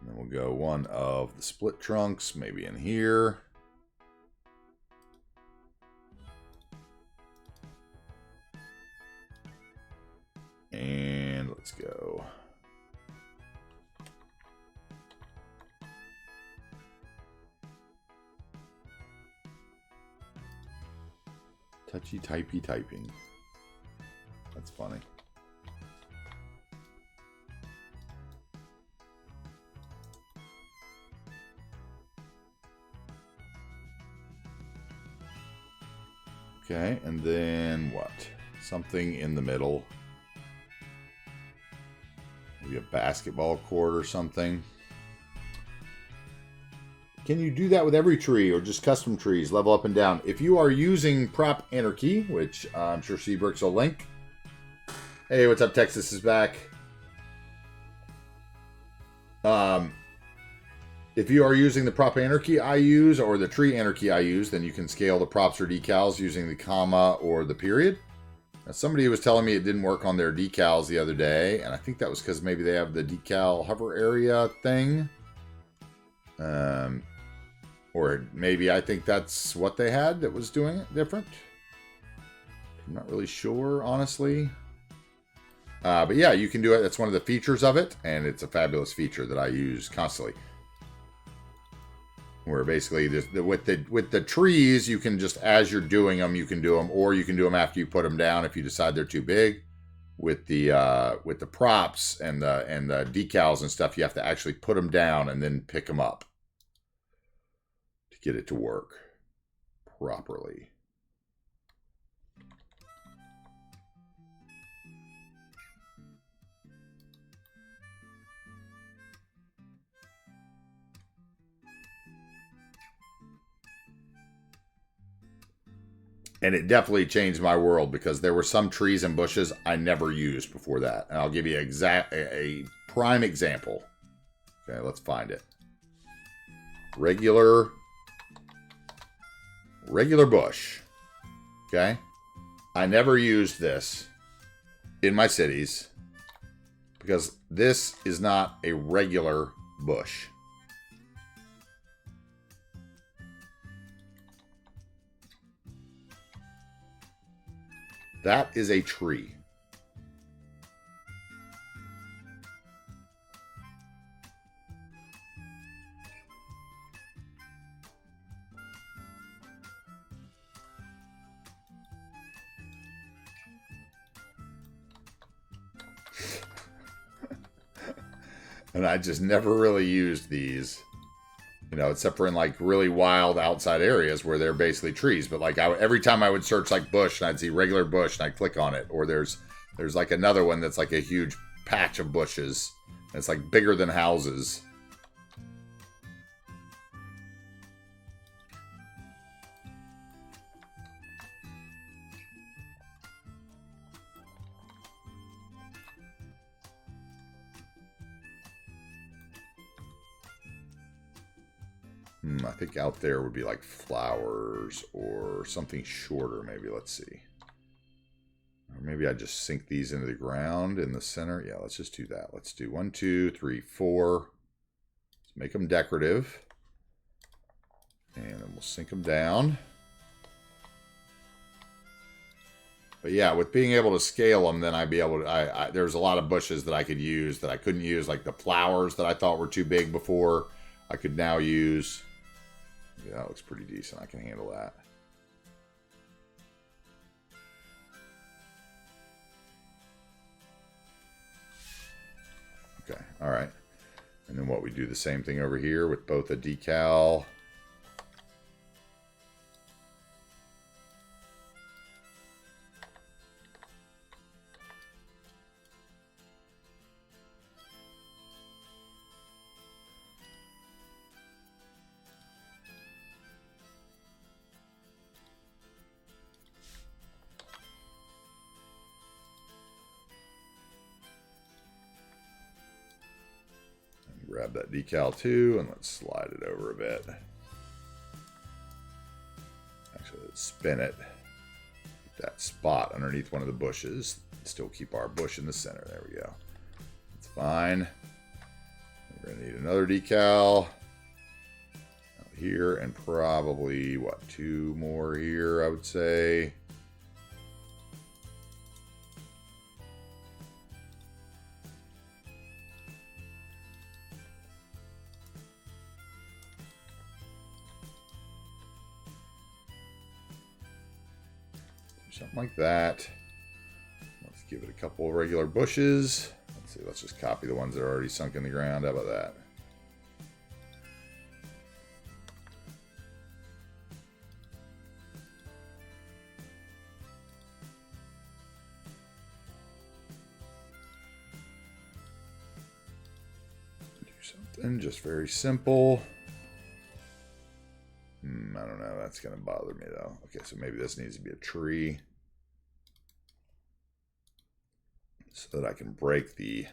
And then we'll go one of the split trunks, maybe in here. And let's go. Touchy typey typing. That's funny. Okay, and then what? Something in the middle. Maybe a basketball court or something. Can you do that with every tree or just custom trees, level up and down? If you are using Prop Anarchy, which I'm sure Seabricks will link. Hey, what's up? Texas is back. If you are using the Prop Anarchy I use or the Tree Anarchy I use, then you can scale the props or decals using the comma or the period. Now, somebody was telling me it didn't work on their decals the other day, and I think that was because maybe they have the decal hover area thing. Or maybe I think that's what they had that was doing it different. I'm not really sure, honestly. But yeah, you can do it. That's one of the features of it, and it's a fabulous feature that I use constantly. Where basically, with the trees, you can just, as you're doing them, you can do them, or you can do them after you put them down if you decide they're too big. With the props and the decals and stuff, you have to actually put them down and then pick them up to get it to work properly. And it definitely changed my world because there were some trees and bushes I never used before that. And I'll give you a prime example. Okay, let's find it. Regular bush. Okay? I never used this in my cities because this is not a regular bush. That is a tree. And I just never really used these, you know, except for in like really wild outside areas where they're basically trees. But like every time I would search like bush and I'd see regular bush and I'd click on it. Or there's like another one that's like a huge patch of bushes. And it's like bigger than houses. I think out there would be like flowers or something shorter, maybe. Let's see. Or maybe I just sink these into the ground in the center. Yeah, let's just do that. Let's do 1, 2, 3, 4. Let's make them decorative. And then we'll sink them down. But yeah, with being able to scale them, then I'd be able to... there's a lot of bushes that I could use that I couldn't use, like the flowers that I thought were too big before. I could now use... Yeah, that looks pretty decent. I can handle that. Okay, all right. And then what, we do the same thing over here with both a decal... Grab that decal too, and let's slide it over a bit. Actually, let's spin it. Get that spot underneath one of the bushes. Still keep our bush in the center. There we go. That's fine. We're going to need another decal out here, and probably, what, 2 more here, I would say. Something like that. Let's give it a couple of regular bushes. Let's see, let's just copy the ones that are already sunk in the ground. How about that? Do something just very simple. I don't know. That's going to bother me, though. Okay, so maybe this needs to be a tree. So that I can break the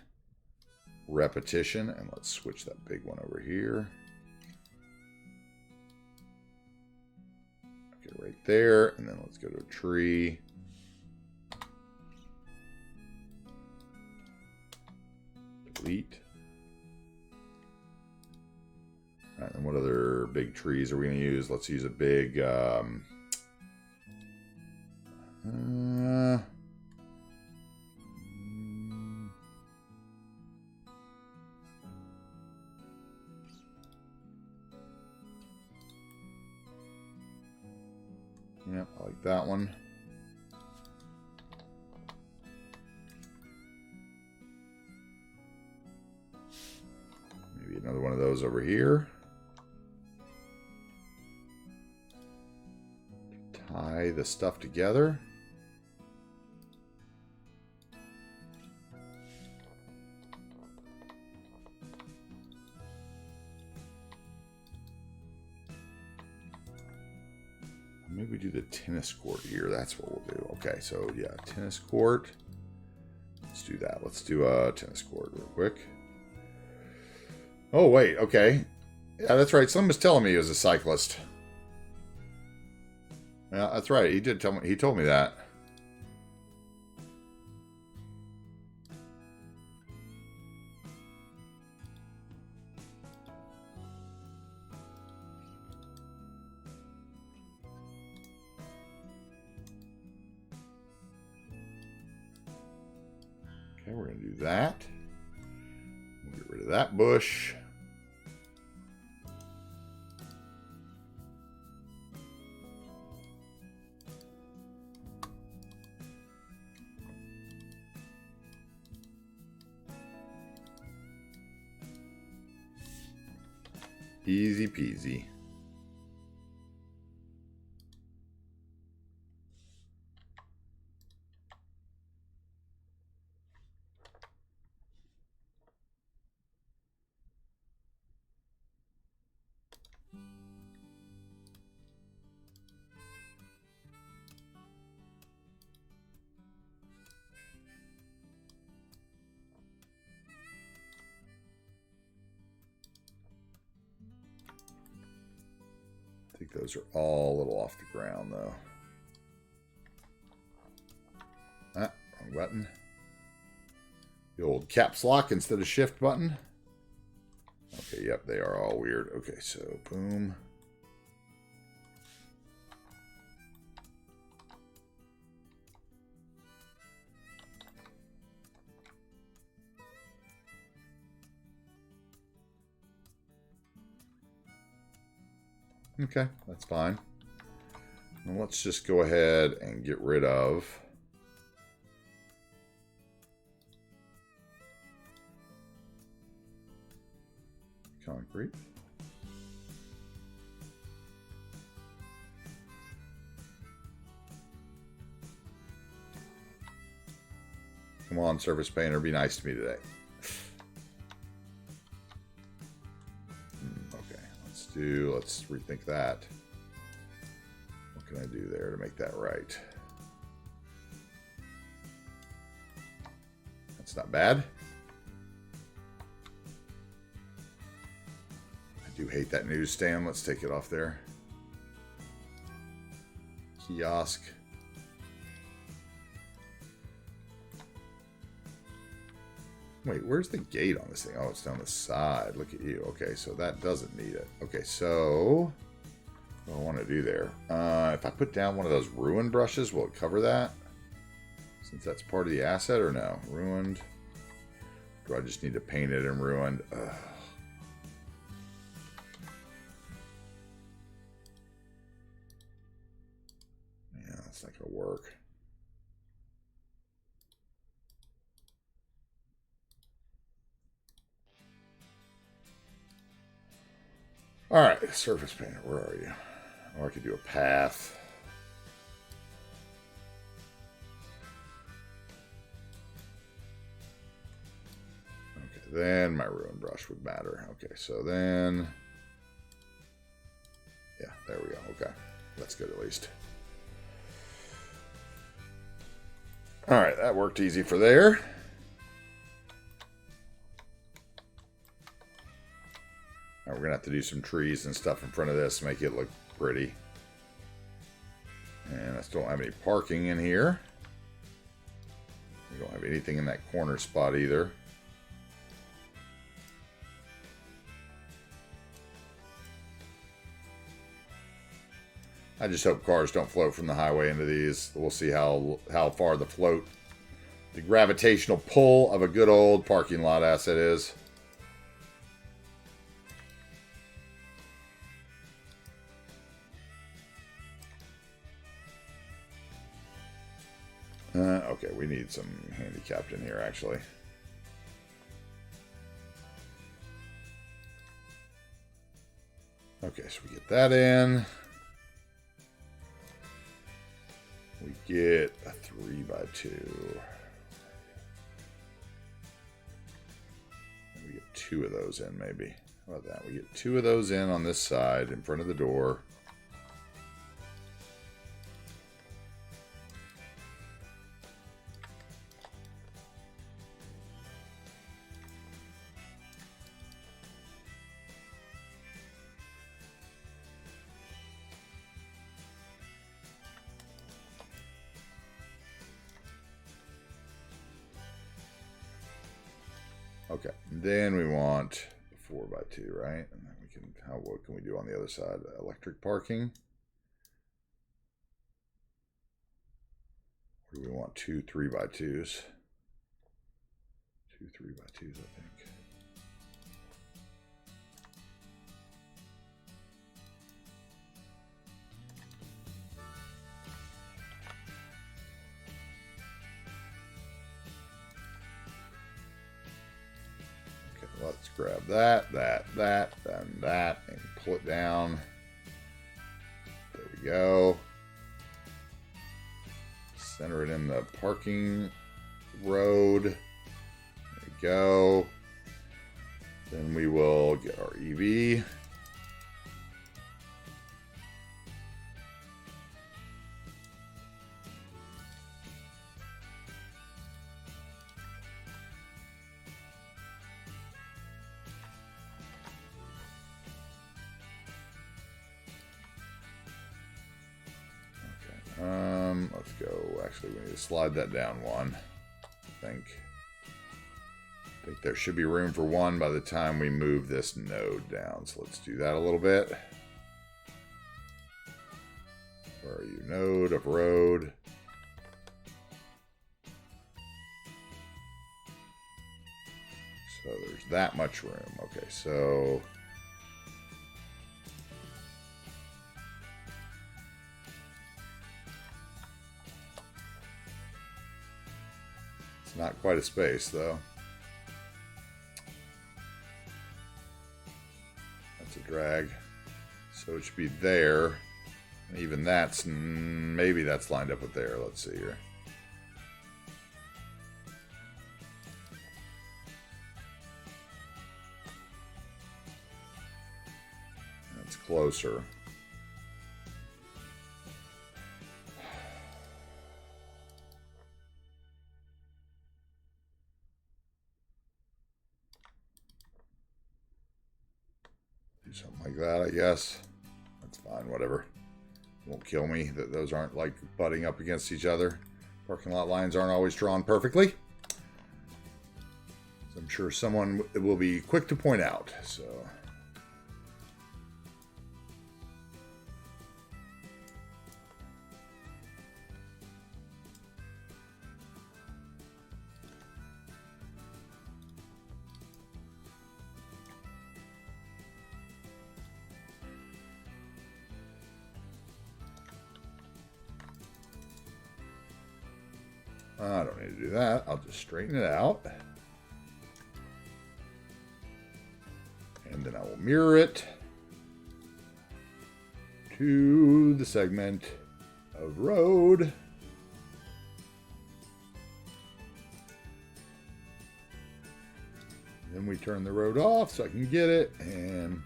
repetition. And let's switch that big one over here. Okay, right there. And then let's go to a tree. Delete. All right, and what other big trees are we going to use? Let's use a big... yeah, I like that one. Maybe another one of those over here. Tie the stuff together. Maybe we do the tennis court here. That's what we'll do. Okay, so yeah, tennis court. Let's do that. Let's do a tennis court real quick. Oh, wait. Okay. Yeah, that's right. Slim was telling me he was a cyclist. Yeah, that's right. He did tell me. He told me that. Okay, we're going to do that. We'll get rid of that bush. Easy peasy. think those are all a little off the ground, though. Ah, wrong button. The old caps lock instead of shift button. Okay, yep, they are all weird. Okay, so boom. Okay, that's fine. Now let's just go ahead and get rid of concrete. Come on, surface painter, be nice to me today. Okay, let's rethink that. What can I do there to make that right? That's not bad. I do hate that newsstand. Let's take it off there. Kiosk. Wait, where's the gate on this thing? Oh, it's down the side. Look at you. Okay, so that doesn't need it. Okay, so what do I want to do there? If I put down one of those ruined brushes, will it cover that? Since that's part of the asset, or no? Ruined. Do I just need to paint it in ruined? Ugh. Yeah, that's not going to work. All right, surface painter, where are you? Oh, I could do a path. Okay, then my ruin brush would matter. Okay, so then, yeah, there we go. Okay, that's good at least. All right, that worked easy for there. Now we're going to have to do some trees and stuff in front of this to make it look pretty. And I still don't have any parking in here. We don't have anything in that corner spot either. I just hope cars don't float from the highway into these. We'll see how far the gravitational pull of a good old parking lot asset is. Okay, we need some handicapped in here, actually. Okay, so we get that in. We get a 3x2. We get 2 of those in, maybe. How about that? We get 2 of those in on this side, in front of the door. Okay, then we want 4x2, right? And then we can, what can we do on the other side? Electric parking. Or do we want 2 3x2s? 2 3x2s, I think. Let's grab that, and that, and pull it down. There we go. Center it in the parking road. There we go. Then we will get our EV. go. Actually, we need to slide that down one. I think there should be room for one by the time we move this node down. So let's do that a little bit. Where are you? Node of road. So there's that much room. Okay, so it's not quite a space though. That's a drag. So it should be there. Even that's, maybe that's lined up with there. Let's see here. That's closer. Do something like that, I guess. That's fine, whatever. Won't kill me that those aren't like butting up against each other. Parking lot lines aren't always drawn perfectly. So I'm sure someone will be quick to point out. So I don't need to do that. I'll just straighten it out. And then I will mirror it to the segment of road. Then we turn the road off so I can get it and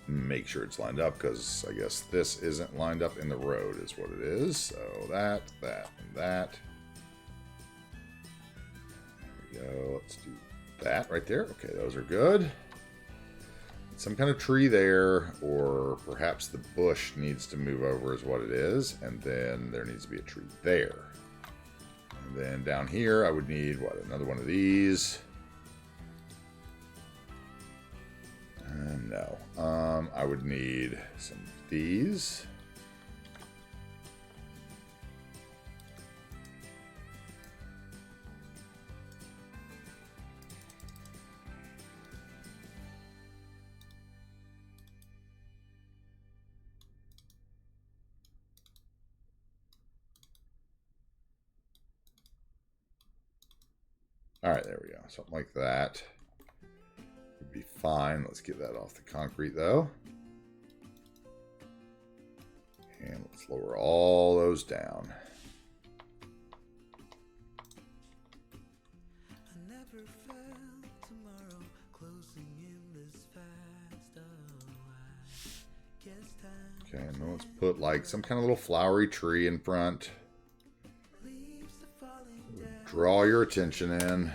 make sure it's lined up, because I guess this isn't lined up in the road is what it is. So that, and that. Go. Let's do that right there. Okay, those are good. Some kind of tree there, or perhaps the bush needs to move over is what it is, and then there needs to be a tree there. And then down here I would need, what, another one of these? No. I would need some of these. All right, there we go. Something like that would be fine. Let's get that off the concrete, though. And let's lower all those down. Okay, and then let's put like some kind of little flowery tree in front. Draw your attention in.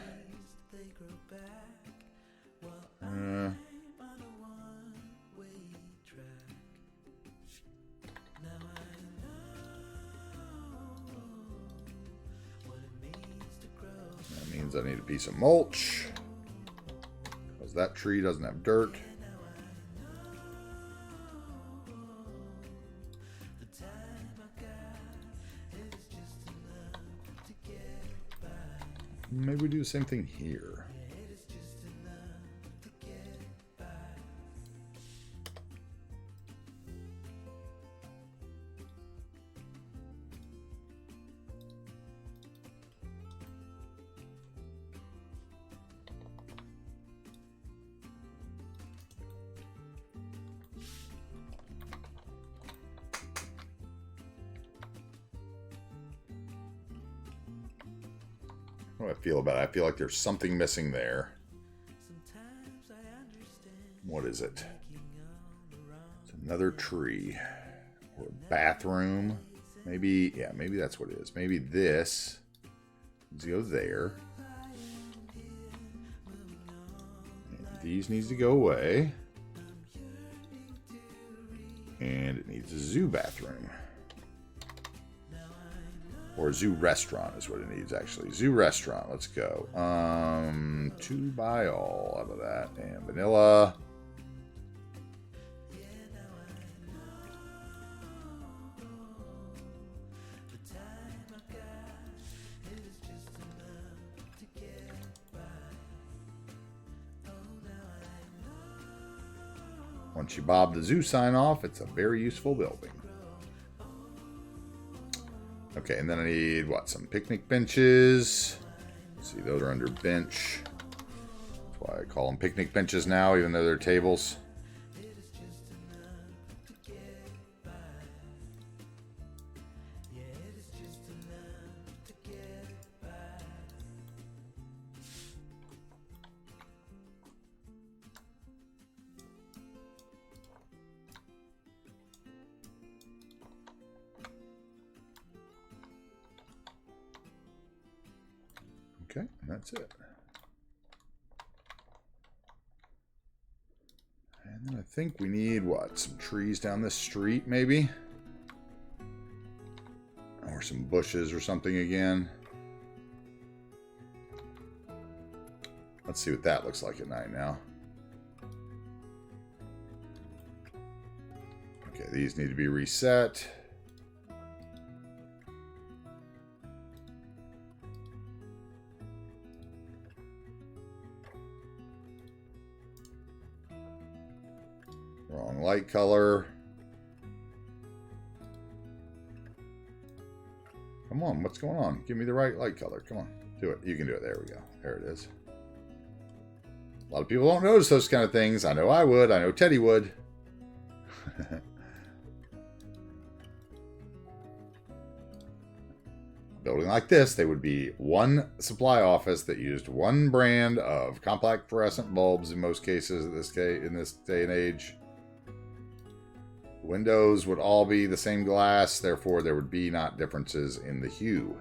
That means I need a piece of mulch, because that tree doesn't have dirt. Maybe we do the same thing here. What do I feel about it? I feel like there's something missing there. What is it? It's another tree. Or a bathroom. Maybe, yeah, maybe that's what it is. Maybe this needs to go there. And these needs to go away. And it needs a zoo bathroom. Or zoo restaurant is what it needs, actually. Zoo restaurant. Let's go. 2 by all out of that. And vanilla. Once you bob the zoo sign off, it's a very useful building. Okay, and then I need, what, some picnic benches. Let's see, those are under bench. That's why I call them picnic benches now, even though they're tables. Okay, and that's it. And then I think we need, what, some trees down this street, maybe? Or some bushes or something again. Let's see what that looks like at night now. Okay, these need to be reset. Wrong light color. Come on, what's going on? Give me the right light color. Come on, do it. You can do it. There we go. There it is. A lot of people don't notice those kind of things. I know I would. I know Teddy would. Building like this, they would be one supply office that used one brand of compact fluorescent bulbs in most cases in this day and age. Windows would all be the same glass, therefore there would be not differences in the hue.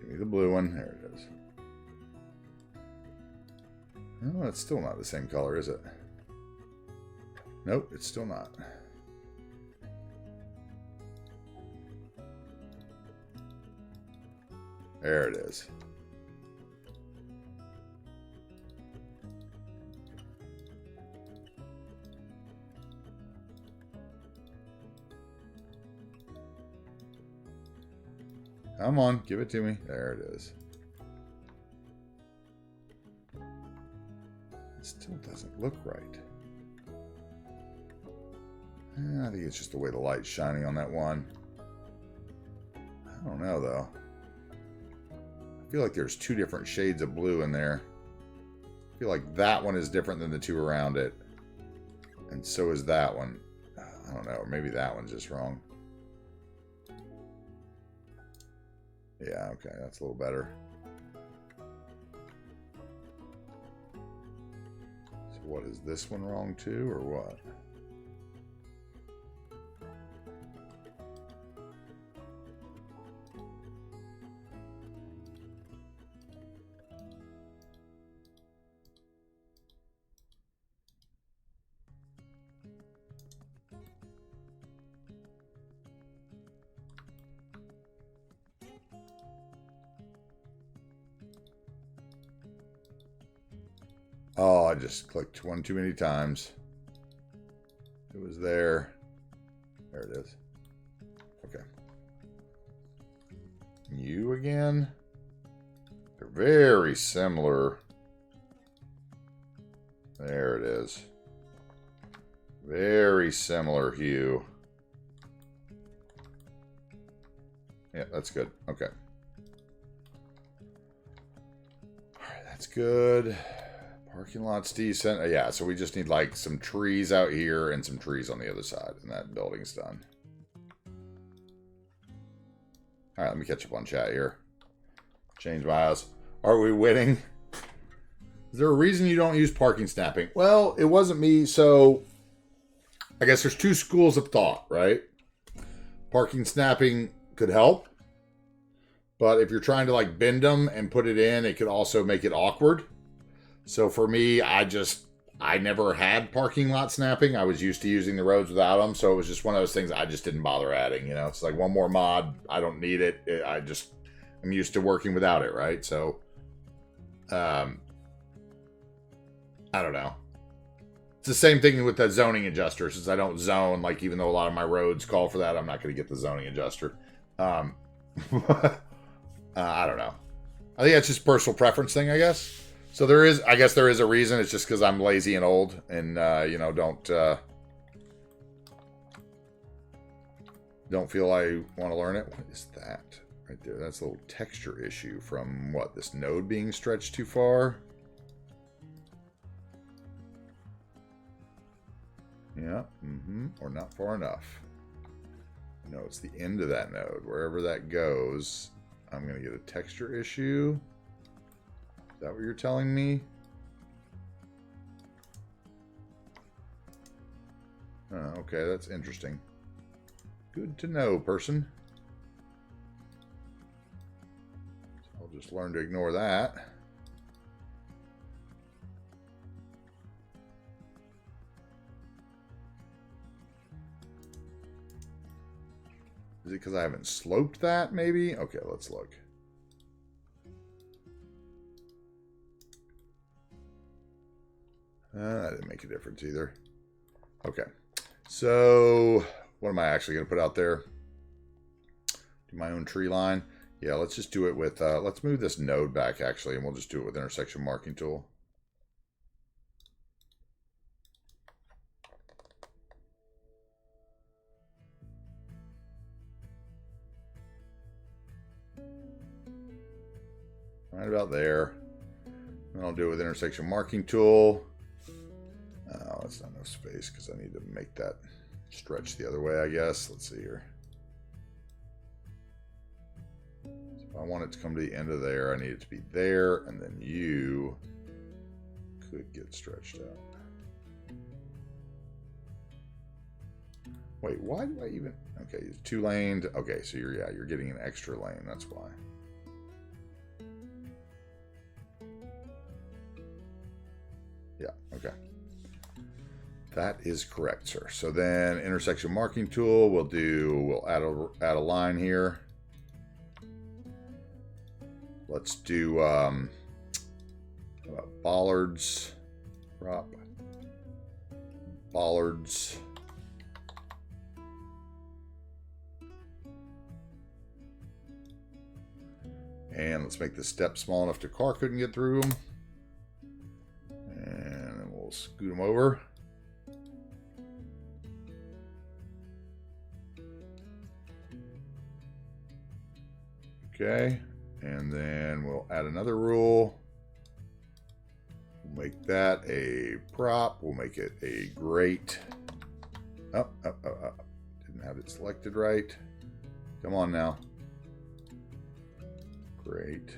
Give me the blue one. There it is. Oh, it's still not the same color, is it? Nope, it's still not. There it is. Come on, give it to me. There it is. It still doesn't look right. I think it's just the way the light's shining on that one. I don't know, though. I feel like there's 2 different shades of blue in there. I feel like that one is different than the 2 around it. And so is that one. I don't know. Or maybe that one's just wrong. Yeah, okay. That's a little better. So what, is this one wrong too, or what? Oh, I just clicked one too many times. It was there. There it is. Okay. You again? They're very similar. There it is. Very similar hue. Yeah, that's good. Okay. Alright, that's good. Parking lot's decent. Yeah, so we just need like some trees out here and some trees on the other side, and that building's done. Alright, let me catch up on chat here. Change my house. Are we winning? Is there a reason you don't use parking snapping? Well, it wasn't me, so I guess there's 2 schools of thought, right? Parking snapping could help. But if you're trying to like bend them and put it in, it could also make it awkward. So for me, I never had parking lot snapping. I was used to using the roads without them. So it was just one of those things I just didn't bother adding. You know, it's like one more mod. I don't need it. I'm used to working without it, right? So, I don't know. It's the same thing with the zoning adjuster. Since I don't zone, like even though a lot of my roads call for that, I'm not going to get the zoning adjuster. I don't know. I think that's just a personal preference thing, I guess. So I guess there is a reason. It's just because I'm lazy and old and, don't feel I want to learn it. What is that right there? That's a little texture issue from what? This node being stretched too far? Yeah. Or not far enough. No, it's the end of that node. Wherever that goes, I'm going to get a texture issue. Is that what you're telling me? Oh, okay, that's interesting. Good to know, person. So I'll just learn to ignore that. Is it because I haven't sloped that, maybe? Okay, let's look. That didn't make a difference either. Okay. So, what am I actually going to put out there? Do my own tree line? Yeah, let's just do it with, let's move this node back, actually, and we'll just do it with intersection marking tool. Right about there. And I'll do it with intersection marking tool. Oh, that's not enough space because I need to make that stretch the other way, I guess. Let's see here. So if I want it to come to the end of there, I need it to be there, and then you could get stretched out. Wait, why do I even... Okay, 2 laned. Okay, so you're getting an extra lane. That's why. Yeah, okay. That is correct, sir. So then intersection marking tool, we'll add a line here. Let's do bollards, prop, bollards. And let's make the step small enough the car couldn't get through them. And then we'll scoot them over. Okay, and then we'll add another rule. We'll make that a prop. We'll make it a grate. Didn't have it selected right. Come on now. Great.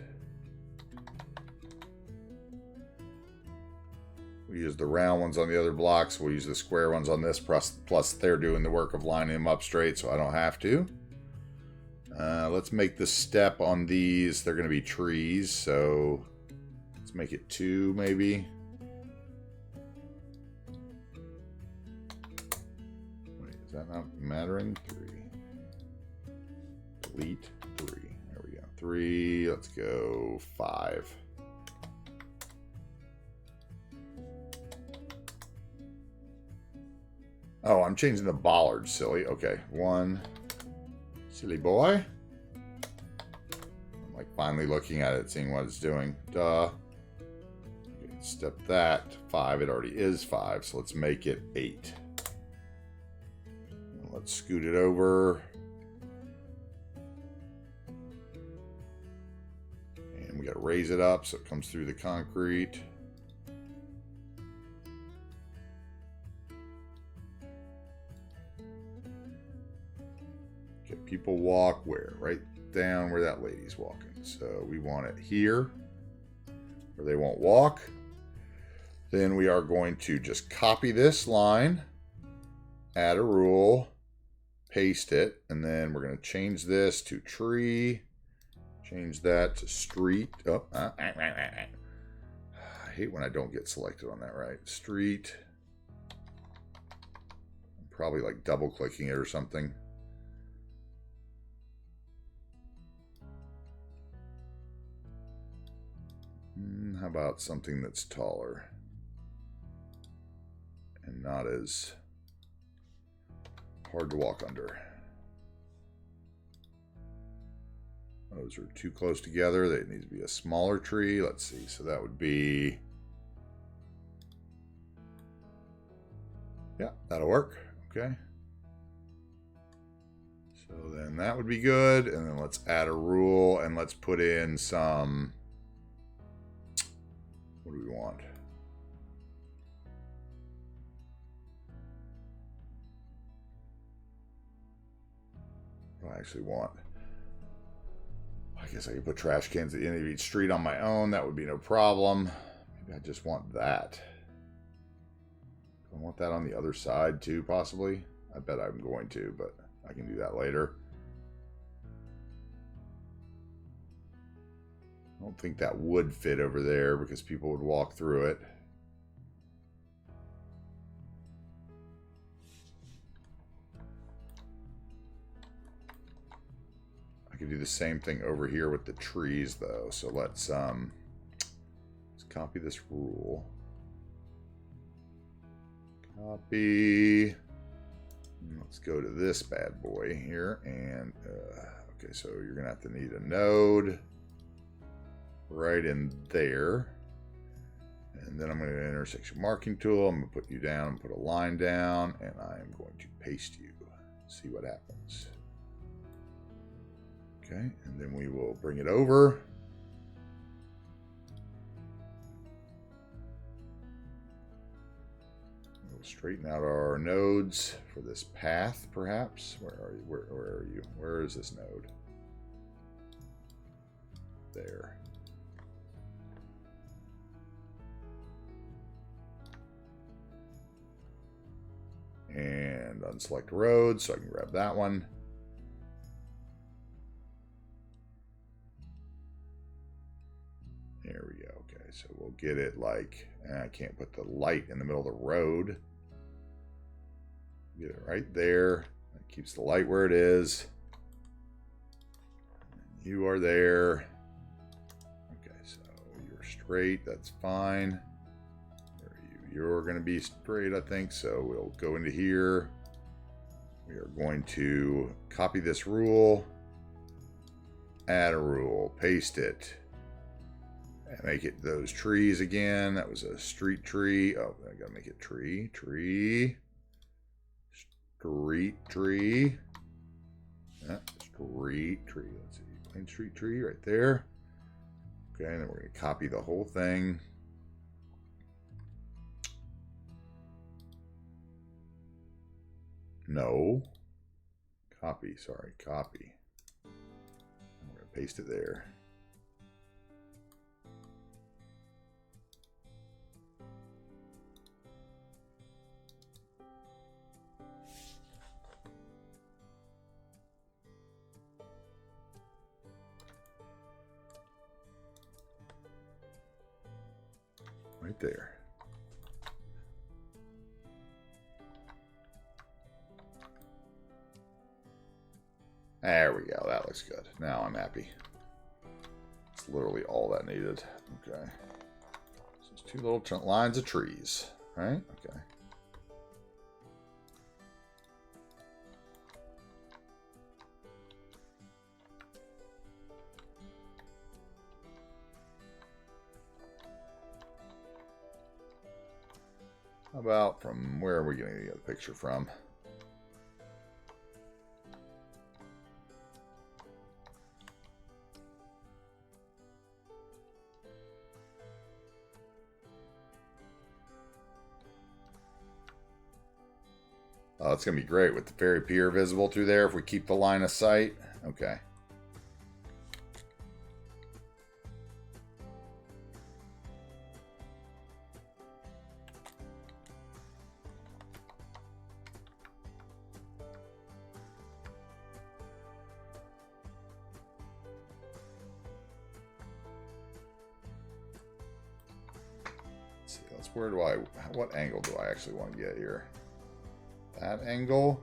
We use the round ones on the other blocks. We'll use the square ones on this, plus they're doing the work of lining them up straight, so I don't have to. Let's make the step on these. They're going to be trees, so let's make it 2 maybe. Wait, is that not mattering? 3. Delete 3. There we go. 3. Let's go 5. Oh, I'm changing the bollard, silly. Okay, 1. Silly boy. I'm like finally looking at it, seeing what it's doing. Duh. Okay, step that. 5. It already is 5, so let's make it 8. And let's scoot it over. And we got to raise it up so it comes through the concrete. People walk where? Right down where that lady's walking. So we want it here where they won't walk. Then we are going to just copy this line, add a rule, paste it, and then we're going to change this to tree. Change that to street. Oh, I hate when I don't get selected on that, right? Street. I'm probably like double clicking it or something. How about something that's taller and not as hard to walk under? Those are too close together. They need to be a smaller tree. Let's see. So that would be... Yeah, that'll work. Okay. So then that would be good. And then let's add a rule and let's put in some... What do we want? What do I actually want? I guess I could put trash cans at the end of each street on my own. That would be no problem. Maybe I just want that. Do I want that on the other side too, possibly? I bet I'm going to, but I can do that later. I don't think that would fit over there because people would walk through it. I could do the same thing over here with the trees though. So let's copy this rule. Copy. Let's go to this bad boy here. And okay, so you're gonna have to need a node right in there. And then I'm going to intersection marking tool. I'm going to put you down and put a line down, and I'm going to paste you. See what happens. Okay, and then we will bring it over. We'll straighten out our nodes for this path, perhaps. Where are you? Where are you? Where is this node? There. And unselect road, so I can grab that one. There we go. Okay, so we'll get it like, I can't put the light in the middle of the road. Get it right there. That keeps the light where it is. You are there. Okay, so you're straight. That's fine. You're going to be straight, I think. So we'll go into here. We are going to copy this rule, add a rule, paste it, and make it those trees again. That was a street tree. Oh, I got to make it tree, tree, street tree, street tree. Let's see, plain street tree right there. Okay, and then we're going to copy the whole thing. No. Copy, sorry, copy. I'm going to paste it there. Right there. There we go. That looks good. Now I'm happy. It's literally all that needed. Okay. So it's two little lines of trees, right? Okay. How about from where are we getting the other picture from? Oh, it's going to be great with the ferry pier visible through there if we keep the line of sight. Okay. where do I, what angle do I actually want to get here? That angle?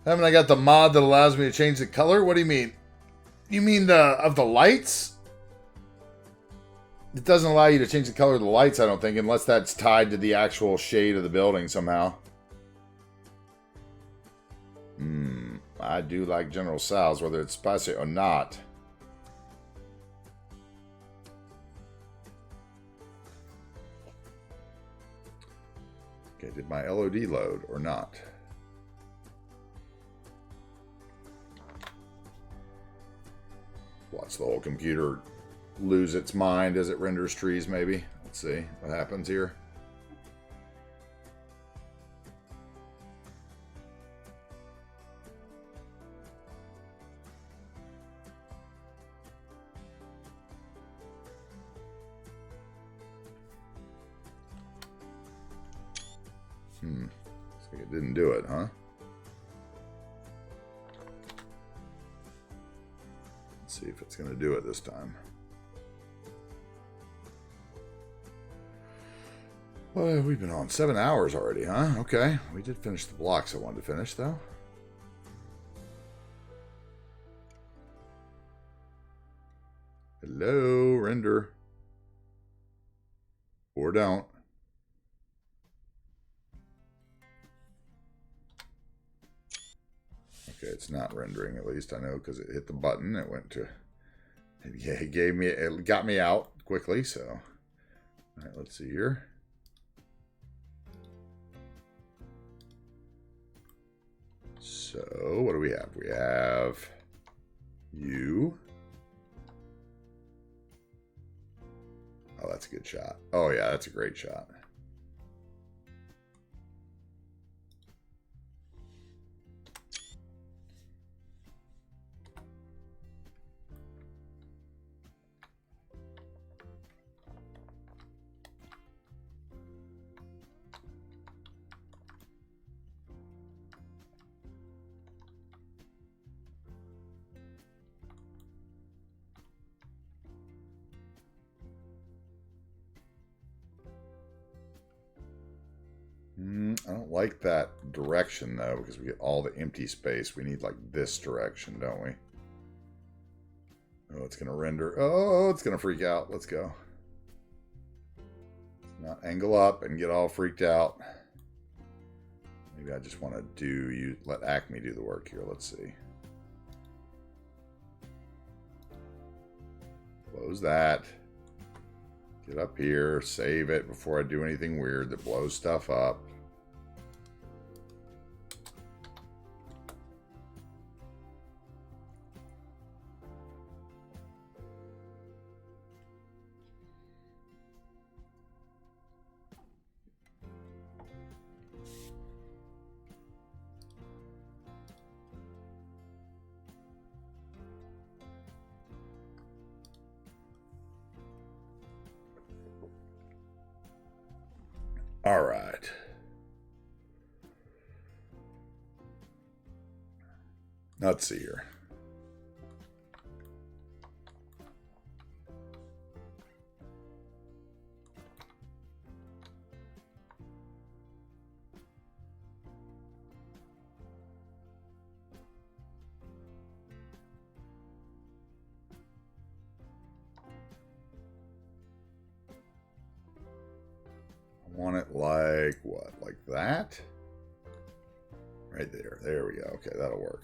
Haven't I got the mod that allows me to change the color? What do you mean? You mean of the lights? It doesn't allow you to change the color of the lights, I don't think, unless that's tied to the actual shade of the building somehow. I do like General Tso's, whether it's spicy or not. Okay, did my LOD load or not? Watch the whole computer lose its mind as it renders trees, maybe. Let's see what happens here. Looks like it didn't do it, huh? Let's see if it's going to do it this time. Well, we've been on 7 hours already, huh? Okay. We did finish the blocks I wanted to finish, though. Hello, render. Or don't. Okay, it's not rendering, at least I know, because it hit the button. It went to... It gave me... It got me out quickly, so... All right, let's see here. So, what do we have? We have... You. Oh, that's a good shot. Oh, yeah, that's a great shot. I don't like that direction, though, because we get all the empty space. We need, like, this direction, don't we? Oh, it's going to render. Oh, it's going to freak out. Let's go. Let's not angle up and get all freaked out. Maybe I just want to let Acme do the work here. Let's see. Close that. Get up here. Save it before I do anything weird that blows stuff up. All right. Let's see here. Want it like what? Like that? Right there. There we go. Okay, that'll work.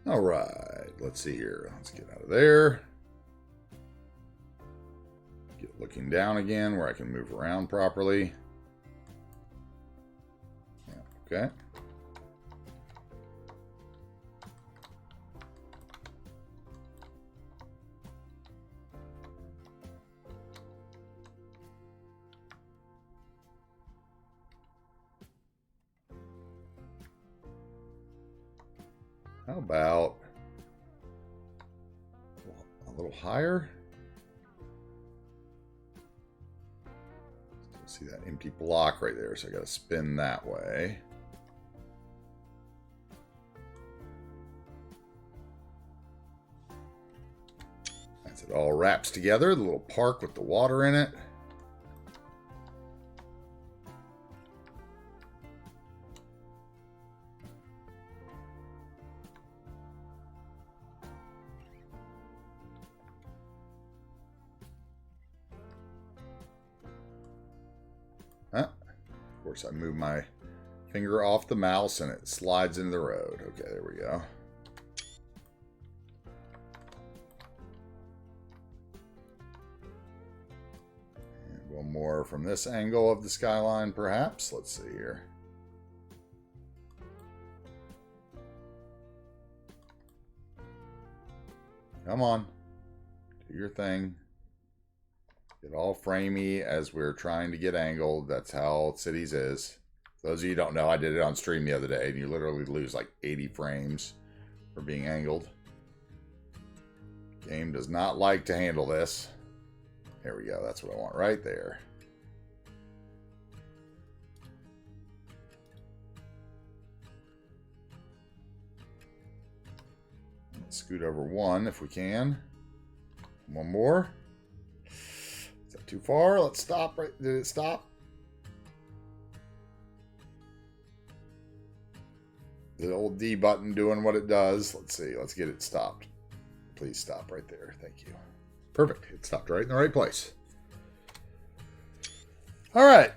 All right. Let's see here. Let's get out of there. Get looking down again where I can move around properly. Okay. How about little higher. See that empty block right there, so I got to spin that way. As it all wraps together, the little park with the water in it. Of course, I move my finger off the mouse and it slides into the road. Okay, there we go. And one more from this angle of the skyline, perhaps. Let's see here. Come on. Do your thing. Get all framey as we're trying to get angled. That's how Cities is. For those of you who don't know, I did it on stream the other day, and you literally lose like 80 frames for being angled. Game does not like to handle this. There we go. That's what I want right there. Let's scoot over one if we can. One more. Too far. Let's stop. Right? Did it stop? The old D button doing what it does. Let's see. Let's get it stopped. Please stop right there. Thank you. Perfect. It stopped right in the right place. All right.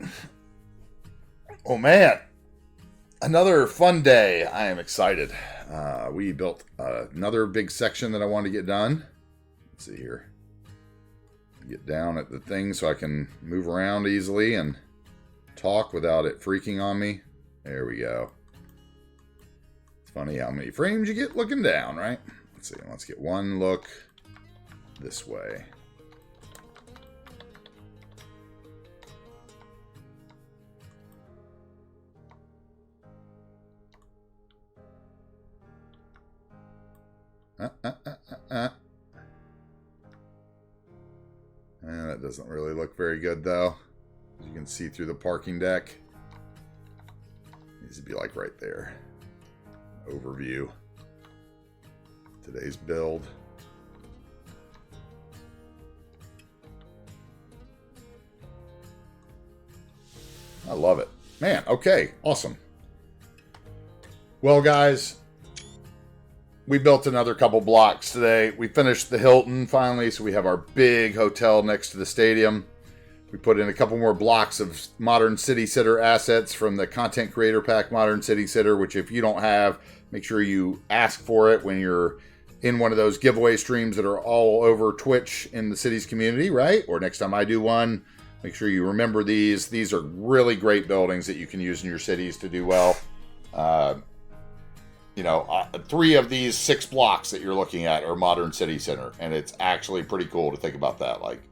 Oh, man. Another fun day. I am excited. We built another big section that I wanted to get done. Let's see here. Get down at the thing so I can move around easily and talk without it freaking on me. There we go. It's funny how many frames you get looking down, right? Let's see. Let's get one look this way. That doesn't really look very good, though. As you can see through the parking deck. Needs to be like right there. Overview. Today's build. I love it. Man, okay. Awesome. Well, guys, we built another couple blocks today. We finished the Hilton finally, so we have our big hotel next to the stadium. We put in a couple more blocks of Modern City Sitter assets from the Content Creator Pack Modern City Sitter, which if you don't have, make sure you ask for it when you're in one of those giveaway streams that are all over Twitch in the city's community, right? Or next time I do one, make sure you remember these. These are really great buildings that you can use in your cities to do well. 3 of these 6 blocks that you're looking at are Modern City Center, and it's actually pretty cool to think about that. Like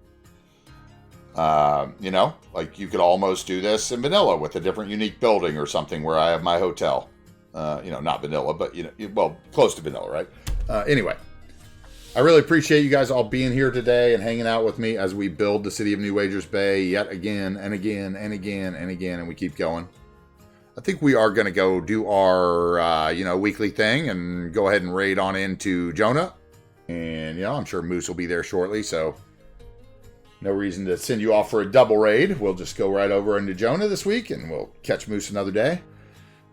you could almost do this in vanilla with a different unique building or something where I have my hotel. Not vanilla, but close to vanilla, right? Anyway, I really appreciate you guys all being here today and hanging out with me as we build the city of New Wagers Bay yet again and again and again and again, and we keep going. I think we are going to go do our, weekly thing and go ahead and raid on into Jonah. And, I'm sure Moose will be there shortly, so no reason to send you off for a double raid. We'll just go right over into Jonah this week, and we'll catch Moose another day.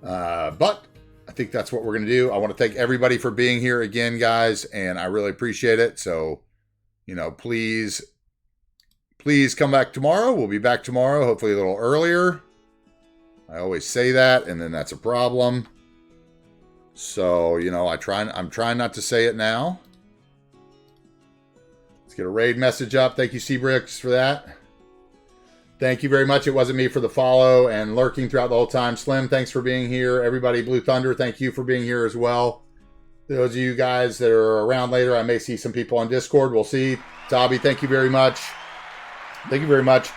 But I think that's what we're going to do. I want to thank everybody for being here again, guys, and I really appreciate it. So, please come back tomorrow. We'll be back tomorrow, hopefully a little earlier. I always say that, and then that's a problem. So, I'm trying not to say it now. Let's get a raid message up. Thank you, Seabricks, for that. Thank you very much. It wasn't me for the follow and lurking throughout the whole time. Slim, thanks for being here. Everybody, Blue Thunder, thank you for being here as well. Those of you guys that are around later, I may see some people on Discord. We'll see. Dobby, thank you very much. Thank you very much.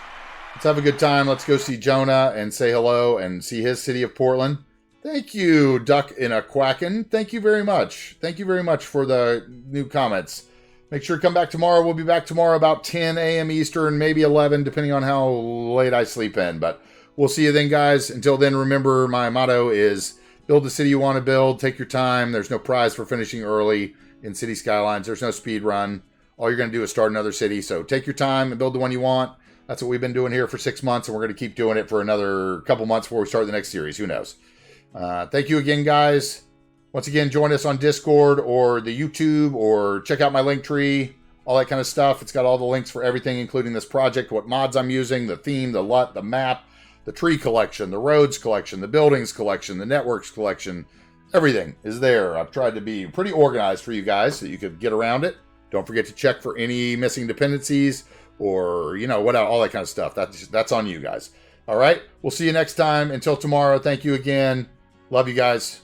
Let's have a good time. Let's go see Jonah and say hello and see his city of Portland. Thank you, Duck in a Quackin'. Thank you very much. Thank you very much for the new comments. Make sure to come back tomorrow. We'll be back tomorrow about 10 a.m. Eastern, maybe 11, depending on how late I sleep in. But we'll see you then, guys. Until then, remember, my motto is build the city you want to build. Take your time. There's no prize for finishing early in City Skylines. There's no speed run. All you're going to do is start another city. So take your time and build the one you want. That's what we've been doing here for 6 months, and we're going to keep doing it for another couple months before we start the next series. Who knows? Thank you again, guys. Once again, join us on Discord or the YouTube, or check out my link tree, all that kind of stuff. It's got all the links for everything, including this project, what mods I'm using, the theme, the LUT, the map, the tree collection, the roads collection, the buildings collection, the networks collection. Everything is there. I've tried to be pretty organized for you guys so you could get around it. Don't forget to check for any missing dependencies or, you know, what, all that kind of stuff. That's on you guys. All right. We'll see you next time. Until tomorrow, thank you again. Love you guys.